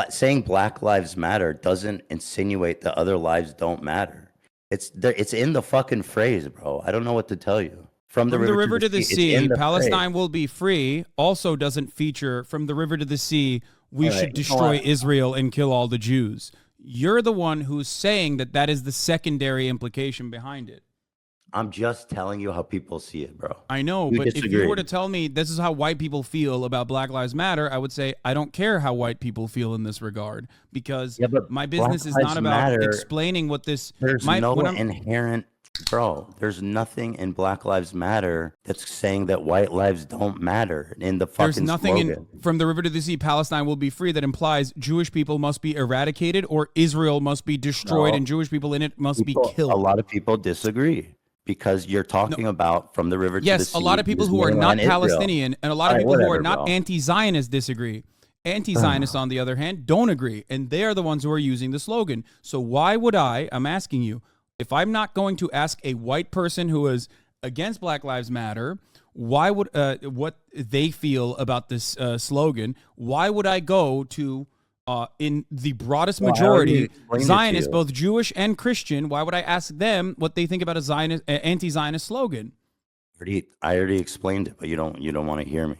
saying Black Lives Matter doesn't insinuate that other lives don't matter. It's there. It's in the fucking phrase, bro. I don't know what to tell you. From the river to the it's sea, in the Palestine phrase. will be free. Also doesn't feature from the river to the sea. We All right, should you know destroy what? Israel and kill all the Jews. You're the one who's saying that that is the secondary implication behind it. I'm just telling you how people see it, bro. I know, You but if you disagree. were to tell me this is how white people feel about Black Lives Matter, I would say I don't care how white people feel in this regard because Yeah, but my Black business is Lives not about Matter, explaining what this. There's My no when I'm inherent, bro. There's nothing in Black Lives Matter that's saying that white lives don't matter in the there's fucking nothing slogan. in from the river to the sea, Palestine will be free that implies Jewish people must be eradicated or Israel must be destroyed No. and Jewish people in it must be A killed. lot of people disagree because you're talking about from the river to the Yes, sea. a lot of people is who are not mainland Israel. Palestinian and a lot All of right, people who are whatever, not bro. anti-Zionist disagree. Anti-Zionists, on the other hand, don't agree, and they are the ones who are using the slogan. So why would I'm asking you, if I'm not going to ask a white person who is against Black Lives Matter, why would what they feel about this slogan? Why would I go to in the broadest Well, I already majority, explained it to Zionists, you. both Jewish and Christian? Why would I ask them what they think about a Zionist, anti-Zionist slogan? I already explained it, but you don't want to hear me.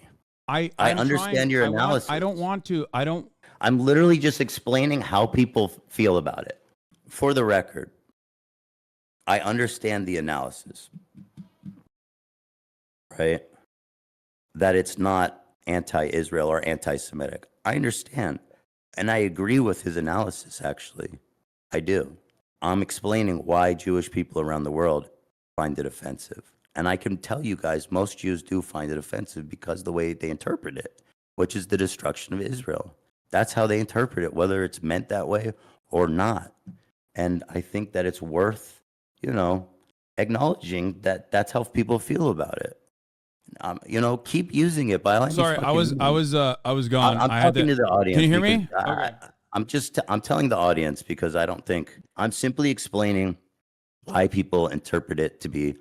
I understand your analysis. I don't want to. I don't. I'm literally just explaining how people feel about it. For the record, I understand the analysis, right? That it's not anti-Israel or anti-Semitic. I understand. And I agree with his analysis, actually. I do. I'm explaining why Jewish people around the world find it offensive. And I can tell you guys, most Jews do find it offensive because the way they interpret it, which is the destruction of Israel. That's how they interpret it, whether it's meant that way or not. And I think that it's worth, acknowledging that that's how people feel about it. Keep using it by all means. Sorry, I was gone. I'm I had talking to the audience. Can you hear me? because Okay. I'm telling the audience because I don't think I'm simply explaining why people interpret it to be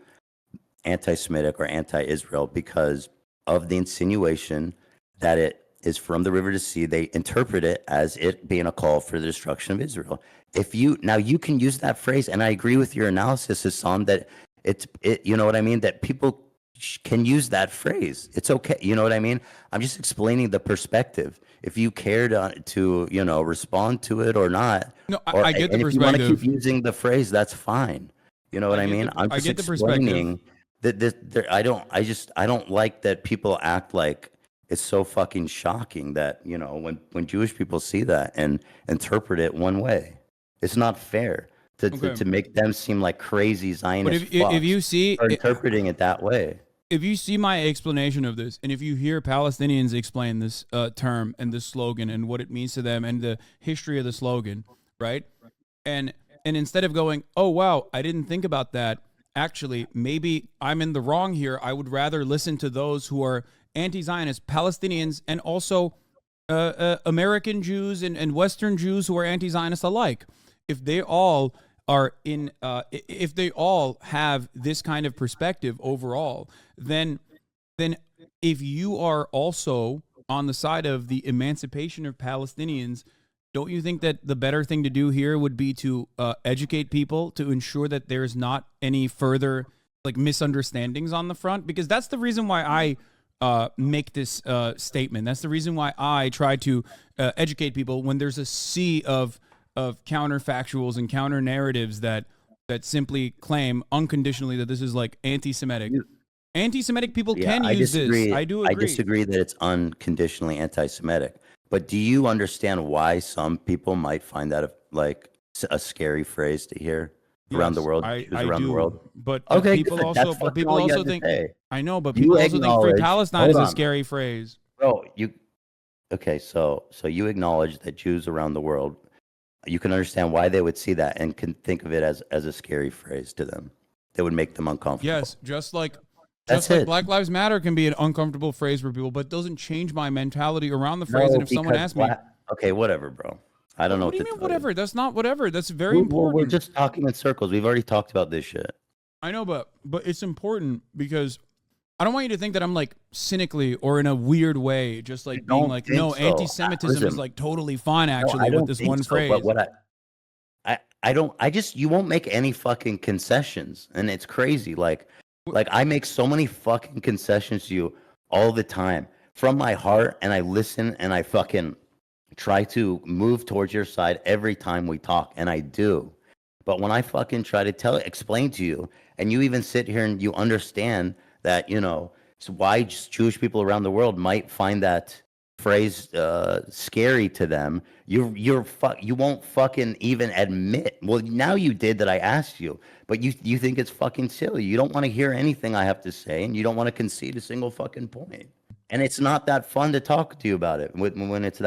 anti-Semitic or anti-Israel because of the insinuation that it is from the river to sea. They interpret it as it being a call for the destruction of Israel. You can use that phrase, and I agree with your analysis, Hasan, that you know what I mean, that people can use that phrase. It's okay. You know what I mean? I'm just explaining the perspective. If you care to respond to it or not, No, I get the and if you want to perspective. keep using the phrase, that's fine. You know what I mean? I'm I just get the perspective. explaining that I don't like that people act like it's so fucking shocking that, when Jewish people see that and interpret it one way, it's not fair to make them seem like crazy Zionist But if you see for interpreting it that way. If you see my explanation of this, and if you hear Palestinians explain this term and this slogan and what it means to them and the history of the slogan, right? And instead of going, oh, wow, I didn't think about that. Actually, maybe I'm in the wrong here. I would rather listen to those who are anti-Zionist, Palestinians, and also American Jews and Western Jews who are anti-Zionist alike. If they all are if they all have this kind of perspective overall, then if you are also on the side of the emancipation of Palestinians, don't you think that the better thing to do here would be to educate people to ensure that there's not any further misunderstandings on the front? Because that's the reason why I make this statement. That's the reason why I try to educate people when there's a sea of counterfactuals and counter narratives that simply claim unconditionally that this is anti-Semitic. Anti-Semitic people can use this. I do agree. I disagree that it's unconditionally anti-Semitic. But do you understand why some people might find that a scary phrase to hear around the world? Around the world. But okay, people good. also, That's people also think. Say. I know, but people also think Free Palestine is a scary phrase. Bro, okay? So you acknowledge that Jews around the world, you can understand why they would see that and can think of it as a scary phrase to them. That would make them uncomfortable. Yes, just like Black Lives Matter can be an uncomfortable phrase for people, but it doesn't change my mentality around the phrase. And if someone asks me, okay, whatever, bro. I don't know. What do you mean, whatever? That's not whatever. That's very important. We're just talking in circles. We've already talked about this shit. I know, but it's important because I don't want you to think that I'm cynically or in a weird way, just being no, so. anti-Semitism is totally fine actually with this one phrase. But you won't make any fucking concessions. And it's crazy. Like I make so many fucking concessions to you all the time from my heart. And I listen and I fucking try to move towards your side every time we talk. And I do. But when I fucking try to explain to you, and you even sit here and you understand that, so why Jewish people around the world might find that phrase scary to them, you won't fucking even admit. Well, now you did that I asked you, but you think it's fucking silly. You don't want to hear anything I have to say, and you don't want to concede a single fucking point. And it's not that fun to talk to you about it when it's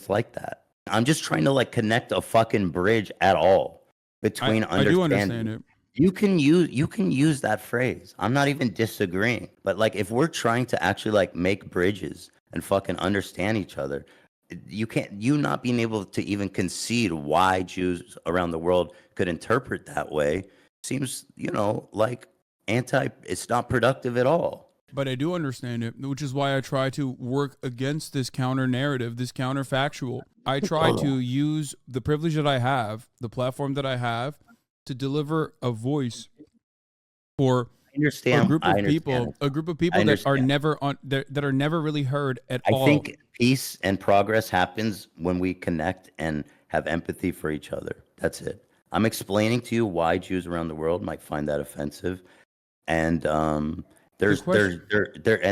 like that. I'm just trying to like connect a fucking bridge at all between understanding. I do understand it. You can use that phrase. I'm not even disagreeing. But like if we're trying to actually like make bridges and fucking understand each other, you not being able to even concede why Jews around the world could interpret that way seems, like it's not productive at all. But I do understand it, which is why I try to work against this counter narrative, this counterfactual. I try to use the privilege that I have, the platform that I have, to deliver a voice for a group of people that are never that are never really heard at all. I think peace and progress happens when we connect and have empathy for each other. That's it. I'm explaining to you why Jews around the world might find that offensive, and and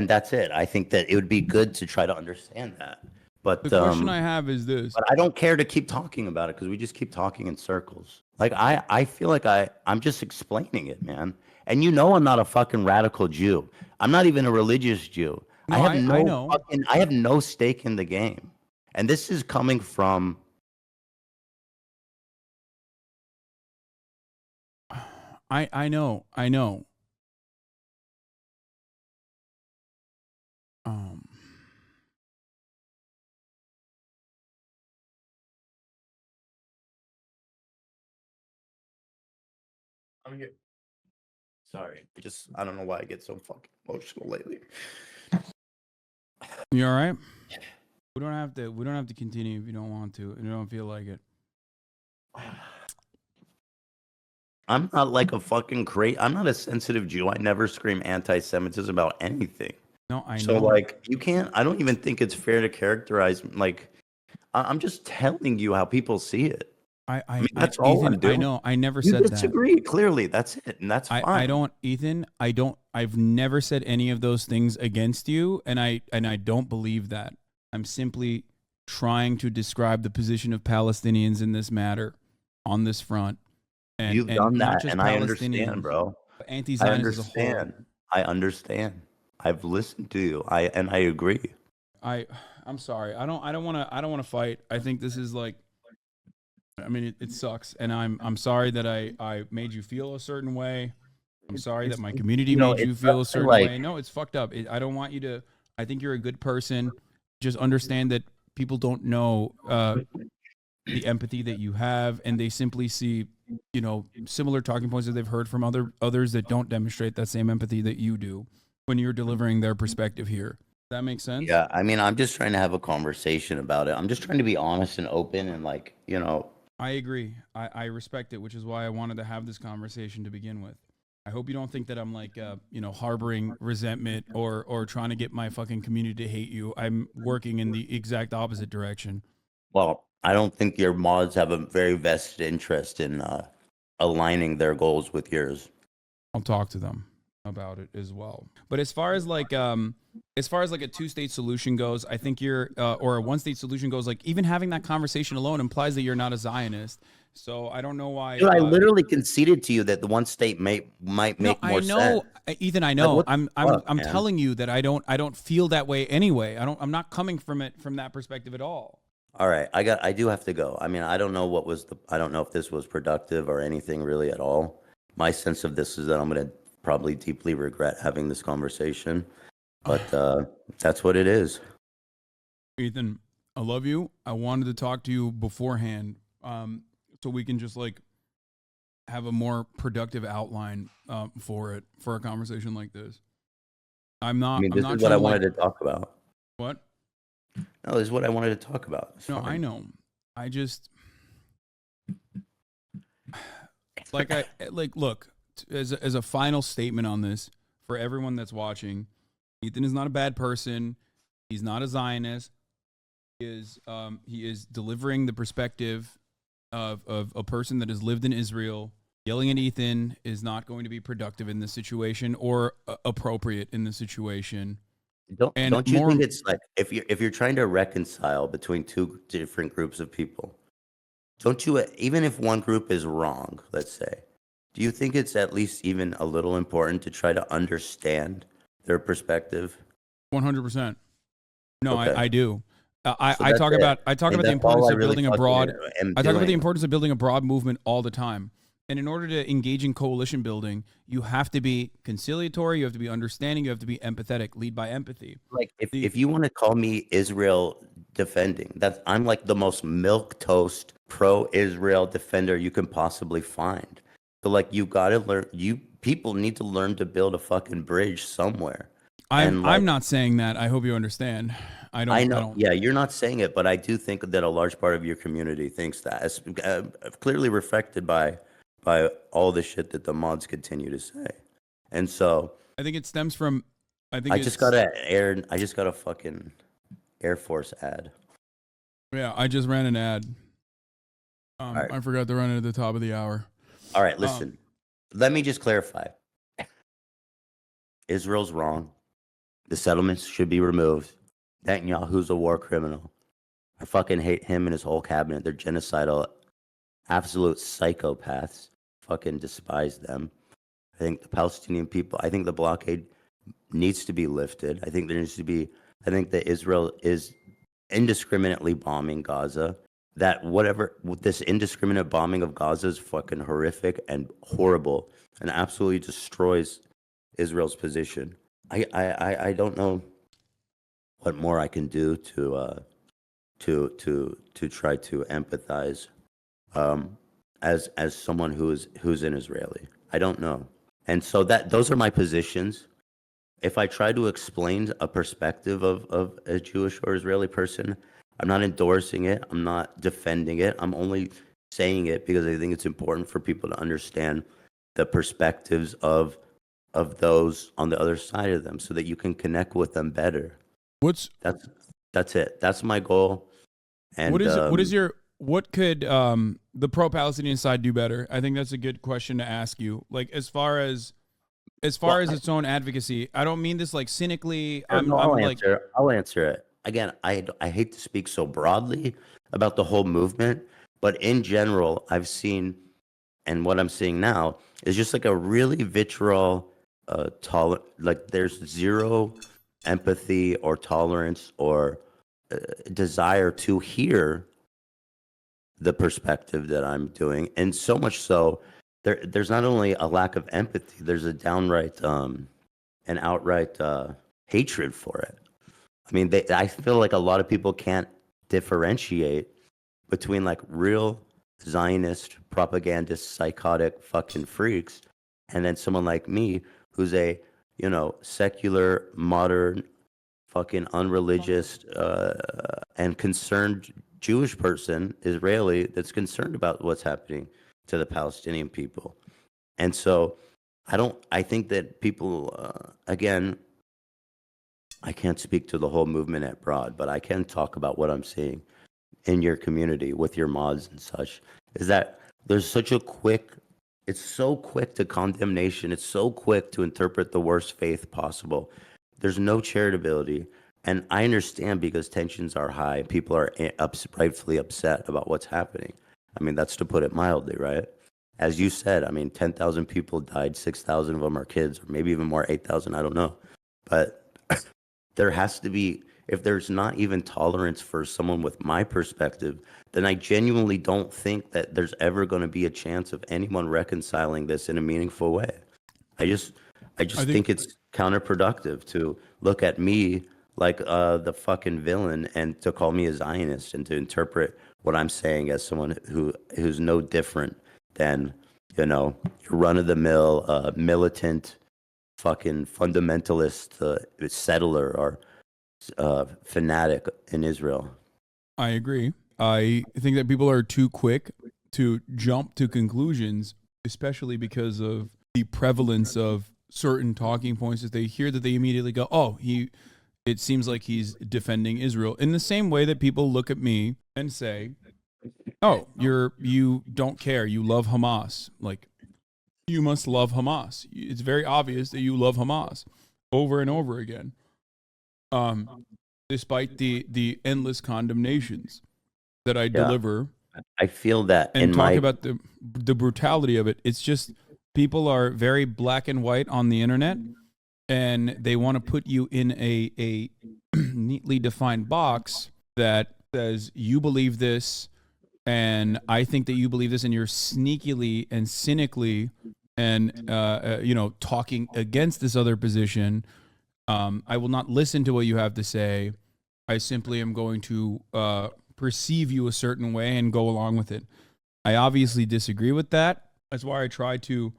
that's it. I think that it would be good to try to understand that. But the question I have is this. But I don't care to keep talking about it because we just keep talking in circles. Like I feel like I'm just explaining it, man. And I'm not a fucking radical Jew. I'm not even a religious Jew. No, I have no stake in the game. And this is coming from I know. I'm here. Sorry. I don't know why I get so fucking emotional lately. You all right? We don't have to continue if you don't want to and you don't feel like it. I'm not like a fucking I'm not a sensitive Jew. I never scream anti-Semitism about anything. No, I know. So like you can't. I don't even think it's fair to characterize like. I'm just telling you how people see it. I mean, that's all Ethan, I'm doing. I know. I never said that. You disagree. Clearly, that's it, and that's fine. Ethan. I've never said any of those things against you, and I don't believe that. I'm simply trying to describe the position of Palestinians in this matter, on this front. And, You've done that, and I understand, bro. Anti-Zionists as a whole. I understand. I've listened to you. I agree. I'm sorry. I don't want to fight. I think this is like. I mean, it sucks, and I'm sorry that I made you feel a certain way. I'm sorry that my community made you feel a certain way. No, it's fucked up. I don't want you to. I think you're a good person. Just understand that people don't know the empathy that you have, and they simply see, similar talking points that they've heard from others that don't demonstrate that same empathy that you do when you're delivering their perspective here. Does that make sense? Yeah, I mean, I'm just trying to have a conversation about it. I'm just trying to be honest and open and I agree. I respect it, which is why I wanted to have this conversation to begin with. I hope you don't think that I'm like, harboring resentment or trying to get my fucking community to hate you. I'm working in the exact opposite direction. Well, I don't think your mods have a very vested interest in aligning their goals with yours. I'll talk to them about it as well. But as far as like a two-state solution goes, I think or a one-state solution goes, like even having that conversation alone implies that you're not a Zionist. So I don't know why. Dude, I literally conceded to you that the one state might make more sense. I know, Ethan. I know. I'm telling you that I don't feel that way anyway. I'm not coming from it from that perspective at all. All right, I do have to go. I mean, I don't know I don't know if this was productive or anything really at all. My sense of this is that I'm going to probably deeply regret having this conversation, but that's what it is. Ethan, I love you. I wanted to talk to you beforehand, so we can just like have a more productive outline for a conversation like this. This is what I wanted to talk about. What? No, this is what I wanted to talk about. No, I know. I just Look, as a final statement on this for everyone that's watching, Ethan is not a bad person. He's not a Zionist. He is delivering the perspective of a person that has lived in Israel. Yelling at Ethan is not going to be productive in this situation or appropriate in this situation. Don't you think it's like if you're trying to reconcile between two different groups of people, don't you, even if one group is wrong, let's say, do you think it's at least even a little important to try to understand their perspective? 100%. No, Okay. I do. So I talk that's about the importance of building a broad. I talk about the doing. importance of building a broad movement all the time. And in order to engage in coalition building, you have to be conciliatory, you have to be understanding, you have to be empathetic, lead by empathy. Like if you want to call me Israel defending, I'm like the most milquetoast pro-Israel defender you can possibly find. So like you gotta learn. People need to learn to build a fucking bridge somewhere. I'm not saying that. I hope you understand. I know. Yeah, you're not saying it, but I do think that a large part of your community thinks that. It's clearly reflected by all the shit that the mods continue to say. And so I think it stems from I just got a fucking Air Force ad. Yeah, I just ran an ad. Right. I forgot to run it at the top of the hour. All right, listen. Let me just clarify. Israel's wrong. The settlements should be removed. Netanyahu's a war criminal. I fucking hate him and his whole cabinet. They're genocidal, absolute psychopaths. Fucking despise them. I think the Palestinian people, I think the blockade needs to be lifted. I think that Israel is indiscriminately bombing Gaza. This indiscriminate bombing of Gaza is fucking horrific and horrible and absolutely destroys Israel's position. I don't know what more I can do to try to empathize as someone who's an Israeli. I don't know. And so those are my positions. If I try to explain a perspective of a Jewish or Israeli person, I'm not endorsing it. I'm not defending it. I'm only saying it because I think it's important for people to understand the perspectives of those on the other side of them so that you can connect with them better. That's it. That's my goal. And what could the pro-Palestinian side do better? I think that's a good question to ask you. Like as far as its own advocacy, I don't mean this like cynically. I'll answer it. Again, I hate to speak so broadly about the whole movement, but in general, I've seen, and what I'm seeing now is just like a really vitriol, like there's zero empathy or tolerance or desire to hear the perspective that I'm doing, and so much so there's not only a lack of empathy, there's a downright an outright hatred for it. I mean, I feel like a lot of people can't differentiate between like real Zionist propagandist psychotic fucking freaks and then someone like me who's a secular modern fucking unreligious and concerned Jewish person, Israeli, that's concerned about what's happening to the Palestinian people. And so I think that people, again, I can't speak to the whole movement at broad, but I can talk about what I'm seeing in your community with your mods and such, is that there's it's so quick to condemnation. It's so quick to interpret the worst faith possible. There's no charitability. And I understand because tensions are high. People are rightfully upset about what's happening. I mean, that's to put it mildly, right? As you said, I mean, 10,000 people died. 6,000 of them are kids, or maybe even more, 8,000, I don't know. But there has to be, if there's not even tolerance for someone with my perspective, then I genuinely don't think that there's ever going to be a chance of anyone reconciling this in a meaningful way. I just think it's counterproductive to look at me like the fucking villain and to call me a Zionist and to interpret what I'm saying as someone who's no different than, your run-of-the-mill militant fucking fundamentalist settler or fanatic in Israel. I agree. I think that people are too quick to jump to conclusions especially because of the prevalence of certain talking points that they hear, that they immediately go, oh, it seems like he's defending Israel. In the same way that people look at me and say, oh, you don't care, you love Hamas. Like, you must love Hamas. It's very obvious that you love Hamas over and over again. Despite the endless condemnations that I deliver. I feel that and talk about the brutality of it. It's just people are very black and white on the internet, and they want to put you in a neatly defined box that says you believe this, and I think that you believe this, and you're sneakily and cynically and talking against this other position. I will not listen to what you have to say. I simply am going to perceive you a certain way and go along with it. I obviously disagree with that. That's why I try to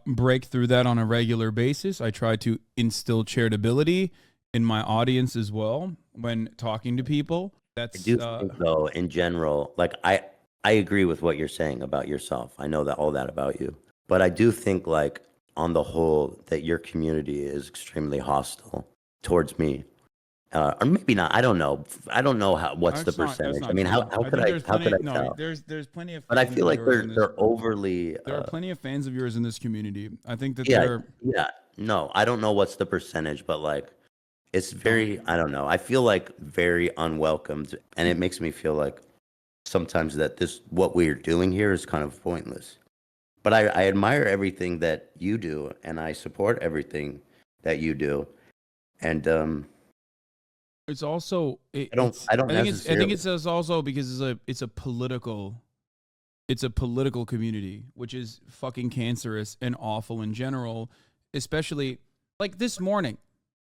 break through that on a regular basis. I try to instill charitability in my audience as well when talking to people. I do think, though, in general, like I agree with what you're saying about yourself. I know that all that about you. But I do think, like, on the whole, that your community is extremely hostile towards me. Or maybe not. I don't know. I don't know what's the percentage. I mean, how could I tell? There's plenty of. But I feel like they're overly. There are plenty of fans of yours in this community. I think that no, I don't know what's the percentage, but like, it's very. I don't know. I feel like very unwelcomed, and it makes me feel like sometimes that what we're doing here is kind of pointless. But I admire everything that you do, and I support everything that you do, and it's also. I think it's also because it's a political community, which is fucking cancerous and awful in general. Especially like this morning,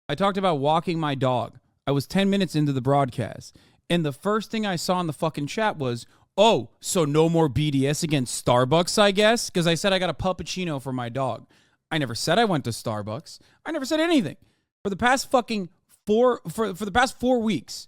I talked about walking my dog. I was 10 minutes into the broadcast, and the first thing I saw in the fucking chat was, oh, so no more BDS against Starbucks, I guess? Because I said I got a puppuccino for my dog. I never said I went to Starbucks. I never said anything. For the past fucking for the past 4 weeks,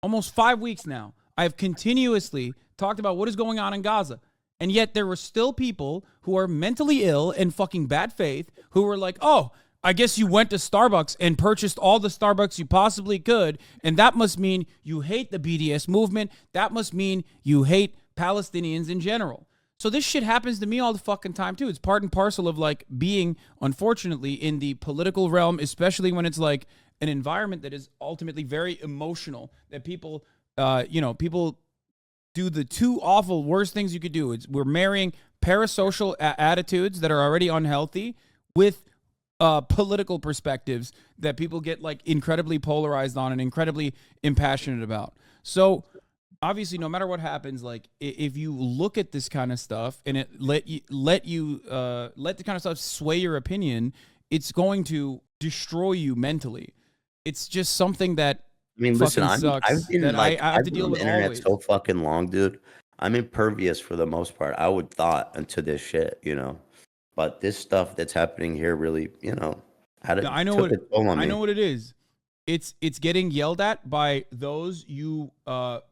almost 5 weeks now, I have continuously talked about what is going on in Gaza. And yet there were still people who are mentally ill and fucking bad faith who were like, oh, I guess you went to Starbucks and purchased all the Starbucks you possibly could, and that must mean you hate the BDS movement. That must mean you hate Palestinians in general. So this shit happens to me all the fucking time, too. It's part and parcel of, like, being, unfortunately, in the political realm, especially when it's, like, an environment that is ultimately very emotional, that people, people do the two awful worst things you could do. We're marrying parasocial attitudes that are already unhealthy with political perspectives that people get like incredibly polarized on and incredibly impassionate about. So obviously, no matter what happens, like if you look at this kind of stuff and it let the kind of stuff sway your opinion, it's going to destroy you mentally. It's just something that listen, sucks. I've been I have to deal with the internet always. so fucking long, dude. I'm impervious for the most part. I would thought into this shit, But this stuff that's happening here really, I know what it is. It's getting yelled at by those you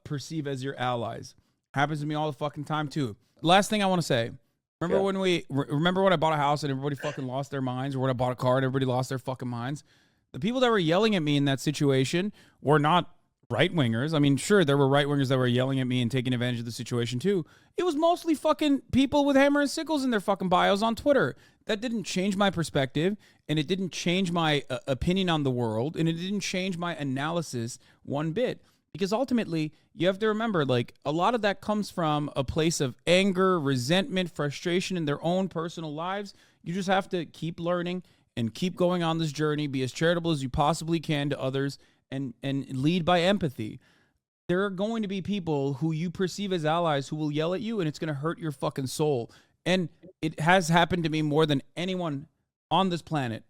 perceive as your allies. Happens to me all the fucking time too. Last thing I want to say. Remember when I bought a house and everybody fucking lost their minds, or when I bought a car and everybody lost their fucking minds? The people that were yelling at me in that situation were not right-wingers. I mean, sure, there were right-wingers that were yelling at me and taking advantage of the situation too. It was mostly fucking people with hammer and sickles in their fucking bios on Twitter. That didn't change my perspective, and it didn't change my opinion on the world, and it didn't change my analysis one bit. Because ultimately, you have to remember, like, a lot of that comes from a place of anger, resentment, frustration in their own personal lives. You just have to keep learning and keep going on this journey, be as charitable as you possibly can to others, and lead by empathy. There are going to be people who you perceive as allies who will yell at you, and it's going to hurt your fucking soul. And it has happened to me more than anyone on this planet.